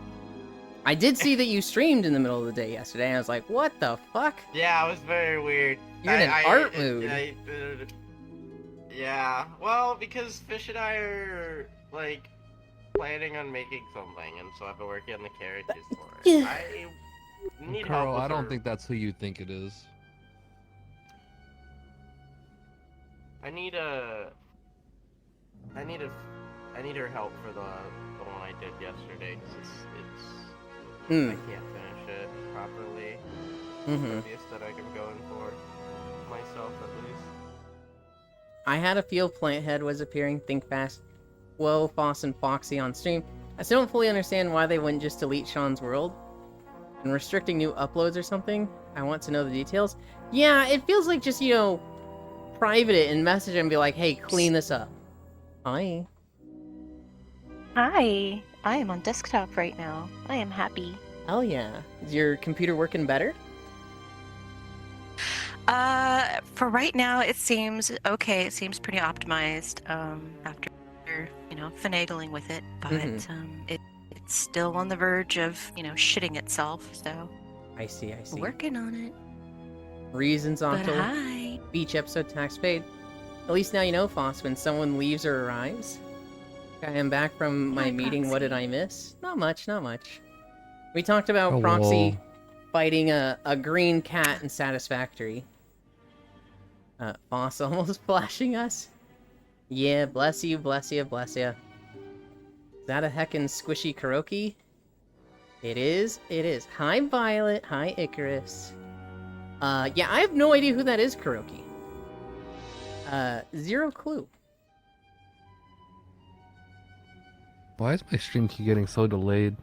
I did see that you streamed in the middle of the day yesterday, and I was like, what the fuck? Yeah, it was very weird. You're in an art mood. Yeah, well, because Fish and I are, like, planning on making something, and so I've been working on the characters for it. I need Carl, help with I don't her. think that's who you think it is. I need her help for the one I did yesterday, 'cause I Hmm. can't finish it properly. Mm-hmm. The aesthetic I'm going for, myself at least. I had a feel Planthead was appearing, think fast. Whoa, Foss and Foxy on stream. I still don't fully understand why they wouldn't just delete Sean's world. And restricting new uploads or something? I want to know the details. Yeah, it feels like just, private it and message and be like, hey, clean this up. Hi. Hi, I am on desktop right now. I am happy. Hell yeah. Is your computer working better? For right now, it seems okay. It seems pretty optimized. After finagling with it, but it's still on the verge of shitting itself. So I see. working on it. Reasons But Octo. hi. Beach episode tax paid. At least now you know, Foss, when someone leaves or arrives. I am back from my Hi, meeting. What did Proxy. I miss? Not much. We talked about Oh, Proxy well. fighting a green cat in Satisfactory. Foss almost flashing us. Yeah, bless you. Is that a heckin' squishy karaoke? It is. Hi, Violet. Hi, Icarus. Yeah, I have no idea who that is, Karaoke. Zero clue. Why is my stream keep getting so delayed?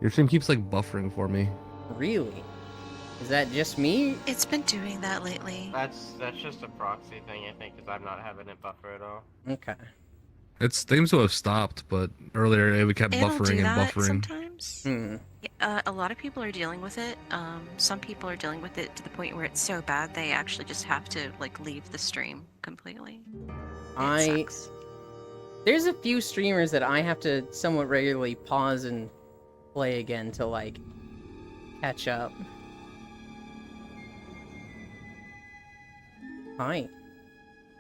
Your stream keeps like buffering for me. Really? Is that just me? It's been doing that lately. That's just a proxy thing, I think, because I'm not having it buffer at all. Okay. It seems to have stopped, but earlier it kept It'll buffering do and that buffering. sometimes. Hmm. A lot of people are dealing with it. Some people are dealing with it to the point where it's so bad they actually just have to leave the stream completely. It sucks. There's a few streamers that I have to somewhat regularly pause and play again to catch up. Hi.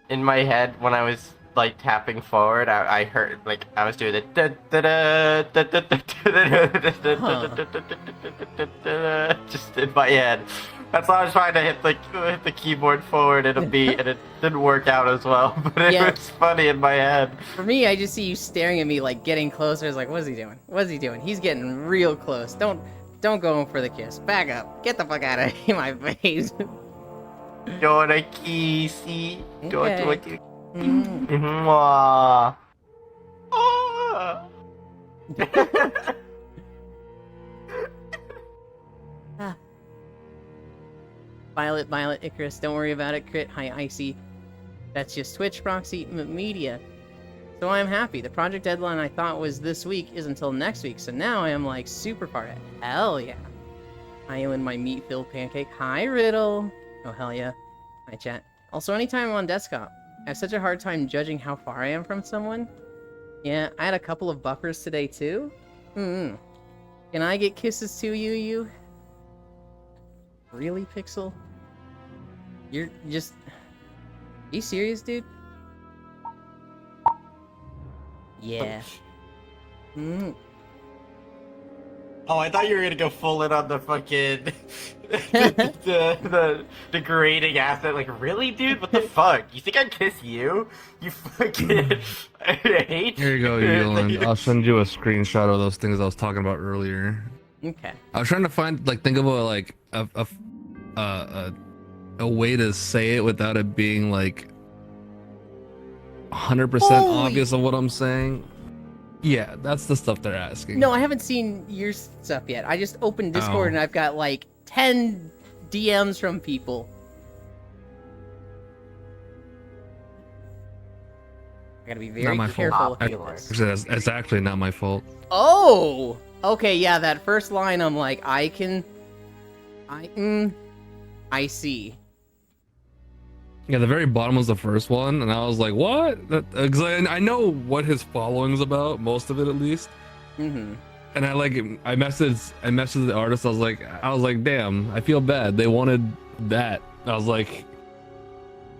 In my head, when I was tapping forward, I heard I was doing the just in my head. That's why I was trying to hit the keyboard forward in a beat, and it didn't work out as well. But it Yeah. was funny in my head. For me, I just see you staring at me getting closer. It's like, what is he doing? He's getting real close. Don't go in for the kiss. Back up. Get the fuck out of my face. Don't a kissy. Okay. Don't Mm. Mwah. Ah. Violet, Icarus, don't worry about it. Crit, hi, Icy. That's just Twitch, Proxy, Media. So I'm happy. The project deadline I thought was this week is until next week, so now I am super far ahead. Hell yeah. Hi, and my meat-filled pancake. Hi, Riddle. Oh, hell yeah. Hi, chat. Also, anytime I'm on desktop, I have such a hard time judging how far I am from someone. Yeah, I had a couple of buffers today, too. Can I get kisses too, you? Really, Pixel? You're just... Are you serious, dude? Yeah. Oh, I thought you were gonna go full in on the fucking the degrading asset. Really, dude? What the fuck? You think I'd kiss you? You fucking I hate Here you go, Yolan. I'll send you a screenshot of those things I was talking about earlier. Okay. I was trying to think of a way to say it without it being like 100% Holy- obvious of what I'm saying. Yeah, that's the stuff they're asking. No, I haven't seen your stuff yet. I just opened Discord Oh. and I've got like 10 DMs from people. I gotta be very my fault. careful with Popular. this. Actually, it's actually not my fault. Oh! Okay, yeah, that first line, I'm like, I see. Yeah, the very bottom was the first one, and I was like, "What?" Because I know what his following's about, most of it at least. Mm-hmm. And I messaged the artist. I was like, "Damn, I feel bad. They wanted that."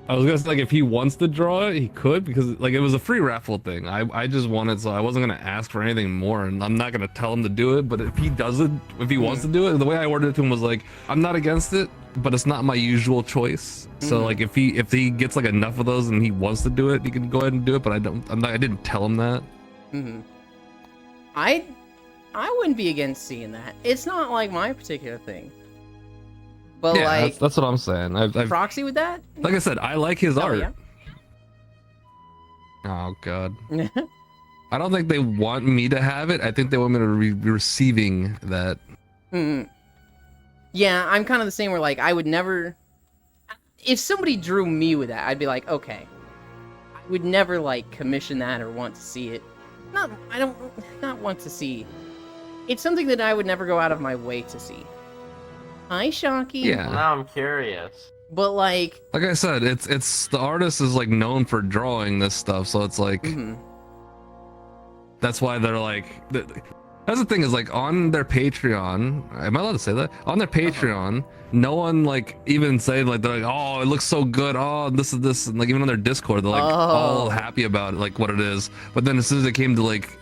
I was gonna say, like, if he wants to draw it, he could, because like it was a free raffle thing. I just wanted, so I wasn't gonna ask for anything more, and I'm not gonna tell him to do it. But if he does it, if he wants to do it, the way I worded it to him was like, I'm not against it, but it's not my usual choice. So like if he gets like enough of those and he wants to do it, he can go ahead and do it. But I didn't tell him that. Mm-hmm. I wouldn't be against seeing that. It's not like my particular thing. But Yeah, like that's what I'm saying. I've proxy with that? like I said, I like his Oh, art. yeah. Oh god. I don't think they want me to have it. I think they want me to be receiving that. Mm. Yeah, I'm kind of the same where like I would never if somebody drew me with that, I'd be like, okay. I would never like commission that or want to see it. I don't not want to see. It's something that I would never go out of my way to see. Hi, Shocky. Yeah. Well, now I'm curious. But like Like I said, it's the artist is like known for drawing this stuff, so it's like mhm. that's why they're like. That's the thing is like on their Patreon. Am I allowed to say that? On their Patreon, no one like even say like they're like, oh, it looks so good. Oh, this is this. And like even on their Discord, they're like all happy about it, like what it is. But then as soon as it came to like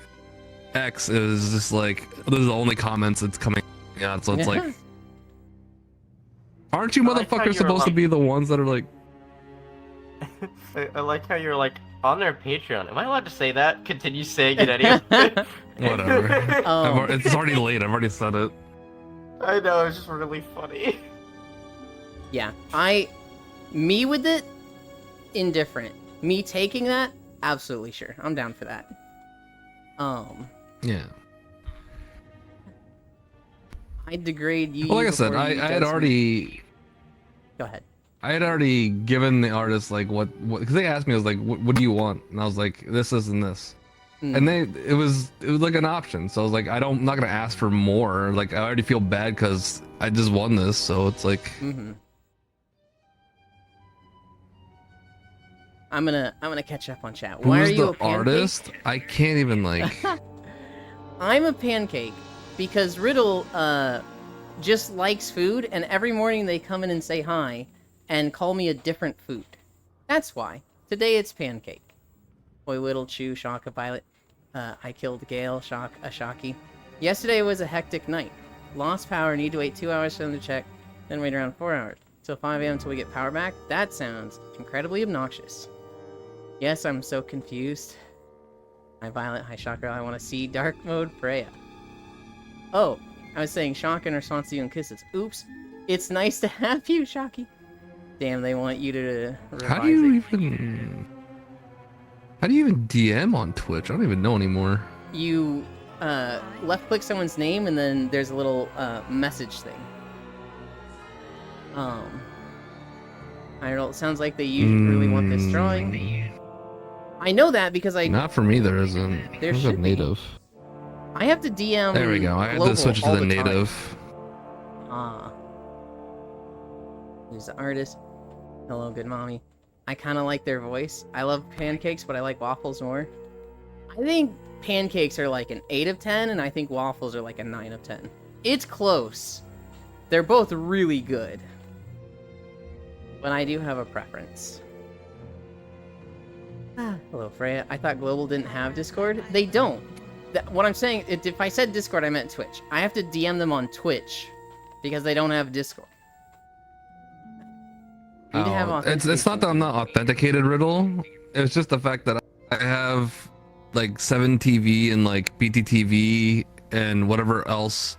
X, it was just like those are the only comments that's coming out. So it's like, aren't you I like how motherfuckers you're supposed to like- be the ones that are like? I like how you're like on their Patreon. Am I allowed to say that? Continue saying it anyway. Whatever. Oh. It's already late. I've already said it. I know, it's just really funny. Yeah, me with it, indifferent. Me taking that, absolutely sure. I'm down for that. Yeah. I degrade you. Well, like I said, before I you had does me. already. Go ahead. I had already given the artist like what because they asked me, I was like, what do you want? And I was like, this and this. Mm. And it was like an option. So I was like, I'm not gonna ask for more. Like I already feel bad because I just won this, so it's like Mm-hmm. I'm gonna catch up on chat. Why are who's you a the pancake? artist? I can't even like. I'm a pancake because Riddle just likes food, and every morning they come in and say hi and call me a different food. That's why. Today it's pancake. Boy Whittle, Chew, Shaka, Violet. I killed Gale, Shocky. Yesterday was a hectic night. Lost power, need to wait 2 hours for them to check, then wait around 4 hours. Till 5 a.m. until we get power back? That sounds incredibly obnoxious. Yes, I'm so confused. Hi Violet, hi Shocker, I want to see Dark Mode Freya. Oh, I was saying Shock in response to you and kisses. Oops. It's nice to have you, Shocky. Damn, they want you to revise How do you it. even DM on Twitch? I don't even know anymore. You left click someone's name and then there's a little message thing. I don't know, it sounds like they really want this drawing. I know that because I Not for me, there isn't. There Who's should a be. native. I have to DM. There we go. I had global to switch to all the time. native. Ah. Who's the artist? Hello, good mommy. I kind of like their voice. I love pancakes, but I like waffles more. I think pancakes are like an 8 of 10, and I think waffles are like a 9 of 10. It's close. They're both really good. But I do have a preference. Hello, Freya. I thought Global didn't have Discord. They don't. What I'm saying, if I said Discord, I meant Twitch. I have to DM them on Twitch because they don't have Discord. You need to have It's not that I'm not authenticated, Riddle. It's just the fact that I have like 7TV and like BTTV and whatever else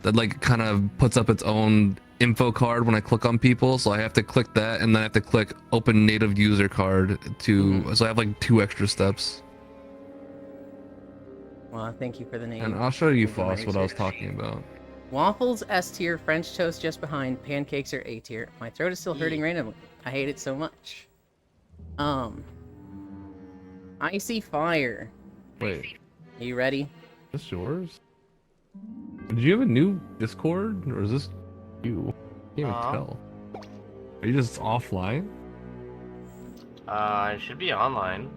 that like kind of puts up its own info card when I click on people. So I have to click that, and then I have to click open native user card to. So I have like 2 extra steps. Well, thank you for the name. And I'll show you, Information. Foss, what I was talking about. Waffles S tier, French toast just behind, pancakes are A tier. My throat is still hurting randomly. I hate it so much. Icy Fire. Wait, Are you ready? is this yours? Did you have a new Discord, or is this you? I can't even tell. Are you just offline? It should be online.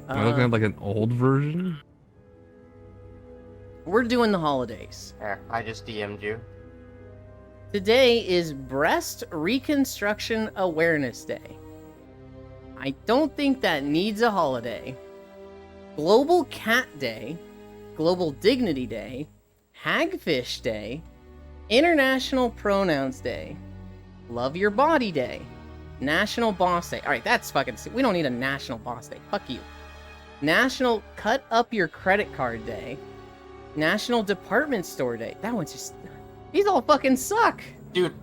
Am I looking at like an old version? We're doing the holidays. There, I just DM'd you. Today is Breast Reconstruction Awareness Day. I don't think that needs a holiday. Global Cat Day, Global Dignity Day, Hagfish Day, International Pronouns Day, Love Your Body Day, National Boss Day. Alright, that's fucking... We don't need a National Boss Day. Fuck you. National Cut Up Your Credit Card Day, National Department Store Day. That one's just... These all fucking suck! Dude,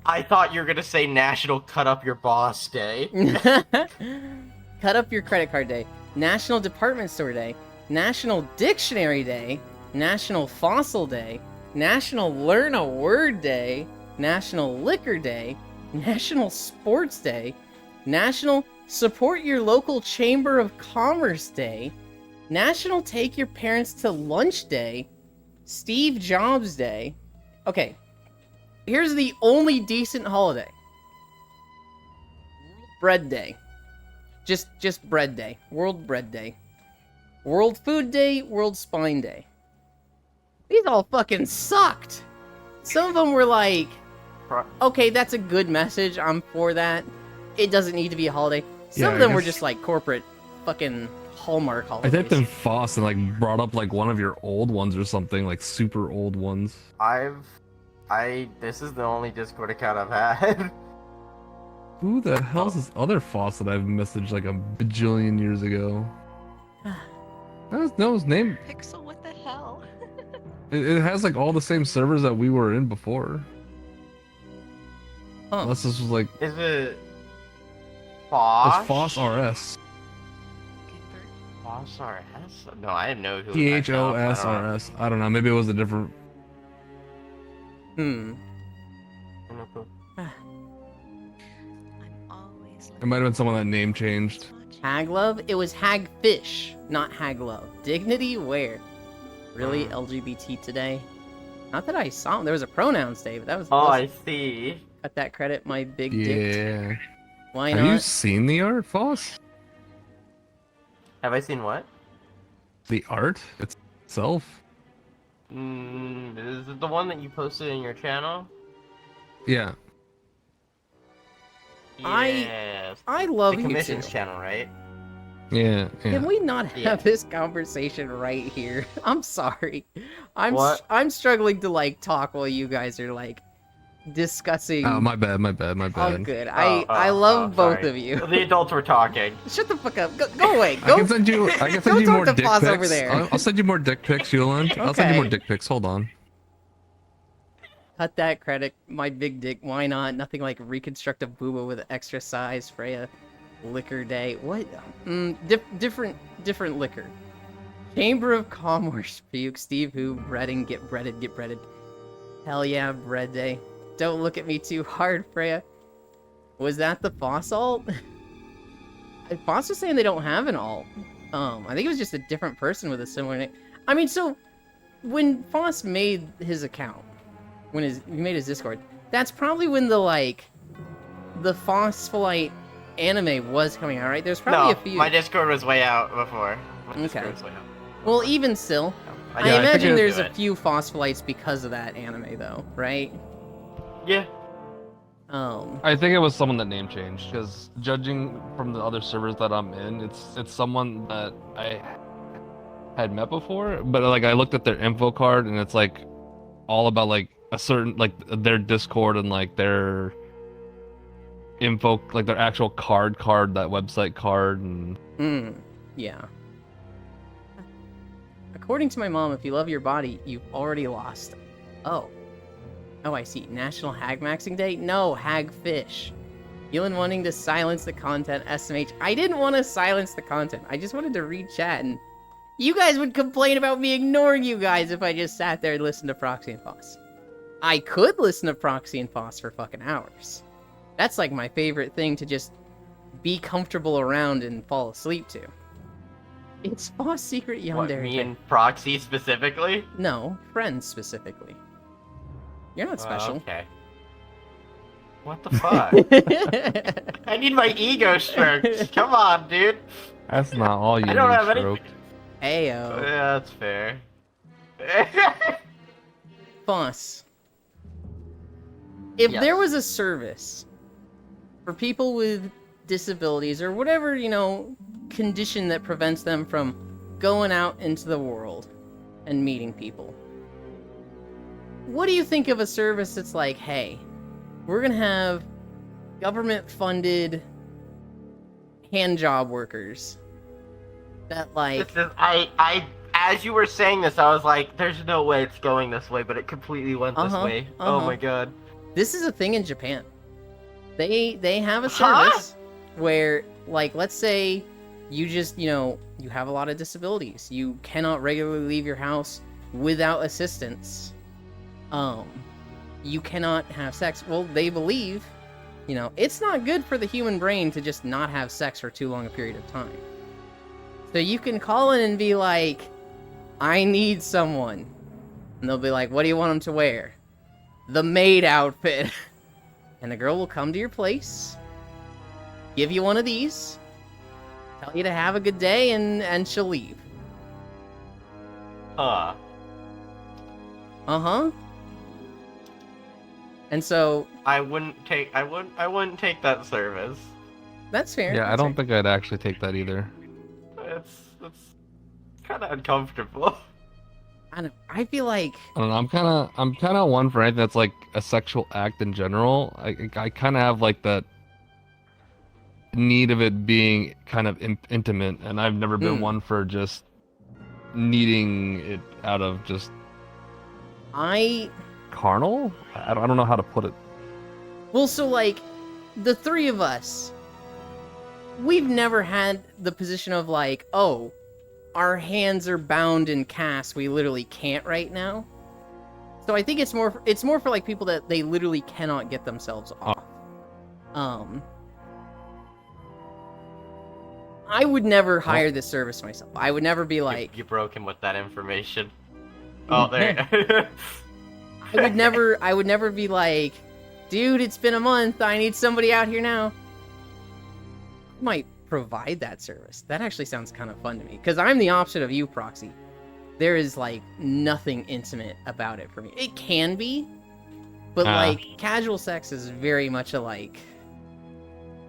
I thought you were gonna say National Cut Up Your Boss Day. Cut Up Your Credit Card Day, National Department Store Day, National Dictionary Day, National Fossil Day, National Learn a Word Day, National Liquor Day, National Sports Day, National Support Your Local Chamber of Commerce Day, National Take Your Parents to Lunch Day, Steve Jobs Day. Okay, here's the only decent holiday. Bread Day. Just Bread Day. World Bread Day. World Food Day, World Spine Day. These all fucking sucked. Some of them were like, okay, that's a good message, I'm for that. It doesn't need to be a holiday. Some of them were just like corporate fucking Hallmark I holidays. typed in Foss and like brought up like one of your old ones or something, like super old ones. This is the only Discord account I've had. Who the hell's this other Foss that I've messaged like a bajillion years ago? No, his name. Pixel, what the hell? It has like all the same servers that we were in before. Huh. Unless this was like Is it Foss? it's Foss RS. Foss RS? No, I didn't know who. PHOSRS. I don't know. Maybe it was a different. Hmm. I'm always It might have been someone that name changed. Haglove? It was Hagfish, not Haglove. Dignity where? Really? LGBT today? Not that I saw him. There was a pronouns day, but that was... Oh, I see. Cut that credit, my big dick. Yeah. Why Have not? you seen the art, Foss? Have I seen what? The art itself? Is it the one that you posted in your channel? Yeah. Yes. I love the you commissions too. channel, right? Yeah. Can we not have Yeah. this conversation right here? I'm sorry. What? I'm struggling to like talk while you guys are like discussing. Oh, my bad. Oh, good. Oh, I love both sorry. of you. The adults were talking. Shut the fuck up. Go away. I Go. can send you. I can send Go you talk more to dick Foz pics. over there. I'll send you more dick pics, Yuland. I'll send you more Okay. dick pics. Hold on. Cut that credit, my big dick. Why not? Nothing like reconstructive booba with extra size. Freya, liquor day. What? Different liquor. Chamber of Commerce. Puke. Steve who breading. Get breaded. Get breaded. Hell yeah, bread day. Don't look at me too hard, Freya. Was that the Foss alt? Foss was saying they don't have an alt. I think it was just a different person with a similar name. I mean, so when Foss made his account, when he made his Discord, that's probably when the Phosphorite anime was coming out, right? There's probably No, a few. my Discord was way out before. My Discord Okay. was way out. Well, even still, I I didn't imagine do there's a it. few Phospholites because of that anime, though, right? Yeah. I think it was someone that name changed, because judging from the other servers that I'm in, it's someone that I had met before, but like I looked at their info card and it's like all about like a certain like their Discord and like their info, like their actual card, that website card, and Yeah. According to my mom, if you love your body, you've already lost. Oh. Oh, I see. National Hag Maxing Day? No, Hagfish. Yulin wanting to silence the content, SMH. I didn't want to silence the content. I just wanted to read chat, and you guys would complain about me ignoring you guys if I just sat there and listened to Proxy and Foss. I could listen to Proxy and Foss for fucking hours. That's like my favorite thing to just be comfortable around and fall asleep to. It's Foss Secret What, Yandere. me and Proxy specifically? No, friends specifically. You're not special. Okay. What the fuck? I need my ego stroked. Come on, dude. That's not all you I don't need, have Stroke. any. Ayo. Yeah, that's fair. Foss. If Yes. there was a service for people with disabilities or whatever, condition that prevents them from going out into the world and meeting people, what do you think of a service that's like, hey, we're gonna have government-funded hand job workers that This is, as you were saying this, I was like, there's no way it's going this way, but it completely went this way. Oh my god. This is a thing in Japan. They have a Huh? service where, like, let's say you just, you have a lot of disabilities. You cannot regularly leave your house without assistance. You cannot have sex. Well, they believe, it's not good for the human brain to just not have sex for too long a period of time. So you can call in and be like, I need someone. And they'll be like, what do you want them to wear? The maid outfit. And the girl will come to your place, give you one of these, tell you to have a good day, and she'll leave. Huh. Uh-huh. And so, I wouldn't take that service. that's fair. Yeah, I that's don't fair. think I'd actually take that either. It's kind of uncomfortable. I don't. I feel like I don't know. I'm kind of one for anything that's like a sexual act in general. I kind of have like that need of it being kind of intimate, and I've never been one for just needing it out of just carnal. I don't know how to put it. Well, so like, the three of us, we've never had the position of like, oh, our hands are bound in casts, we literally can't right now. So I think it's more for like people that they literally cannot get themselves off. I would never hire this service myself. I would never be like, You broke him with that information. Oh, there. I would never be like, dude, it's been a month, I need somebody out here now. I might provide that service. That actually sounds kind of fun to me, because I'm the opposite of you, Proxy. There is like nothing intimate about it for me. It can be, but like casual sex is very much a like,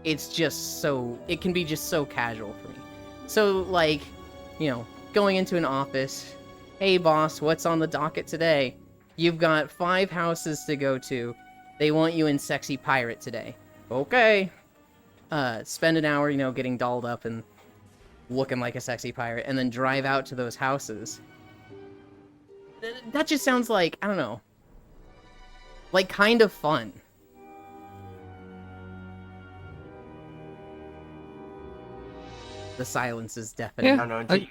it's just so, it can be just so casual for me. So like, going into an office, hey boss, what's on the docket today? You've got 5 houses to go to. They want you in Sexy Pirate today. Okay. Spend an hour, getting dolled up and looking like a sexy pirate, and then drive out to those houses. That just sounds like, I don't know, like kind of fun. The silence is deafening. I don't know. until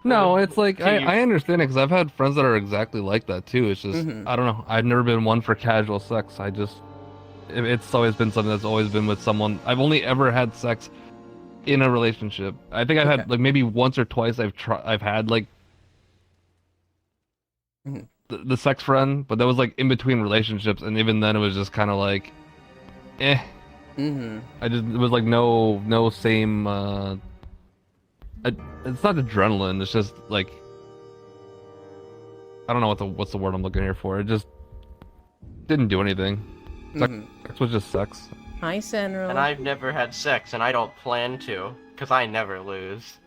No, it's like Can you- I understand it because I've had friends that are exactly like that too. It's just Mhm. I don't know. I've never been one for casual sex. It's always been something that's always been with someone. I've only ever had sex in a relationship. I think I've Okay. had like maybe once or twice. I've had like Mhm. the sex friend, but that was like in between relationships, and even then it was just kind of like, eh. Mm-hmm. It was like no same. It's not adrenaline. It's just like I don't know what's the word I'm looking here for. It just didn't do anything. Mm-hmm. Sex was just sex. Hi, Sandra. And I've never had sex, and I don't plan to, because I never lose.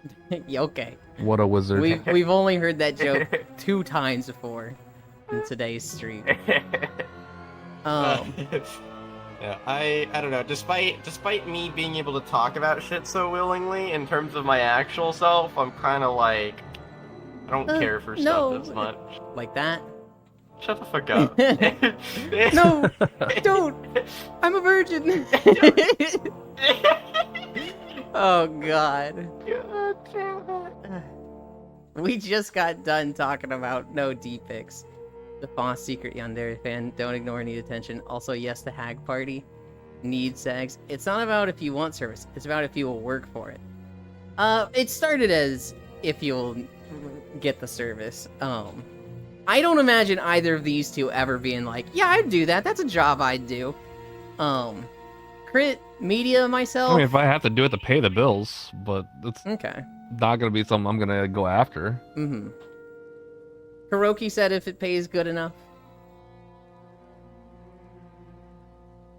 Yeah, okay. What a wizard. We've only heard that joke 2 times before in today's stream. Yeah, I don't know. Despite me being able to talk about shit so willingly, in terms of my actual self, I'm kind of like, I don't care for no. stuff this much. Like that. Shut the fuck up. No, don't. I'm a virgin. Oh God. God damn it. We just got done talking about no D-pics. The Foss secret Yandere fan. Don't ignore need attention. Also, yes, the hag party. Need sex. It's not about if you want service. It's about if you will work for it. It started as if you'll get the service. I don't imagine either of these two ever being like, yeah, I'd do that. That's a job I'd do. Crit media myself. I mean, if I have to do it to pay the bills, but it's Okay. not gonna be something I'm gonna go after. Mm-hmm. Hiroki said if it pays good enough.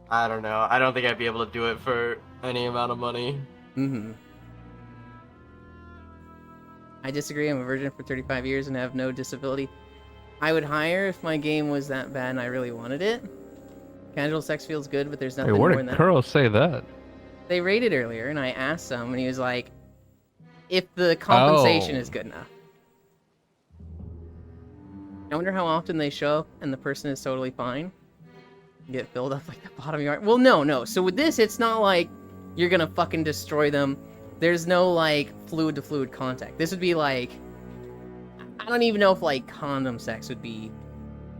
I don't know. I don't think I'd be able to do it for any amount of money. Mm-hmm. I disagree. I'm a virgin for 35 years and have no disability. I would hire if my game was that bad and I really wanted it. Casual sex feels good, but there's Hey, nothing where more did than that. Kuro say that? They rated earlier, and I asked him, and he was like, if the compensation Oh. is good enough. I wonder how often they show up and the person is totally fine. Get filled up like the bottom of your heart. Well, no. So with this, it's not like you're gonna fucking destroy them. There's no, like, fluid-to-fluid contact. This would be like... I don't even know if, like, condom sex would be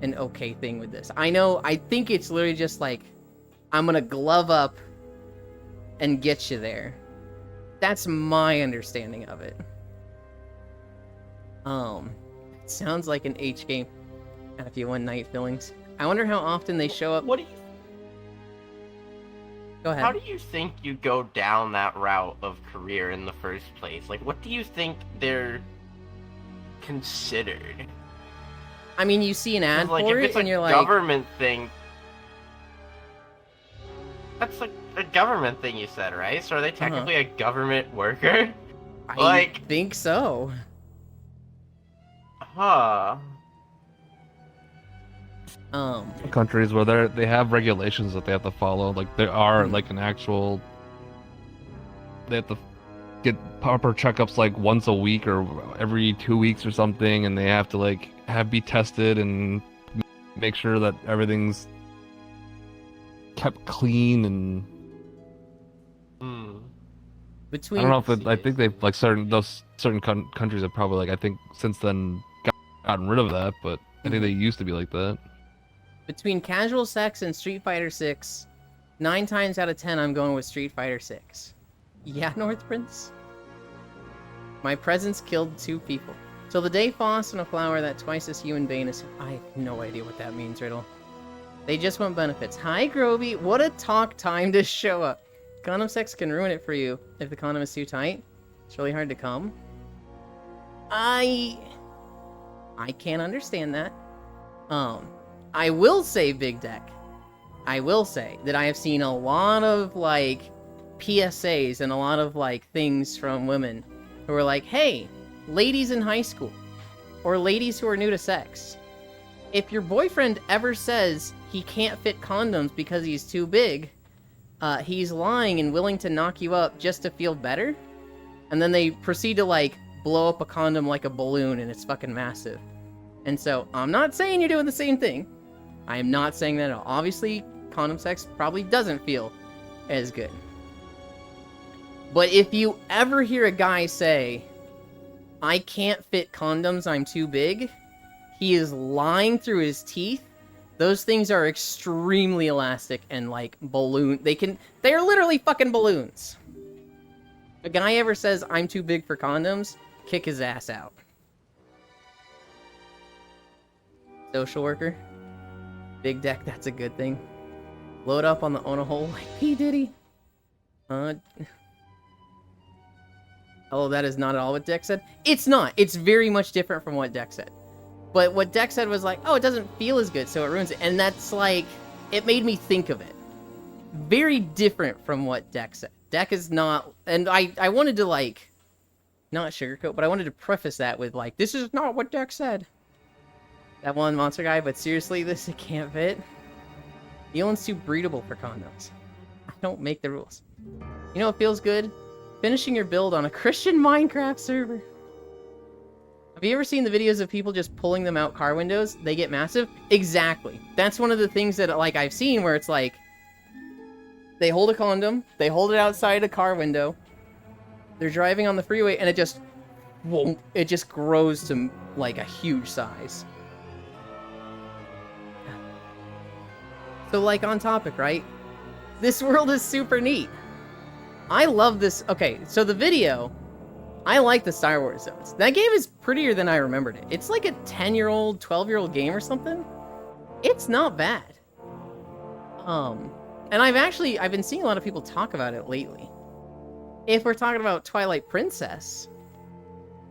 an okay thing with this. I think it's literally just like, I'm gonna glove up and get you there. That's my understanding of it. It sounds like an H game. And if you want night fillings. I wonder how often they show up. What do you? Go ahead. How do you think you go down that route of career in the first place? Like, what do you think they're considered? I mean, you see an ad 'Cause, like, for if it, it's and a you're like, government thing, that's like a government thing you said, right? So are they technically a government worker? I like- think so. Huh. Countries where they have regulations that they have to follow. Like there are like an actual. They have to get proper checkups like once a week or every 2 weeks or something, and they have to like be tested and make sure that everything's kept clean. And Hmm. Between I don't know if I think they've like certain countries have probably like I think since then gotten rid of that, but I think they used to be like that. Between casual sex and Street Fighter 6, 9 times out of 10 I'm going with Street Fighter 6. Yeah, North Prince? My presence killed 2 people. So the day Foss and a flower that twice as human Bane is... I have no idea what that means, Riddle. They just want benefits. Hi, Groby. What a talk time to show up. Condom sex can ruin it for you if the condom is too tight. It's really hard to come. I can't understand that. I will say, Big Deck, I will say that I have seen a lot of, like, PSAs and a lot of, like, things from women who are like, hey, ladies in high school, or ladies who are new to sex, if your boyfriend ever says he can't fit condoms because he's too big, he's lying and willing to knock you up just to feel better, and then they proceed to, like, blow up a condom like a balloon and it's fucking massive. And so, I'm not saying you're doing the same thing. I am not saying that at all. Obviously, condom sex probably doesn't feel as good. But if you ever hear a guy say, I can't fit condoms, I'm too big, he is lying through his teeth. Those things are extremely elastic and like they're literally fucking balloons. A guy ever says, I'm too big for condoms, kick his ass out. Social worker. Big Deck, that's a good thing. Load up on the on a hole like P. Diddy. Oh, that is not at all what Deck said. It's not. It's very much different from what Deck said. But what Deck said was like, oh, it doesn't feel as good, so it ruins it. And that's like, it made me think of it. Very different from what Deck said. Deck is not, and I wanted to like, not sugarcoat, but I wanted to preface that with like, this is not what Deck said. That one monster guy, but seriously, it can't fit. Elon's too breedable for condoms. I don't make the rules. You know what feels good? Finishing your build on a Christian Minecraft server. Have you ever seen the videos of people just pulling them out car windows? They get massive. Exactly. That's one of the things that like I've seen where it's like they hold a condom, they hold it outside a car window, they're driving on the freeway, and it just grows to like a huge size. So like on topic, right? This world is super neat. I love this. Okay, so the video, I like the Star Wars zones. That game is prettier than I remembered it. It's like a 10-year-old, 12-year-old game or something. It's not bad. And I've been seeing a lot of people talk about it lately. If we're talking about Twilight Princess,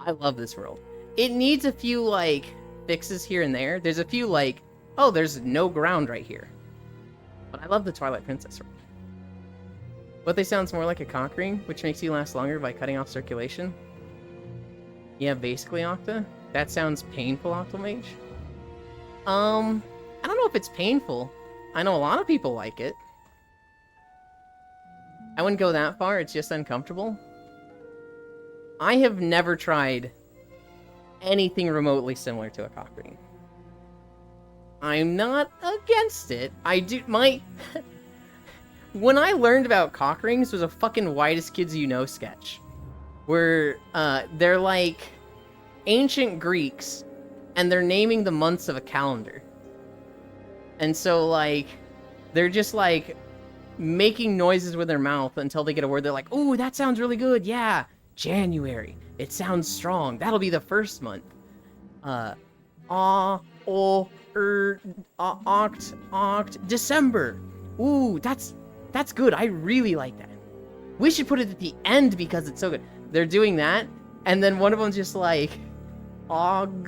I love this world. It needs a few, like, fixes here and there. There's a few, like, oh, there's no ground right here. But I love the Twilight Princess world. What they sounds more like a cock ring, which makes you last longer by cutting off circulation. Yeah, basically, Octa. That sounds painful, Octomage. I don't know if it's painful. I know a lot of people like it. I wouldn't go that far, it's just uncomfortable. I have never tried anything remotely similar to a cock ring. I'm not against it. When I learned about cock rings was a fucking Whitest Kids You Know sketch. Where, they're like ancient Greeks, and they're naming the months of a calendar. And so, like, they're just, like, making noises with their mouth until they get a word. They're like, ooh, that sounds really good, yeah. January. It sounds strong. That'll be the first month. December. Ooh, that's good. I really like that. We should put it at the end because it's so good. They're doing that, and then one of them's just like, cock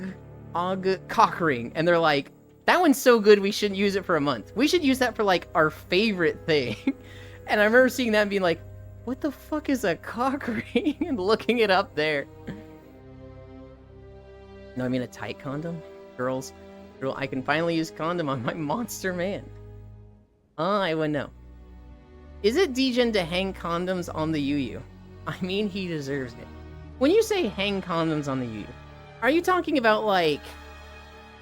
ring. And they're like, that one's so good we shouldn't use it for a month. We should use that for, like, our favorite thing. And I remember seeing that and being like, what the fuck is a cock ring? And looking it up there. No, I mean a tight condom. Girl, I can finally use condom on my monster man. I wouldn't know. Is it degen to hang condoms on the UU? I mean, he deserves it. When you say hang condoms on the UU, are you talking about, like,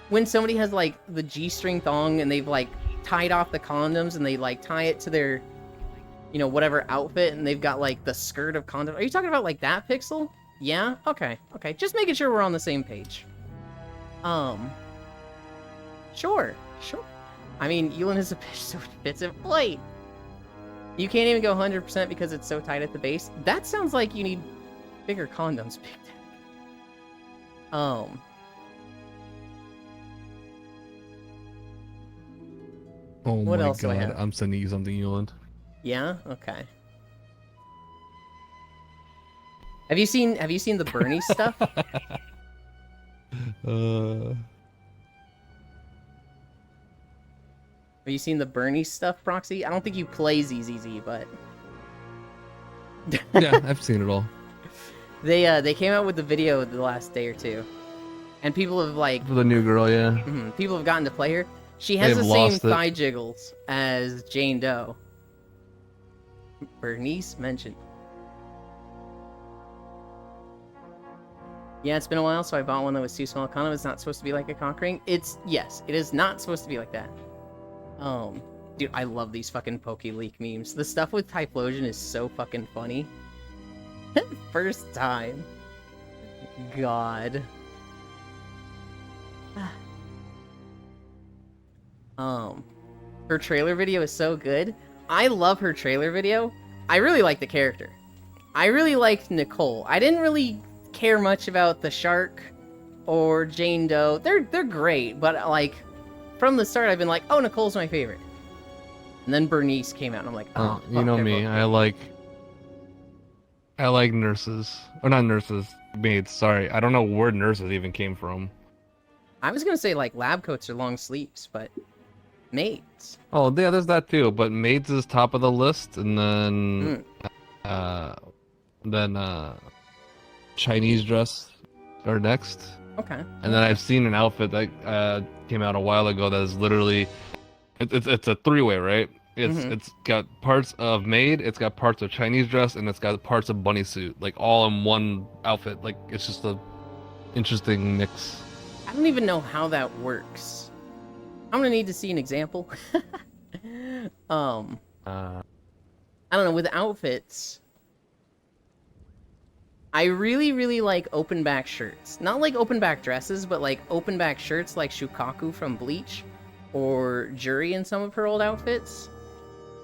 when somebody has, like, the G-string thong and they've, like, tied off the condoms and they, like, tie it to their, you know, whatever outfit and they've got, like, the skirt of condoms? Are you talking about, like, that pixel? Yeah? Okay. Just making sure we're on the same page. Sure. I mean, Elon is a bitch, so it fits it. Wait. You can't even go 100% because it's so tight at the base? That sounds like you need bigger condoms, Big Tech. Oh what my else do I god, have? I'm sending you something, Yuland. Yeah? Okay. Have you seen the Bernie stuff? Have you seen the Bernie stuff, Proxy? I don't think you play ZZZ, but... Yeah, I've seen it all. They came out with the video the last day or two. And people have, like... For the new girl, yeah. People have gotten to play her. She has the same thigh jiggles as Jane Doe. Bernice mentioned. Yeah, it's been a while, so I bought one that was too small. Condom is not supposed to be like a cock ring. Yes, it is not supposed to be like that. Dude, I love these fucking PokeLeak memes. The stuff with Typhlosion is so fucking funny. First time. God. Her trailer video is so good. I love her trailer video. I really like the character. I really liked Nicole. I didn't really care much about the shark or Jane Doe. They're great, but like from the start I've been like, oh, Nicole's my favorite. And then Bernice came out and I'm like, oh, you know me. I like nurses. Or not nurses, maids, sorry. I don't know where nurses even came from. I was gonna say like lab coats or long sleeves, but maids. Oh yeah, there's that too. But maids is top of the list, and then Chinese dress are next. Okay. And then I've seen an outfit that came out a while ago that is literally, it's a three-way, right? It's got parts of maid, it's got parts of Chinese dress, and it's got parts of bunny suit, like all in one outfit. Like it's just a interesting mix. I don't even know how that works. I'm gonna need to see an example. Uh, I don't know, with outfits, I really like open back shirts. Not like open back dresses, but like open back shirts like Shukaku from Bleach or Juri in some of her old outfits.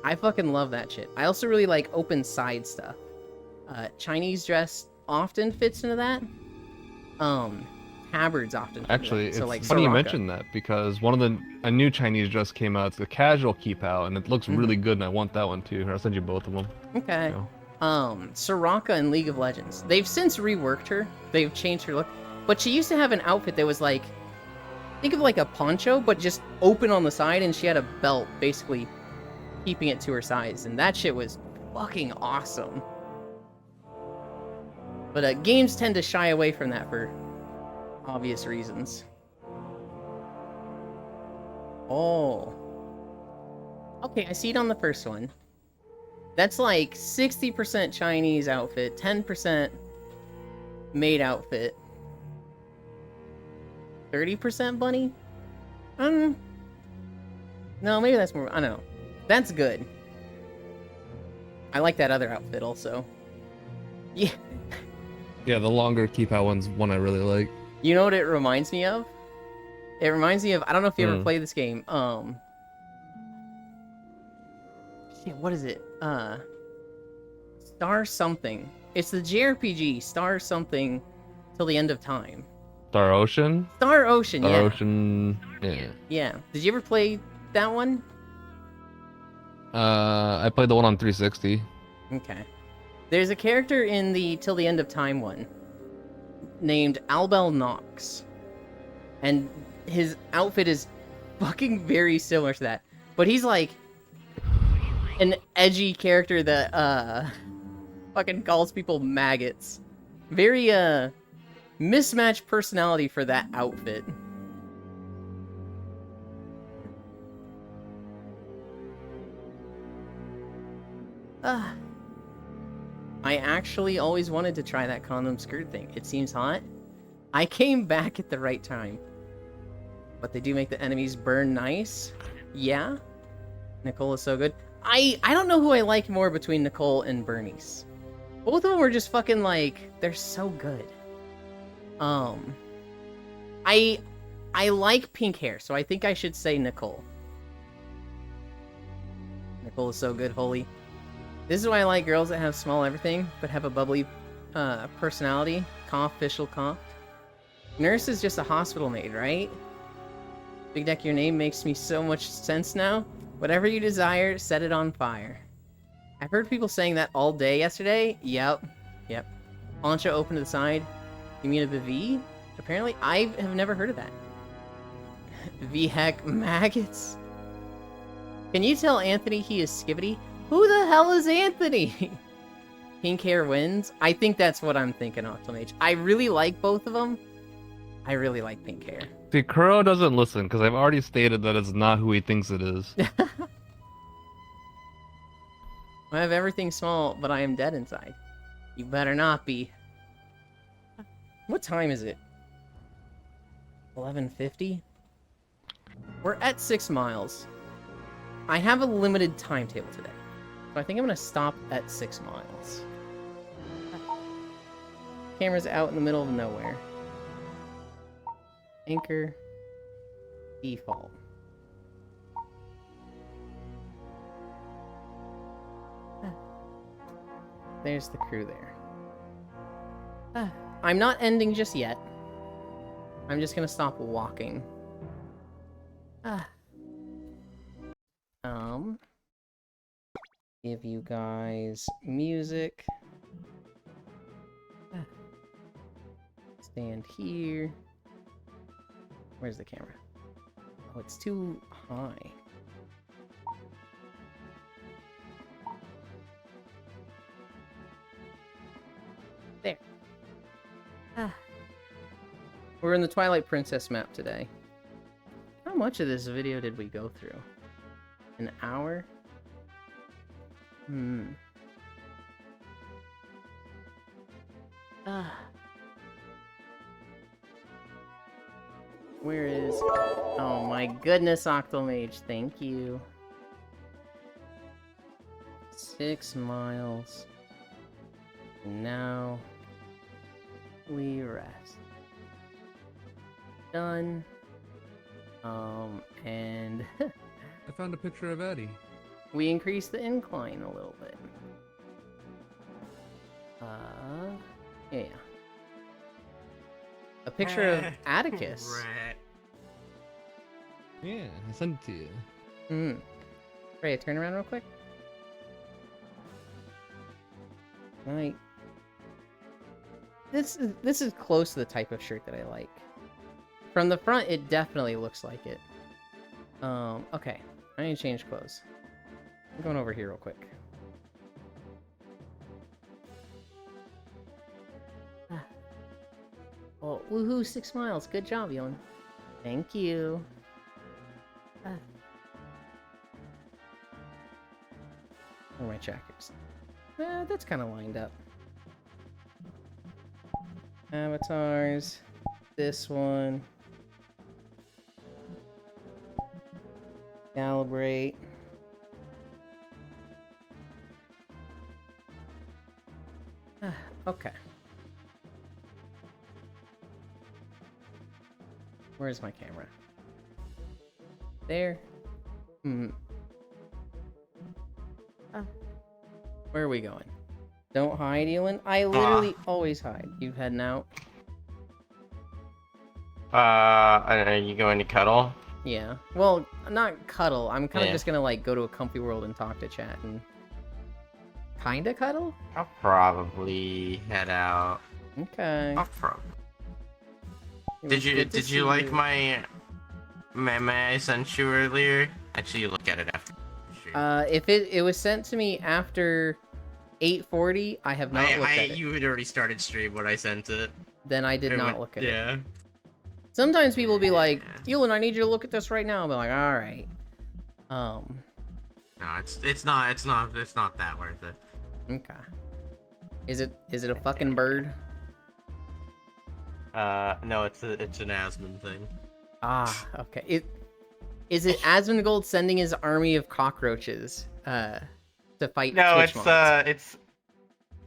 I fucking love that shit. I also really like open side stuff. Chinese dress often fits into that. Tabards often fit into Actually, that. it's So, like, funny you Soraka. mentioned that because a new Chinese dress came out. It's a casual keep out, and it looks really good, and I want that one too. I'll send you both of them. Okay. So, Soraka in League of Legends. They've since reworked her. They've changed her look. But she used to have an outfit that was like, think of like a poncho, but just open on the side, and she had a belt basically keeping it to her size. And that shit was fucking awesome. But games tend to shy away from that for obvious reasons. Oh. Okay, I see it on the first one. That's like 60% Chinese outfit, 10% maid outfit, 30% bunny? No, maybe that's more, I don't know. That's good. I like that other outfit also. Yeah. yeah, the longer keep out one's one I really like. You know what it reminds me of? It reminds me of, I don't know if you ever played this game. Shit, what is it? Star something. It's the JRPG, Star something till the end of time. Star Ocean. Star Ocean, Star yeah. Ocean. Yeah. Yeah. Did you ever play that one? I played the one on 360. Okay. There's a character in the Till the End of Time one named Albel Nox. And his outfit is fucking very similar to that. But he's like an edgy character that fucking calls people maggots. Very mismatched personality for that outfit. I actually always wanted to try that condom skirt thing. It seems hot. I came back at the right time. But they do make the enemies burn nice. Yeah. Nicole is so good. I don't know who I like more between Nicole and Bernice. Both of them are just fucking like, they're so good. I like pink hair, so I think I should say Nicole. Nicole is so good, holy. This is why I like girls that have small everything, but have a bubbly personality. Cough, official cough. Nurse is just a hospital maid, right? Big Deck, your name makes me so much sense now. Whatever you desire, set it on fire. I've heard people saying that all day yesterday. Yep. Poncho open to the side. You mean a BV? Apparently, I have never heard of that. V-heck maggots. Can you tell Anthony he is skibbity? Who the hell is Anthony? Pink hair wins? I think that's what I'm thinking, Octomage. I really like both of them. I really like pink hair. See, Kuro doesn't listen because I've already stated that it's not who he thinks it is. I have everything small, but I am dead inside. You better not be. What time is it? 11:50? We're at 6 miles. I have a limited timetable today. So I think I'm going to stop at 6 miles. Camera's out in the middle of nowhere. Anchor. Default. There's the crew there. I'm not ending just yet. I'm just gonna stop walking. Give you guys music. Stand here. Where's the camera? Oh, it's too high. There. We're in the Twilight Princess map today. How much of this video did we go through? An hour? Where is... Oh my goodness, Octomage, thank you. 6 miles. And now... we rest. Done. And... I found a picture of Eddie. we increased the incline a little bit. Yeah. A picture of Atticus. Rat. Yeah, I sent it to you. Ray, turn around real quick. Right. This is close to the type of shirt that I like. From the front, it definitely looks like it. Okay. I need to change clothes. I'm going over here real quick. Oh, woohoo, 6 miles. Good job, Elon. Thank you. Where are my trackers? That's kind of lined up. Avatars. This one. Calibrate. Okay. Where's my camera? There. Where are we going? Don't hide, Elon. I literally always hide. You heading out? Are you going to cuddle? Yeah. Well, not cuddle. I'm kind of Yeah. just gonna like go to a comfy world and talk to chat and kinda cuddle. I'll probably head out. Okay. I'll probably. It Did was you good to did see you like my meme I sent you earlier? Actually, you look at it after. If it was sent to me after 8:40, I have not looked at it. You had already started stream when I sent it. Then I did It not went- look at it. Yeah. Sometimes people will be like, Yeah. Elon, I need you to look at this right now. I'll be like, all right. No, it's not that worth it. Okay. Is it a fucking bird? No, it's an Asmon thing. Ah, okay. Is it Asmongold sending his army of cockroaches to fight Twitch mods?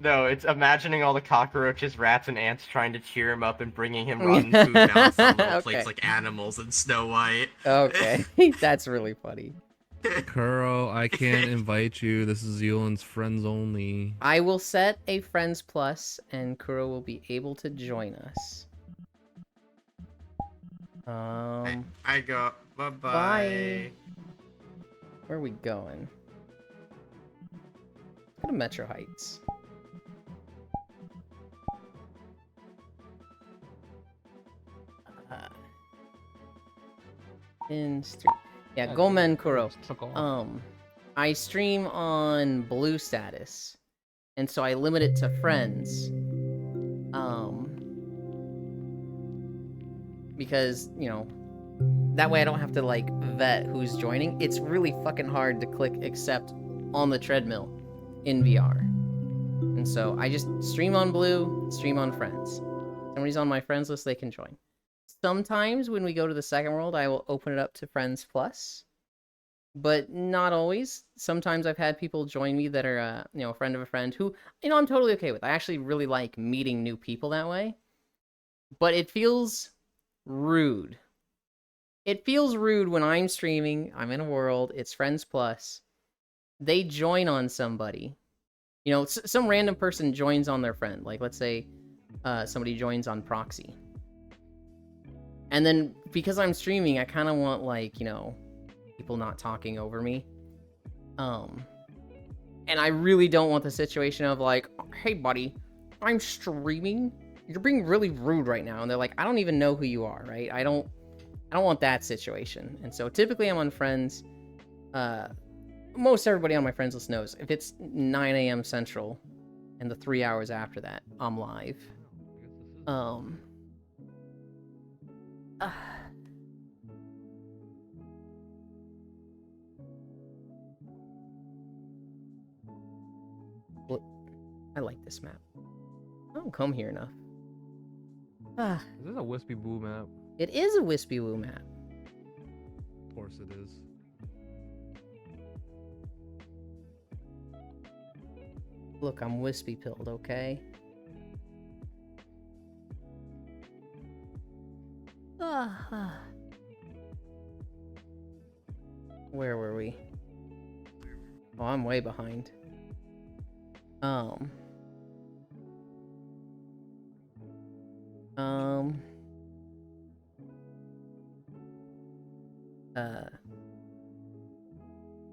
it's imagining all the cockroaches, rats, and ants trying to cheer him up and bringing him rotten food down from little Okay. plates like animals and Snow White. Okay. That's really funny. Kuro, I can't invite you. This is Yulin's friends only. I will set a friends plus and Kuro will be able to join us. I go. Bye. Bye. Where are we going? Let's go to Metro Heights. In stream. Yeah, Gomen Kuro. I stream on blue status, and so I limit it to friends. Because, you know, that way I don't have to, like, vet who's joining. It's really fucking hard to click accept on the treadmill in VR. And so I just stream on blue, stream on friends. Somebody's on my friends list, they can join. Sometimes when we go to the second world, I will open it up to Friends Plus. But not always. Sometimes I've had people join me that are, you know, a friend of a friend who, you know, I'm totally okay with. I actually really like meeting new people that way. But it feels rude. It feels rude when I'm streaming, I'm in a world, it's Friends Plus. They join on somebody. You know, some random person joins on their friend. Like, let's say somebody joins on Proxy. And then, because I'm streaming, I kind of want, like, you know, people not talking over me. And I really don't want the situation of, like, hey, buddy, I'm streaming. You're being really rude right now. And they're like, I don't even know who you are, right? I don't want that situation. And so, typically, I'm on Friends. Most everybody on my friends list knows. If it's 9 a.m. Central, and the 3 hours after that, I'm live. I like this map. I don't come here enough. Is this a Wispy Boo map? It is a Wispy Woo map. Of course it is. Look, I'm wispy pilled, okay? Where were we? Oh, I'm way behind.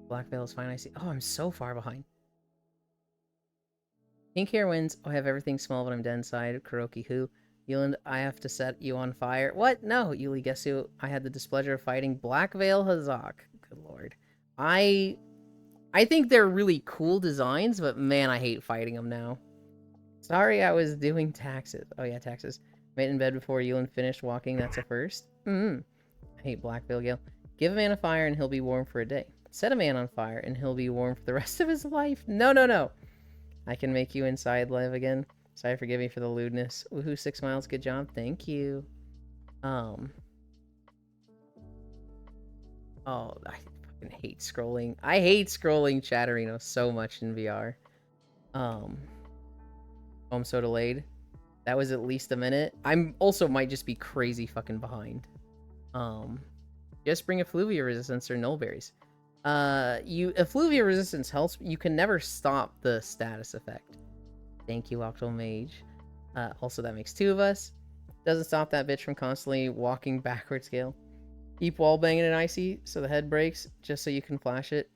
Black Veil is fine, I see. Oh, I'm so far behind. Pink hair wins. Oh, I have everything small, but I'm dead inside. Kuroki who? Yuland, I have to set you on fire. What? No, Yuli, guess who? I had the displeasure of fighting Black Veil Hazak. Good lord. I think they're really cool designs, but man, I hate fighting them now. Sorry, I was doing taxes. Oh yeah, taxes. Made in bed before Yuland finished walking. That's a first. I hate Black Veil Gale. Give a man a fire and he'll be warm for a day. Set a man on fire and he'll be warm for the rest of his life. No, no, no. I can make you inside live again. Sorry, forgive me for the lewdness. Woohoo, 6 miles. Good job. Thank you. Oh, I fucking hate scrolling. I hate scrolling Chatterino so much in VR. Oh, I'm so delayed. That was at least a minute. I'm also might just be crazy fucking behind. Just bring Effluvia resistance or nullberries. Effluvia resistance helps. You can never stop the status effect. Thank you, Octal Mage. Also, that makes 2 of us. Doesn't stop that bitch from constantly walking backwards, Gale. Keep wall banging it icy so the head breaks, just so you can flash it.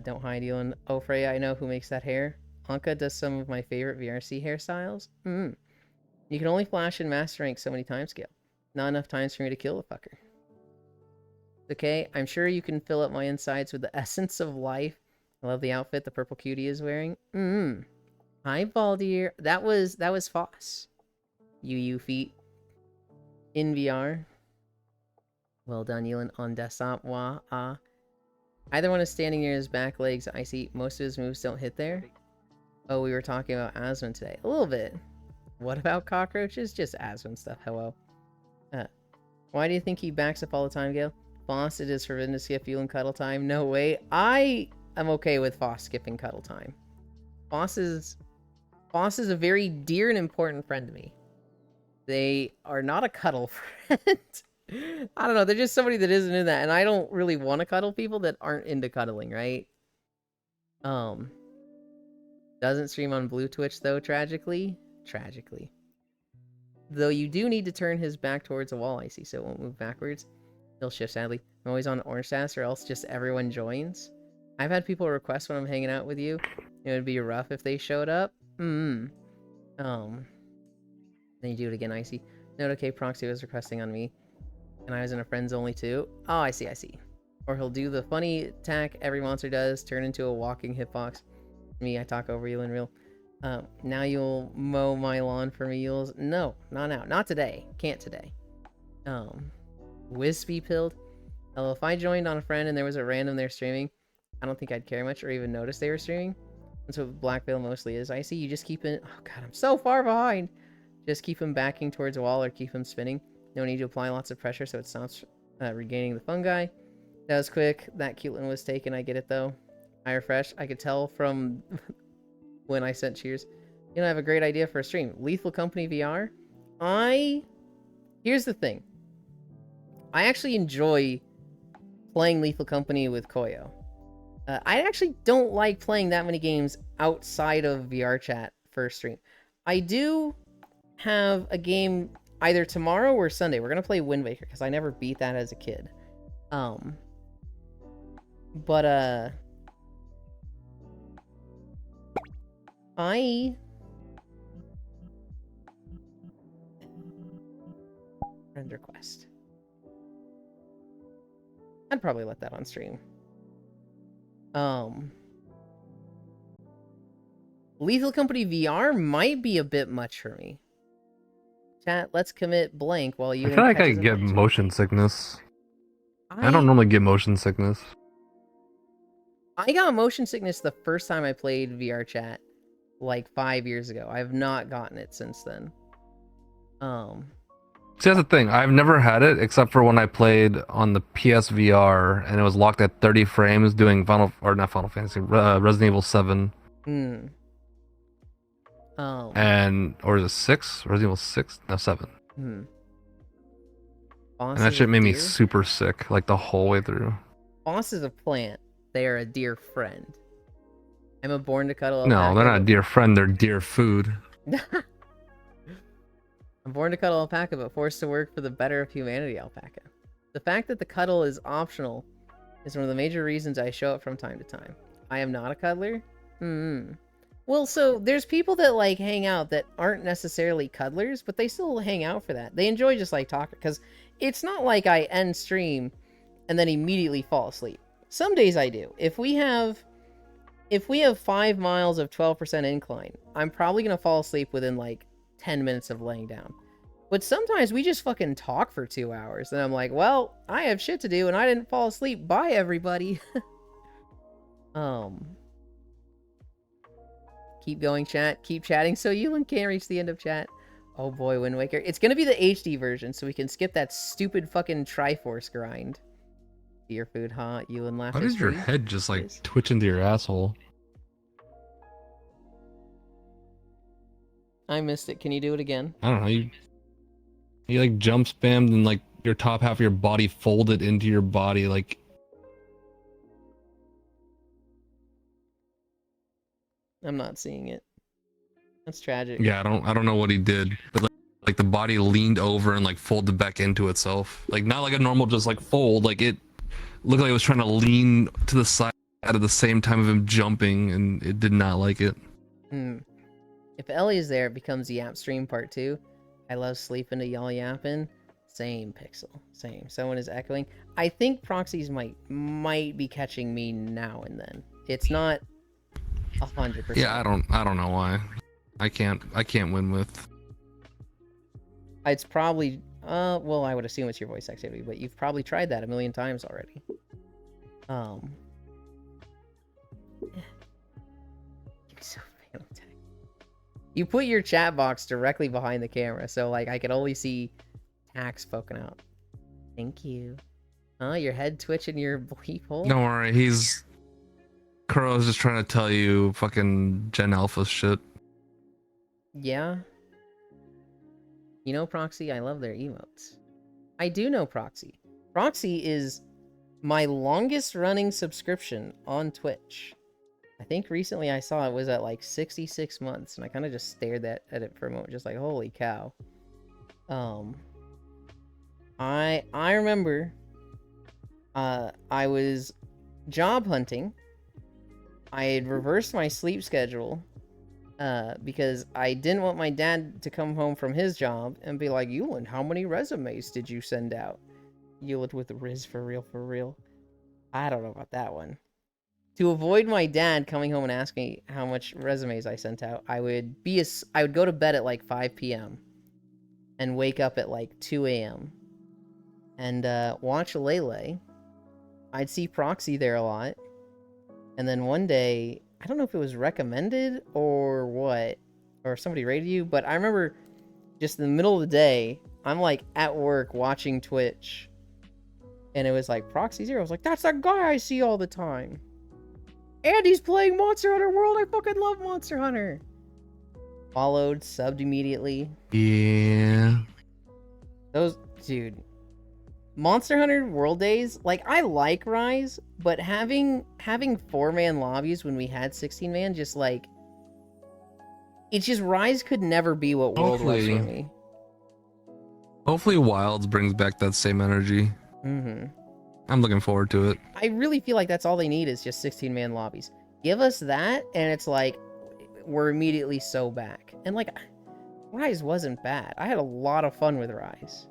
Don't hide, Elon. Oh, Freya, I know who makes that hair. Honka does some of my favorite VRC hairstyles. You can only flash in Master Rank so many times, Gale. Not enough times for me to kill the fucker. Okay, I'm sure you can fill up my insides with the essence of life. I love the outfit the purple cutie is wearing. Hi, Baldir. That was Foss. UU feet. In VR. Well done, Yulin. On desktop. Wah, ah. Either one is standing near his back legs. I see most of his moves don't hit there. Oh, we were talking about Asmon today. A little bit. What about cockroaches? Just Asmon stuff. Hello. Why do you think he backs up all the time, Gale? Foss, it is forbidden to skip Yulin cuddle time. No way. I am okay with Foss skipping cuddle time. Foss is a very dear and important friend to me. They are not a cuddle friend. I don't know. They're just somebody that isn't in that. And I don't really want to cuddle people that aren't into cuddling, right? Doesn't stream on Blue Twitch, though, tragically. Tragically. Though you do need to turn his back towards a wall, I see, so it won't move backwards. He'll shift, sadly. I'm always on orange status, or else just everyone joins. I've had people request when I'm hanging out with you. It would be rough if they showed up. Then you do it again, Icy. Note, okay, Proxy was requesting on me. And I was in a friends only too. Oh, I see. Or he'll do the funny attack every monster does, turn into a walking hitbox. Me, I talk over you in real. Now you'll mow my lawn for me, Yules. No, not now. Not today. Can't today. Wispy pilled. Hello, if I joined on a friend and there was a random there streaming, I don't think I'd care much or even notice they were streaming. That's what Black Veil mostly is. I see you just keep it. Oh god, I'm so far behind. Just keep him backing towards a wall or keep him spinning. No need to apply lots of pressure so it stops regaining the fungi. That was quick. That cute one was taken. I get it though. I refreshed. I could tell from when I sent cheers. You know, I have a great idea for a stream. Lethal Company VR. Here's the thing. I actually enjoy playing Lethal Company with Koyo. I actually don't like playing that many games outside of VR chat for a stream. I do have a game either tomorrow or Sunday. We're gonna play Wind Waker because I never beat that as a kid. Friend request. I'd probably let that on stream. Lethal Company VR might be a bit much for me. Chat, let's commit blank while you. I feel like I get motion sickness. I don't normally get motion sickness. I got motion sickness the first time I played VR chat, like 5 years ago. I have not gotten it since then. See, that's the thing. I've never had it except for when I played on the PSVR and it was locked at 30 frames doing not Final Fantasy, Resident Evil 7 Hmm. Oh. or is it 6? Resident Evil 6? No, 7. Hmm. And that shit made me super sick like the whole way through. Boss is a plant. They are a dear friend. I'm a born to cuddle. No, they're not a dear friend. They're dear food. I'm born to cuddle alpaca, but forced to work for the better of humanity alpaca. The fact that the cuddle is optional is one of the major reasons I show up from time to time. I am not a cuddler. Well, so there's people that like hang out that aren't necessarily cuddlers, but they still hang out for that. They enjoy just like talking, because it's not like I end stream and then immediately fall asleep. Some days I do. If we have 5 miles of 12% incline, I'm probably gonna fall asleep within like 10 minutes of laying down. But sometimes we just fucking talk for 2 hours, and I'm like, well, I have shit to do and I didn't fall asleep. Bye, everybody. Keep going, chat. Keep chatting so Yulin can't reach the end of chat. Oh boy, Wind Waker. It's gonna be the HD version, so we can skip that stupid fucking Triforce grind. Dear food, huh? Yulin laughed. Why does your head just like twitch into your asshole? I missed it. Can you do it again? I don't know. You like jump spammed and like your top half of your body folded into your body like. I'm not seeing it. That's tragic. Yeah, I don't know what he did, but like the body leaned over and like folded back into itself. Like not like a normal just like fold. Like it looked like it was trying to lean to the side at the same time of him jumping, and it did not like it. If Ellie is there, it becomes Yap Stream Part 2. I love sleeping to y'all yapping. Same, Pixel. Same. Someone is echoing. I think proxies might be catching me now and then. It's not 100%. Yeah, I don't know why. I can't win with. It's probably well, I would assume it's your voice activity, but you've probably tried that a million times already. So fantastic. You put your chat box directly behind the camera, so like I could only see Tax poking out. Thank you. Your head twitching your bleep hole? Don't worry, Kuro's just trying to tell you fucking Gen Alpha shit. Yeah. You know Proxy, I love their emotes. I do know Proxy. Proxy is my longest running subscription on Twitch. I think recently I saw it was at like 66 months, and I kind of just stared at it for a moment, just like, holy cow. I remember I was job hunting. I had reversed my sleep schedule because I didn't want my dad to come home from his job and be like, Yulin, how many resumes did you send out? Yulin with the Riz for real. I don't know about that one. To avoid my dad coming home and asking me how much resumes I sent out, I would go to bed at like 5 p.m. and wake up at like 2 a.m. and watch Lele. I'd see Proxy there a lot. And then one day, I don't know if it was recommended or what, or somebody rated you, but I remember just in the middle of the day, I'm like at work watching Twitch, and it was like Proxy Zero. I was like, that's that guy I see all the time. And he's playing Monster Hunter World. I fucking love Monster Hunter. Followed, subbed immediately. Yeah. Dude. Monster Hunter World days, like, I like Rise, but having 4-man lobbies when we had 16-man, just like, it's just, Rise could never be what World was for me. Hopefully Wilds brings back that same energy. I'm looking forward to it. I really feel like that's all they need is just 16-man lobbies. Give us that, and it's like, we're immediately so back. And like, Rise wasn't bad. I had a lot of fun with Rise.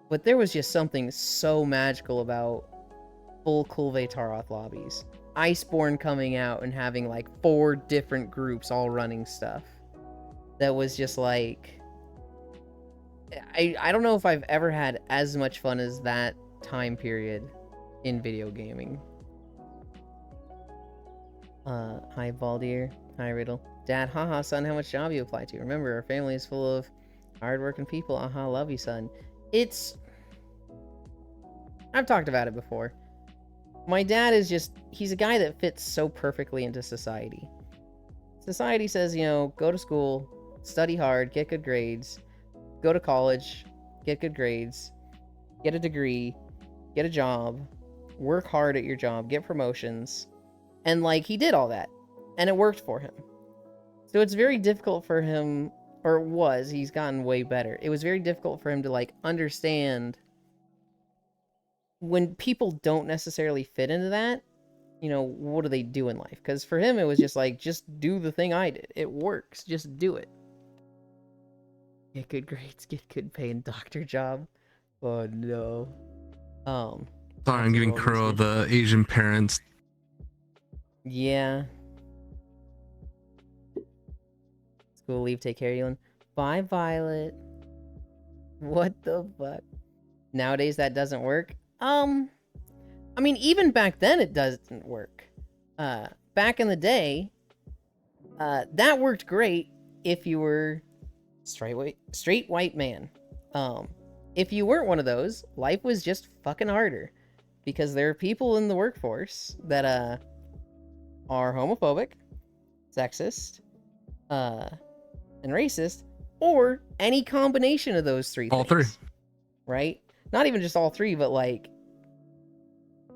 But there was just something so magical about full Kulve Taroth lobbies. Iceborne coming out and having like 4 different groups all running stuff. That was just like... I don't know if I've ever had as much fun as that time period in video gaming. Hi Baldir. Hi Riddle. Dad, haha son, how much job you apply to? Remember, our family is full of Hardworking people. Love you, son. It's. I've talked about it before. My dad is just. He's a guy that fits so perfectly into society. Society says, you know, go to school, study hard, get good grades, go to college, get good grades, get a degree, get a job, work hard at your job, get promotions. And, like, he did all that. And it worked for him. So it's very difficult for him, or it was, he's gotten way better. It was very difficult for him to, like, understand when people don't necessarily fit into that, you know, what do they do in life? Because for him, it was just like, just do the thing I did. It works. Just do it. Get good grades, get good pay, and doctor job. Oh, no. Sorry, I'm giving Crow the Asian parents. Yeah. School leave, take care, Elon. Bye, Violet. What the fuck? Nowadays, that doesn't work? I mean, even back then, it doesn't work. Back in the day, that worked great if you were straight white man. If you weren't one of those, life was just fucking harder. Because there are people in the workforce that, are homophobic, sexist, and racist, or any combination of those three All things. three. Right? Not even just all three, but like,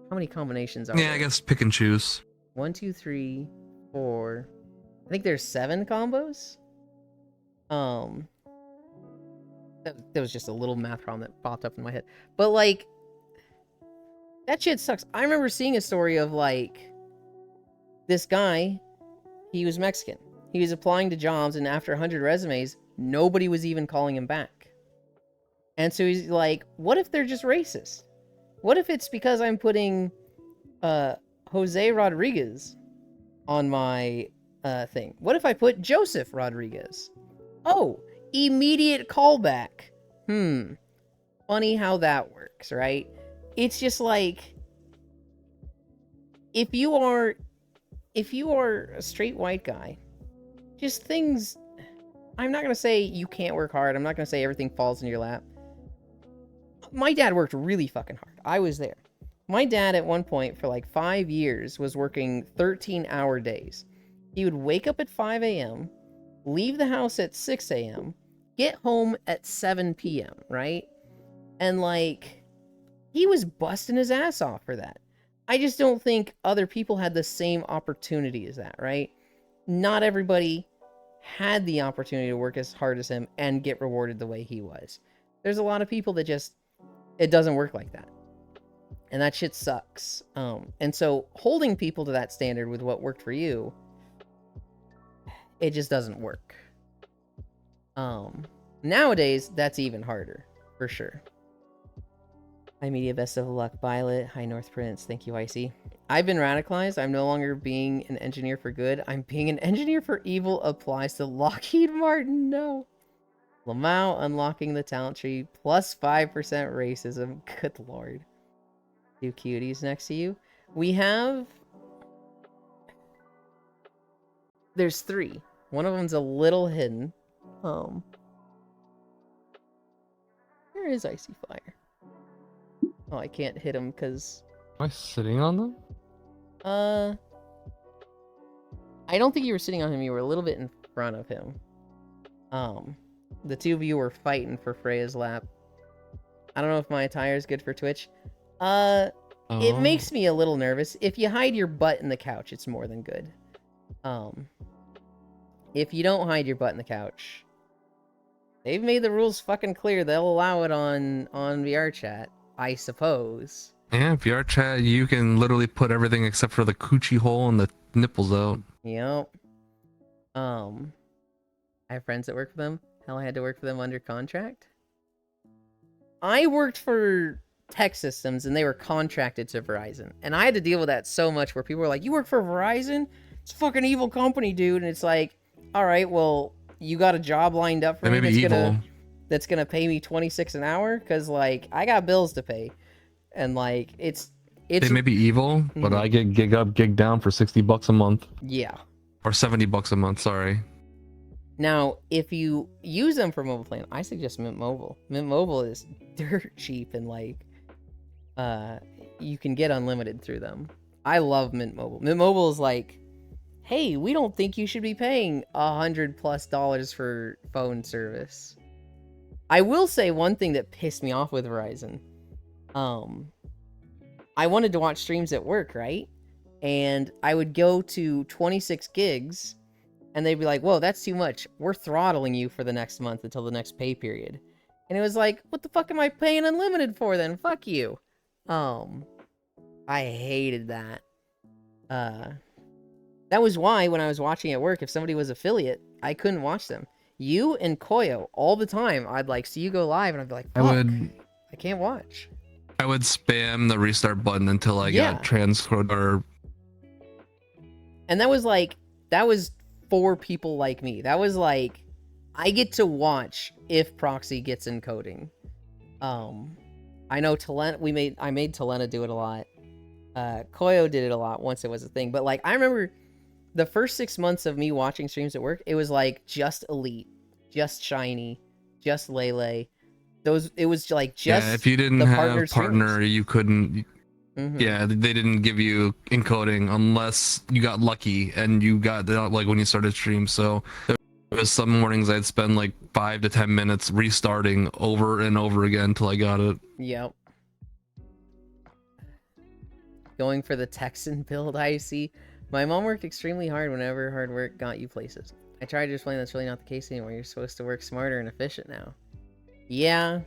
how many combinations are there? Yeah, I guess pick and choose. 1, 2, 3, 4. I think there's 7 combos. That was just a little math problem that popped up in my head. But like, that shit sucks. I remember seeing a story of like, this guy, he was Mexican. He was applying to jobs, and after 100 resumes, nobody was even calling him back. And so he's like, what if they're just racist? What if it's because I'm putting Jose Rodriguez on my thing? What if I put Joseph Rodriguez? Oh, immediate callback. Funny how that works, right? It's just like, if you are a straight white guy, just things, I'm not going to say you can't work hard. I'm not going to say everything falls in your lap. My dad worked really fucking hard. I was there. My dad at one point for like 5 years was working 13-hour days. He would wake up at 5 a.m., leave the house at 6 a.m., get home at 7 p.m., right? And like, he was busting his ass off for that. I just don't think other people had the same opportunity as that, right? Not everybody had the opportunity to work as hard as him and get rewarded the way he was. There's a lot of people that just, it doesn't work like that. And that shit sucks. And so holding people to that standard with what worked for you, it just doesn't work. Nowadays, that's even harder, for sure. Hi, Media, best of luck, Violet. Hi, North Prince. Thank you, Icy. I've been radicalized. I'm no longer being an engineer for good. I'm being an engineer for evil applies to Lockheed Martin. No. Lamau unlocking the talent tree. Plus 5% racism. Good lord. 2 cuties next to you. We have... There's 3. One of them's a little hidden. Where is Icy Fire? Oh, I can't hit him because... Am I sitting on them? I don't think you were sitting on him. You were a little bit in front of him. The two of you were fighting for Freya's lap. I don't know if my attire is good for Twitch. It makes me a little nervous. If you hide your butt in the couch, it's more than good. If you don't hide your butt in the couch, they've made the rules fucking clear. They'll allow it on VR chat, I suppose. Yeah, VR chat, you can literally put everything except for the coochie hole and the nipples out. Yep. I have friends that work for them. Hell, I had to work for them under contract. I worked for Tech Systems, and they were contracted to Verizon. And I had to deal with that so much, where people were like, you work for Verizon? It's a fucking evil company, dude. And it's like, all right, well, you got a job lined up for me that's gonna pay me $26 an hour? Because, like, I got bills to pay. And, like, it's They may be evil, but I get gig up, gig down for $60 a month. Yeah. Or $70 a month, sorry. Now, if you use them for mobile plan, I suggest Mint Mobile. Mint Mobile is dirt cheap and like you can get unlimited through them. I love Mint Mobile. Mint Mobile is like, hey, we don't think you should be paying $100+ for phone service. I will say one thing that pissed me off with Verizon. I wanted to watch streams at work, right? And I would go to 26 gigs, and they'd be like, whoa, that's too much. We're throttling you for the next month until the next pay period. And it was like, what the fuck am I paying unlimited for then? Fuck you. I hated that. That was why when I was watching at work, if somebody was affiliate, I couldn't watch them. You and Koyo all the time. I'd like see you go live, and I'd be like, fuck, I can't watch. I would spam the restart button until I got transferred or. And that was for people like me. That was like, I get to watch if Proxy gets encoding. I know Telena, I made Telena do it a lot. Koyo did it a lot once it was a thing. But like, I remember the first 6 months of me watching streams at work, it was like just Elite, just Shiny, just Lele. It was like just if you didn't have a partner, you couldn't. Yeah, they didn't give you encoding unless you got lucky and you got like when you started stream. So there was some mornings I'd spend like 5 to 10 minutes restarting over and over again until I got it. Yep. Going for the Texan build, I see. My mom worked extremely hard whenever hard work got you places. I tried to explain that's really not the case anymore. You're supposed to work smarter and efficient now. Yeah,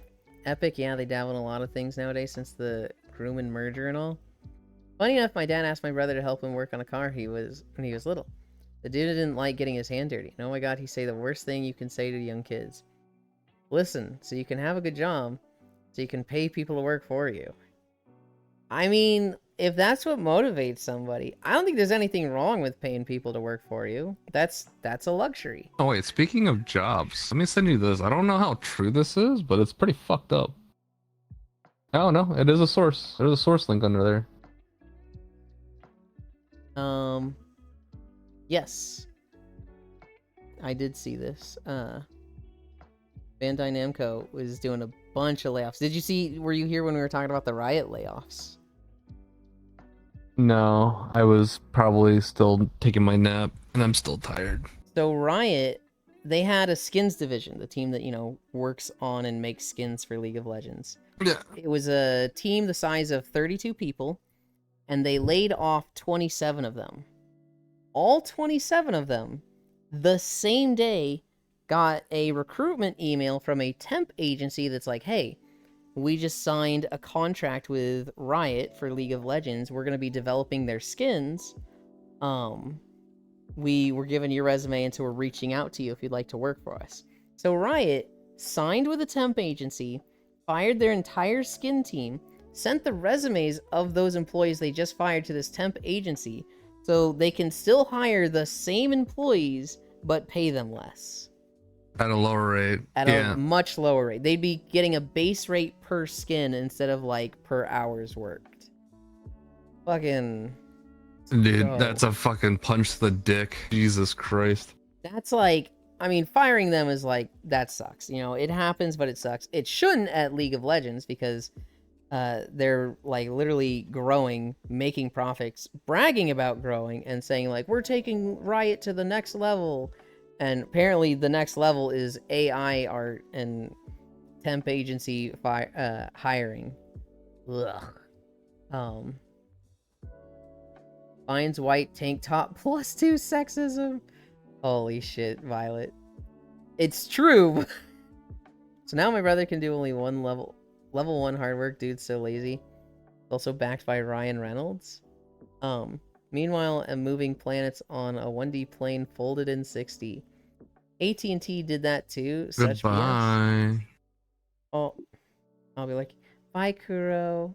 Epic, yeah, they dabble in a lot of things nowadays since the Grumman merger and all. Funny enough, my dad asked my brother to help him work on a car when he was little. The dude didn't like getting his hand dirty. And oh my god, he say the worst thing you can say to young kids. Listen, so you can have a good job, so you can pay people to work for you. I mean, if that's what motivates somebody, I don't think there's anything wrong with paying people to work for you. That's a luxury. Oh wait, speaking of jobs, let me send you this. I don't know how true this is, but it's pretty fucked up. I don't know. It is a source. There's a source link under there. Yes. I did see this. Bandai Namco was doing a bunch of layoffs. Were you here when we were talking about the Riot layoffs? No, I was probably still taking my nap, and I'm still tired. So Riot, they had a skins division, the team that, works on and makes skins for League of Legends. Yeah. It was a team the size of 32 people, and they laid off 27 of them. All 27 of them, the same day, got a recruitment email from a temp agency that's like, hey, we just signed a contract with Riot for League of Legends. We're going to be developing their skins. We were given your resume, and so we're reaching out to you if you'd like to work for us. So Riot signed with a temp agency, fired their entire skin team, sent the resumes of those employees they just fired to this temp agency so they can still hire the same employees but pay them less. At a lower rate. At a much lower rate. They'd be getting a base rate per skin instead of like per hours worked. Fucking... Dude, that's a fucking punch to the dick. Jesus Christ. That's like... I mean, firing them is like, that sucks. It happens, but it sucks. It shouldn't at League of Legends because they're like literally growing, making profits, bragging about growing, and saying like, we're taking Riot to the next level. And apparently the next level is AI art and temp agency hiring. Ugh. Finds white tank top +2 sexism. Holy shit, Violet. It's true. So now my brother can do only one level 1 hard work. Dude's so lazy. Also backed by Ryan Reynolds. Meanwhile, I'm moving planets on a 1D plane folded in 60. AT&T did that too. Such Goodbye. BS. Oh, I'll be like, bye, Kuro.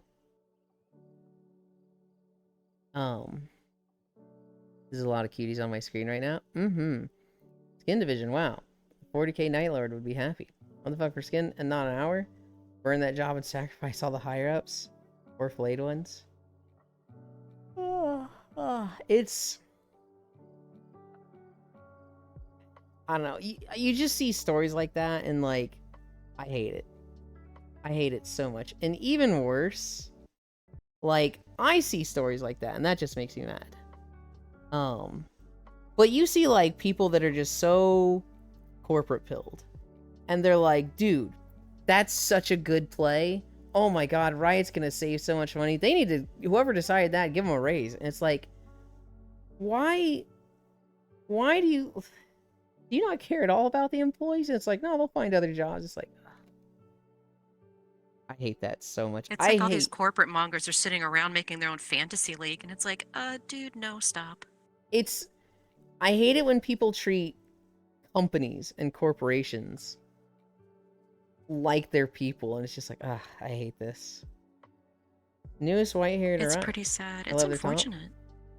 There's a lot of cuties on my screen right now. Skin division, wow. 40k Nightlord would be happy. What the fuck for skin and not an hour? Burn that job and sacrifice all the higher-ups? Or flayed ones? It's... I don't know. You just see stories like that, and like, I hate it. I hate it so much. And even worse, like, I see stories like that, and that just makes me mad. But you see like people that are just so corporate pilled, and they're like, dude, that's such a good play. Oh my god, Riot's gonna save so much money. They need to, whoever decided that, give them a raise. And it's like, why do you not care at all about the employees? And it's like, no, they'll find other jobs. It's like, I hate that so much. It's like all these corporate mongers are sitting around making their own fantasy league, and it's like, dude, no, stop. I hate it when people treat companies and corporations like they're people, and it's just like, I hate this. Newest white-haired. It's pretty sad. It's unfortunate.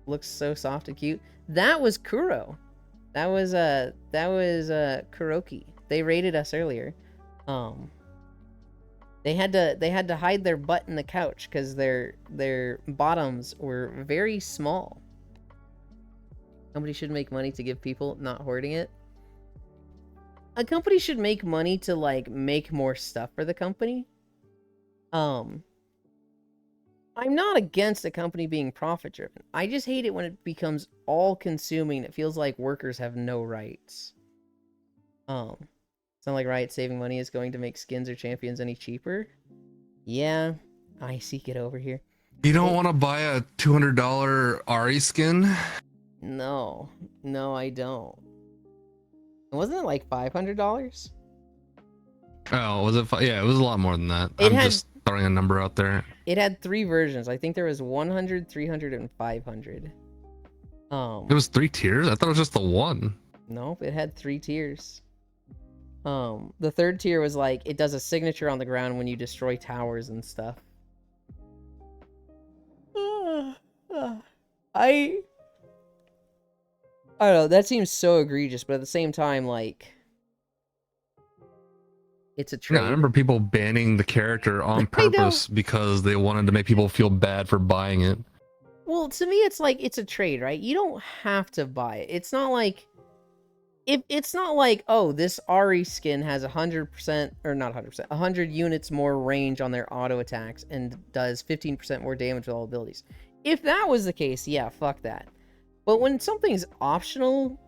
Looks so soft and cute. That was Kuro. That was Kuroki. They raided us earlier. They had to hide their butt in the couch because their bottoms were very small. Company should make money to give people, not hoarding it. A company should make money to like make more stuff for the company. I'm not against a company being profit driven. I just hate it when it becomes all consuming. It feels like workers have no rights. It's not like Riot saving money is going to make skins or champions any cheaper. Yeah, I see. Get over here. You don't want to buy a $200 Ari skin? No, I don't. Wasn't it like $500? Oh, was it? Yeah, it was a lot more than that. I'm just throwing a number out there. It had 3 versions. I think there was 100, 300, and 500. It was 3 tiers? I thought it was just the one. Nope, it had 3 tiers. The 3rd tier was like, it does a signature on the ground when you destroy towers and stuff. I don't know, that seems so egregious, but at the same time, like, it's a trade. Yeah, I remember people banning the character on purpose because they wanted to make people feel bad for buying it. Well, to me, it's like, it's a trade, right? You don't have to buy it. It's not like, it's not like, oh, this Ari skin has 100%, or not 100%, 100 units more range on their auto attacks and does 15% more damage with all abilities. If that was the case, yeah, fuck that. But when something's optional,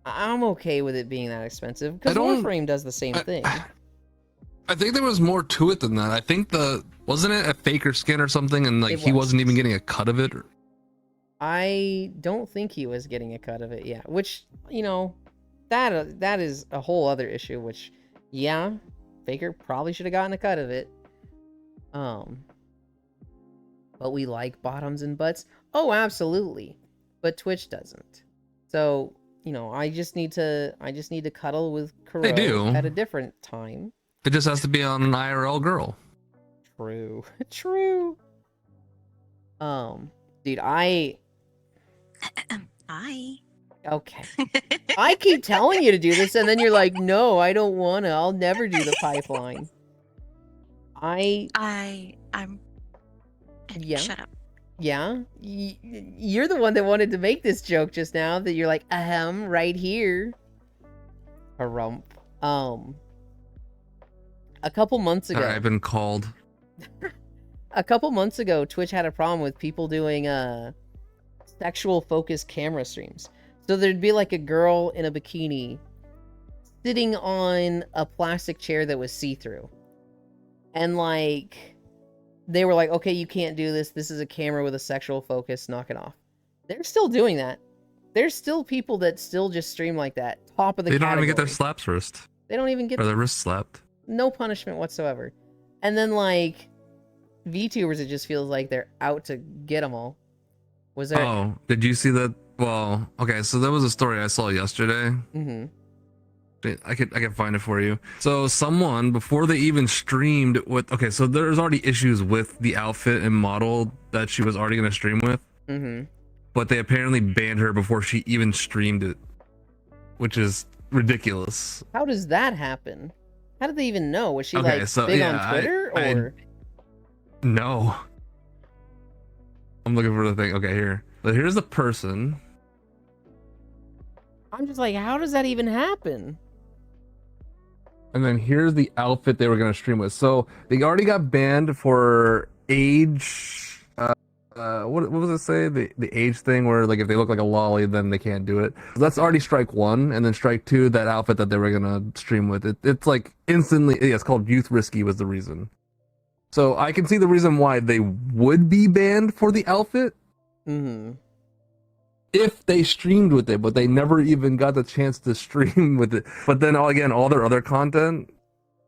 I'm okay with it being that expensive, because Warframe does the same thing. I think there was more to it than that. I think wasn't it a faker skin or something, and like he wasn't even getting a cut of it? I don't think he was getting a cut of it, yeah. Which, you know, that is a whole other issue, which, yeah, Faker probably should have gotten a cut of it. But we like bottoms and butts. Oh, absolutely. But Twitch doesn't. So, you know, I just need to cuddle with Kuro at a different time. It just has to be on an IRL girl. True. True. Dude, okay. I keep telling you to do this, and then you're like, no, I don't wanna. I'll never do the pipeline. I'm Yeah. Shut up. Yeah? You're the one that wanted to make this joke just now, that you're like, right here. Harump. A couple months ago. I've been called. A couple months ago, Twitch had a problem with people doing sexual focused camera streams. So there'd be like a girl in a bikini sitting on a plastic chair that was see-through. And like, they were like, okay, you can't do this. This is a camera with a sexual focus. Knock it off. They're still doing that. There's still people that still just stream like that. Top of the category. They don't even get their slaps wrist. They don't even get their wrist slapped. No punishment whatsoever. And then like VTubers, it just feels like they're out to get them all. Was there? Oh, did you see that? Well, okay, so there was a story I saw yesterday. Mm-hmm. I can find it for you. So someone, before they even streamed with, okay, so there's already issues with the outfit and model that she was already going to stream with. Mm-hmm. But they apparently banned her before she even streamed it, which is ridiculous. How does that happen? How did they even know? Was she big on Twitter or? No. I'm looking for the thing. Okay, here. But here's the person. I'm just like, how does that even happen? And then here's the outfit they were gonna stream with. So they already got banned for age. What was it say? The age thing where like if they look like a lolly, then they can't do it. So that's already strike one, and then strike two, that outfit that they were gonna stream with. It's like instantly. Yeah, it's called youth risky was the reason. So I can see the reason why they would be banned for the outfit if they streamed with it, but they never even got the chance to stream with it. But then all their other content.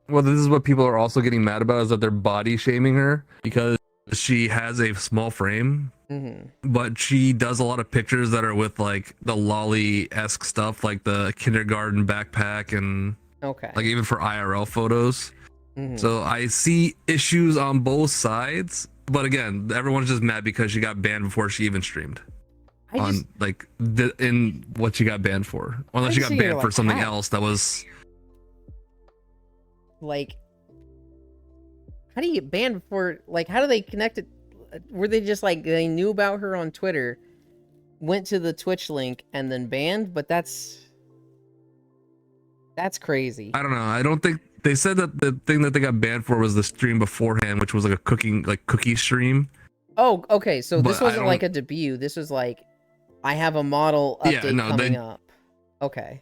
Well, this is what people are also getting mad about, is that they're body shaming her because she has a small frame, but she does a lot of pictures that are with like the lolly-esque stuff, like the kindergarten backpack and like even for IRL photos. So I see issues on both sides, but again, everyone's just mad because she got banned before she even streamed. In what she got banned for, unless she got banned for something else that was like, how do you get banned before? Like, how do they connect it? Were they just like, they knew about her on Twitter, went to the Twitch link, and then banned? But that's crazy. I don't know. I don't think they said that the thing that they got banned for was the stream beforehand, which was like a cookie stream. Oh, okay. So this wasn't like a debut. This was like, I have a model update coming up. Okay.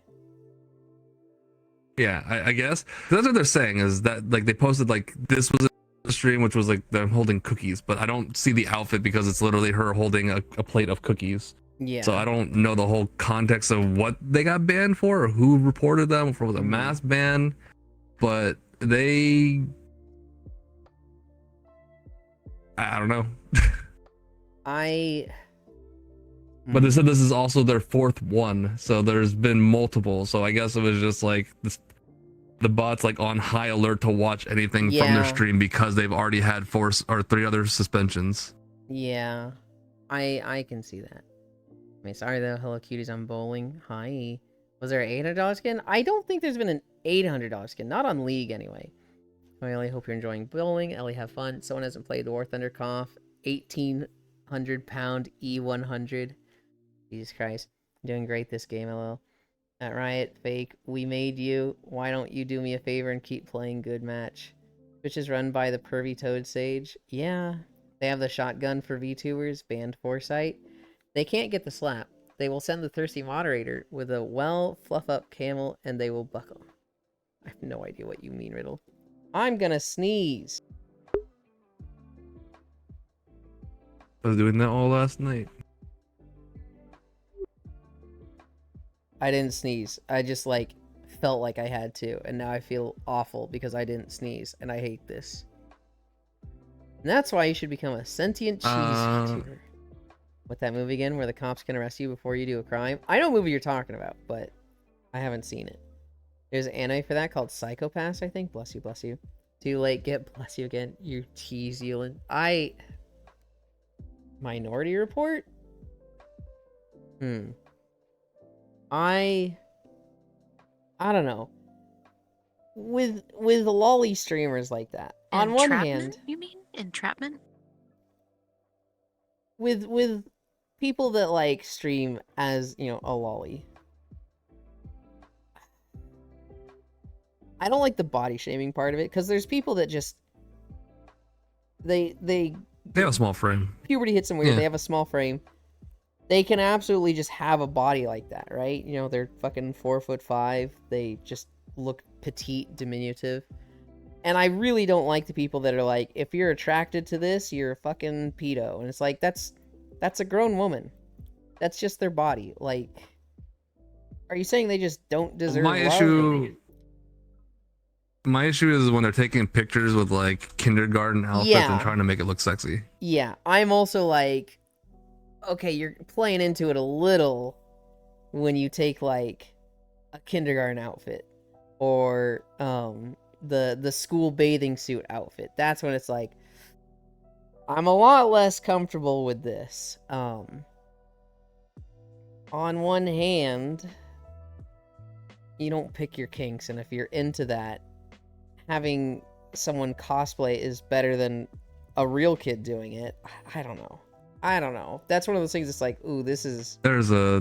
Yeah, I guess that's what they're saying, is that like they posted like this was a stream which was like them holding cookies, but I don't see the outfit because it's literally her holding a plate of cookies. Yeah. So I don't know the whole context of what they got banned for or who reported them for the mass ban, but I don't know. But they said this is also their fourth one, so there's been multiple. So I guess it was just like the bot's like on high alert to watch anything from their stream because they've already had 4 or 3 other suspensions. Yeah, I can see that. I mean, sorry though, Hello Cuties, I'm bowling. Hi. Was there an $800 skin? I don't think there's been an $800 skin, not on League anyway. I really hope you're enjoying bowling. Ellie, have fun. Someone hasn't played the War Thunder Cough. 1,800-pound E100. Jesus Christ. Doing great this game, LL. At Riot, fake. We made you. Why don't you do me a favor and keep playing good match? Which is run by the pervy Toad Sage. Yeah. They have the shotgun for VTubers, banned Foresight. They can't get the slap. They will send the thirsty moderator with a well fluff up camel and they will buckle. I have no idea what you mean, Riddle. I'm gonna sneeze. I was doing that all last night. I didn't sneeze. I just like felt like I had to, and now I feel awful because I didn't sneeze, and I hate this. And that's why you should become a sentient cheese YouTuber. What's that movie again, where the cops can arrest you before you do a crime? I know what movie you're talking about, but I haven't seen it. There's an anime for that called Psycho-Pass, I think. Bless you, bless you. Too late, get bless you again. You cheese Zealand. Minority Report? I don't know. With lolly streamers like that. On one hand, you mean entrapment? With people that like stream as, you know, a lolly. I don't like the body shaming part of it because there's people that just they have a small frame. Puberty hits them weird. Yeah. They have a small frame. They can absolutely just have a body like that, right? You know, they're fucking 4'5". They just look petite, diminutive. And I really don't like the people that are like, if you're attracted to this, you're a fucking pedo. And it's like, that's a grown woman. That's just their body. Like, are you saying they just don't deserve love? My issue is when they're taking pictures with like kindergarten outfits and trying to make it look sexy. Yeah, I'm also like, okay, you're playing into it a little when you take like a kindergarten outfit or the school bathing suit outfit. That's when it's like, I'm a lot less comfortable with this. On one hand, you don't pick your kinks, and if you're into that, having someone cosplay is better than a real kid doing it. I don't know. I don't know. That's one of those things that's like, ooh, this is That's a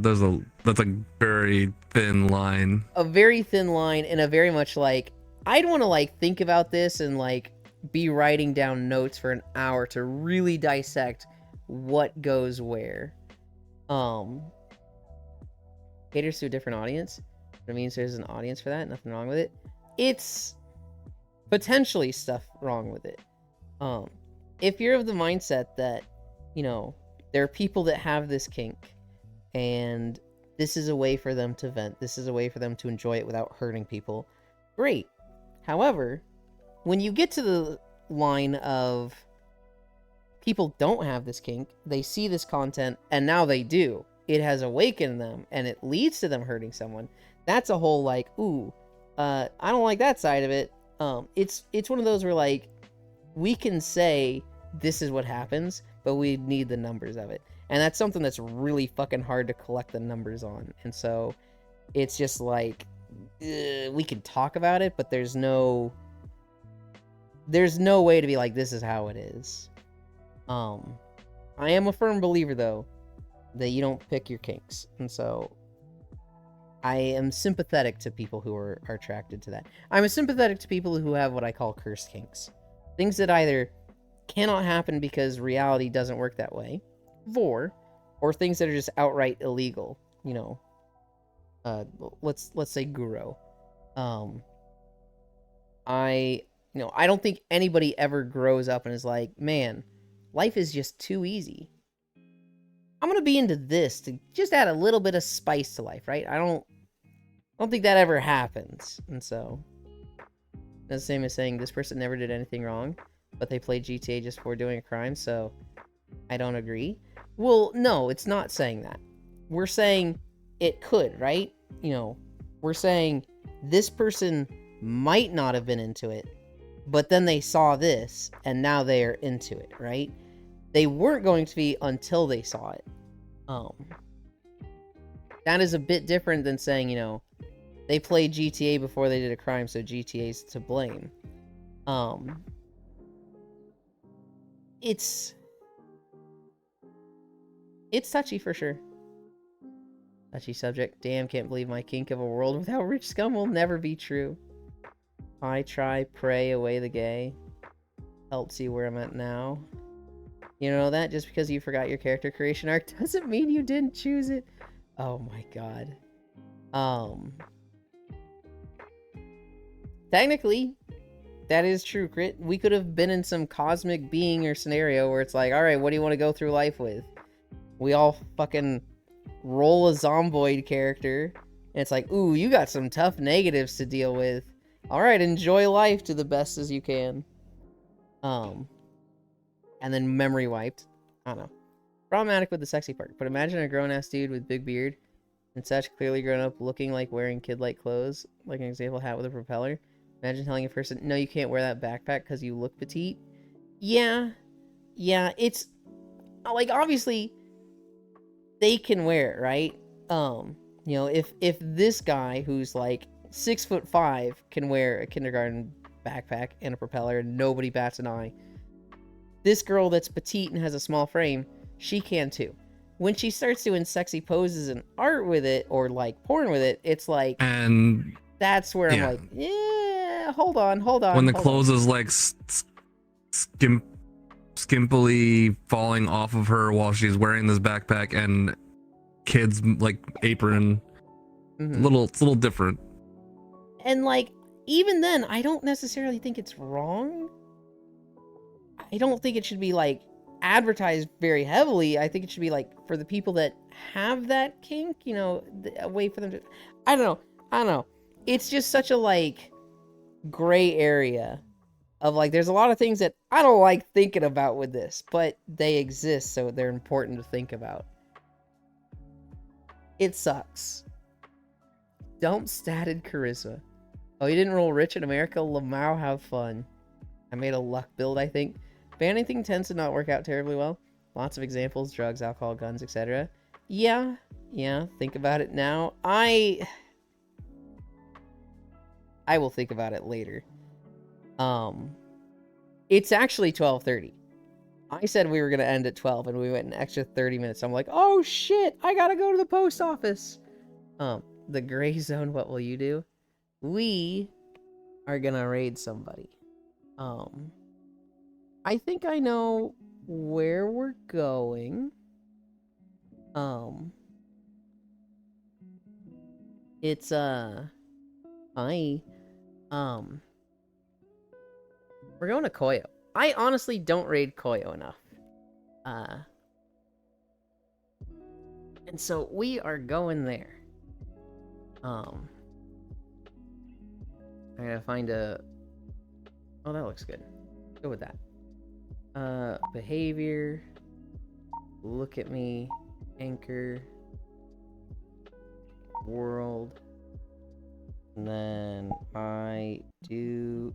very thin line. a very thin line and a very much like, I'd want to like think about this and like be writing down notes for an hour to really dissect what goes where. Caters to a different audience. That means there's an audience for that. Nothing wrong with it. It's potentially stuff wrong with it. If you're of the mindset that, you know, there are people that have this kink and this is a way for them to vent, this is a way for them to enjoy it without hurting people, great. However, when you get to the line of people don't have this kink, they see this content and now they do, it has awakened them and it leads to them hurting someone, that's a whole like, ooh, I don't like that side of it. It's one of those where like, we can say this is what happens, but we need the numbers of it. And that's something that's really fucking hard to collect the numbers on. And so it's just like, we can talk about it, but there's no way to be like, this is how it is. I am a firm believer though, that you don't pick your kinks. And so I am sympathetic to people who are attracted to that. I'm sympathetic to people who have what I call cursed kinks. Things that either cannot happen because reality doesn't work that way, or things that are just outright illegal. You know, let's say Guro. I don't think anybody ever grows up and is like, man, life is just too easy. I'm gonna be into this to just add a little bit of spice to life, right? I don't think that ever happens. And so that's the same as saying this person never did anything wrong, but they played GTA just before doing a crime, so I don't agree. Well, no, it's not saying that. We're saying it could, right? You know, we're saying this person might not have been into it, but then they saw this, and now they are into it, right? They weren't going to be until they saw it. That is a bit different than saying, you know, they played GTA before they did a crime, so GTA's to blame. It's touchy for sure. Touchy subject. Damn, can't believe my kink of a world without rich scum will never be true. I try, pray away the gay. Help see where I'm at now. You know that just because you forgot your character creation arc doesn't mean you didn't choose it. Oh my god. Technically, that is true, Crit. We could have been in some cosmic being or scenario where it's like, alright, what do you want to go through life with? We all fucking roll a zomboid character, and it's like, ooh, you got some tough negatives to deal with. Alright, enjoy life to the best as you can. And then memory wiped. I don't know. Problematic with the sexy part, but imagine a grown-ass dude with big beard and such, clearly grown up, looking like wearing kid-like clothes, like an example hat with a propeller. Imagine telling a person, no, you can't wear that backpack because you look petite. Yeah, it's like, obviously they can wear it, right? You know, if this guy who's like 6'5" can wear a kindergarten backpack and a propeller and nobody bats an eye, this girl that's petite and has a small frame, she can too. When she starts doing sexy poses and art with it, or like porn with it, it's like, and that's where I'm like, yeah, hold on. When the clothes is like skimpily falling off of her while she's wearing this backpack and kids like apron, it's a little different. And like, even then, I don't necessarily think it's wrong. I don't think it should be like advertised very heavily. I think it should be like for the people that have that kink, you know, a way for them to, I don't know. It's just such a like gray area of like, there's a lot of things that I don't like thinking about with this, but they exist, so they're important to think about. It sucks. Dump statted charisma. Oh, you didn't roll rich in America? Lamau, have fun. I made a luck build, I think. Banning thing tends to not work out terribly well. Lots of examples, drugs, alcohol, guns, etc. Yeah, think about it now. I will think about it later. It's actually 12:30. I said we were gonna end at 12, and we went an extra 30 minutes. I'm like, oh shit, I gotta go to the post office. The gray zone. What will you do? We are gonna raid somebody. I think I know where we're going. It's we're going to Koyo. I honestly don't raid Koyo enough. And so we are going there. I gotta find a... Oh, that looks good. Go with that. Behavior. Look at me. Anchor. World. And then I do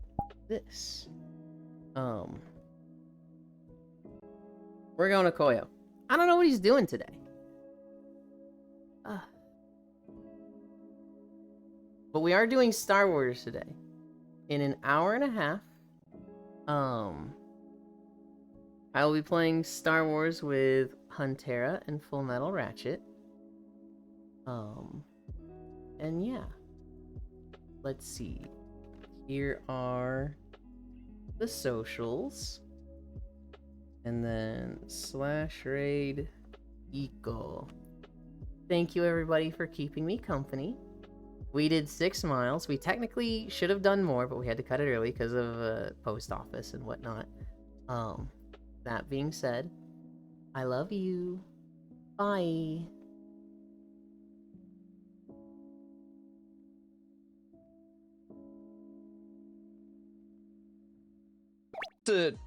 this. We're going to Koyo. I don't know what he's doing today. But we are doing Star Wars today. In an hour and a half. I will be playing Star Wars with Huntera and Full Metal Ratchet. And yeah. Let's see. Here are the socials. And then /raid equal. Thank you everybody for keeping me company. We did 6 miles. We technically should have done more, but we had to cut it early because of post office and whatnot. That being said, I love you. Bye. To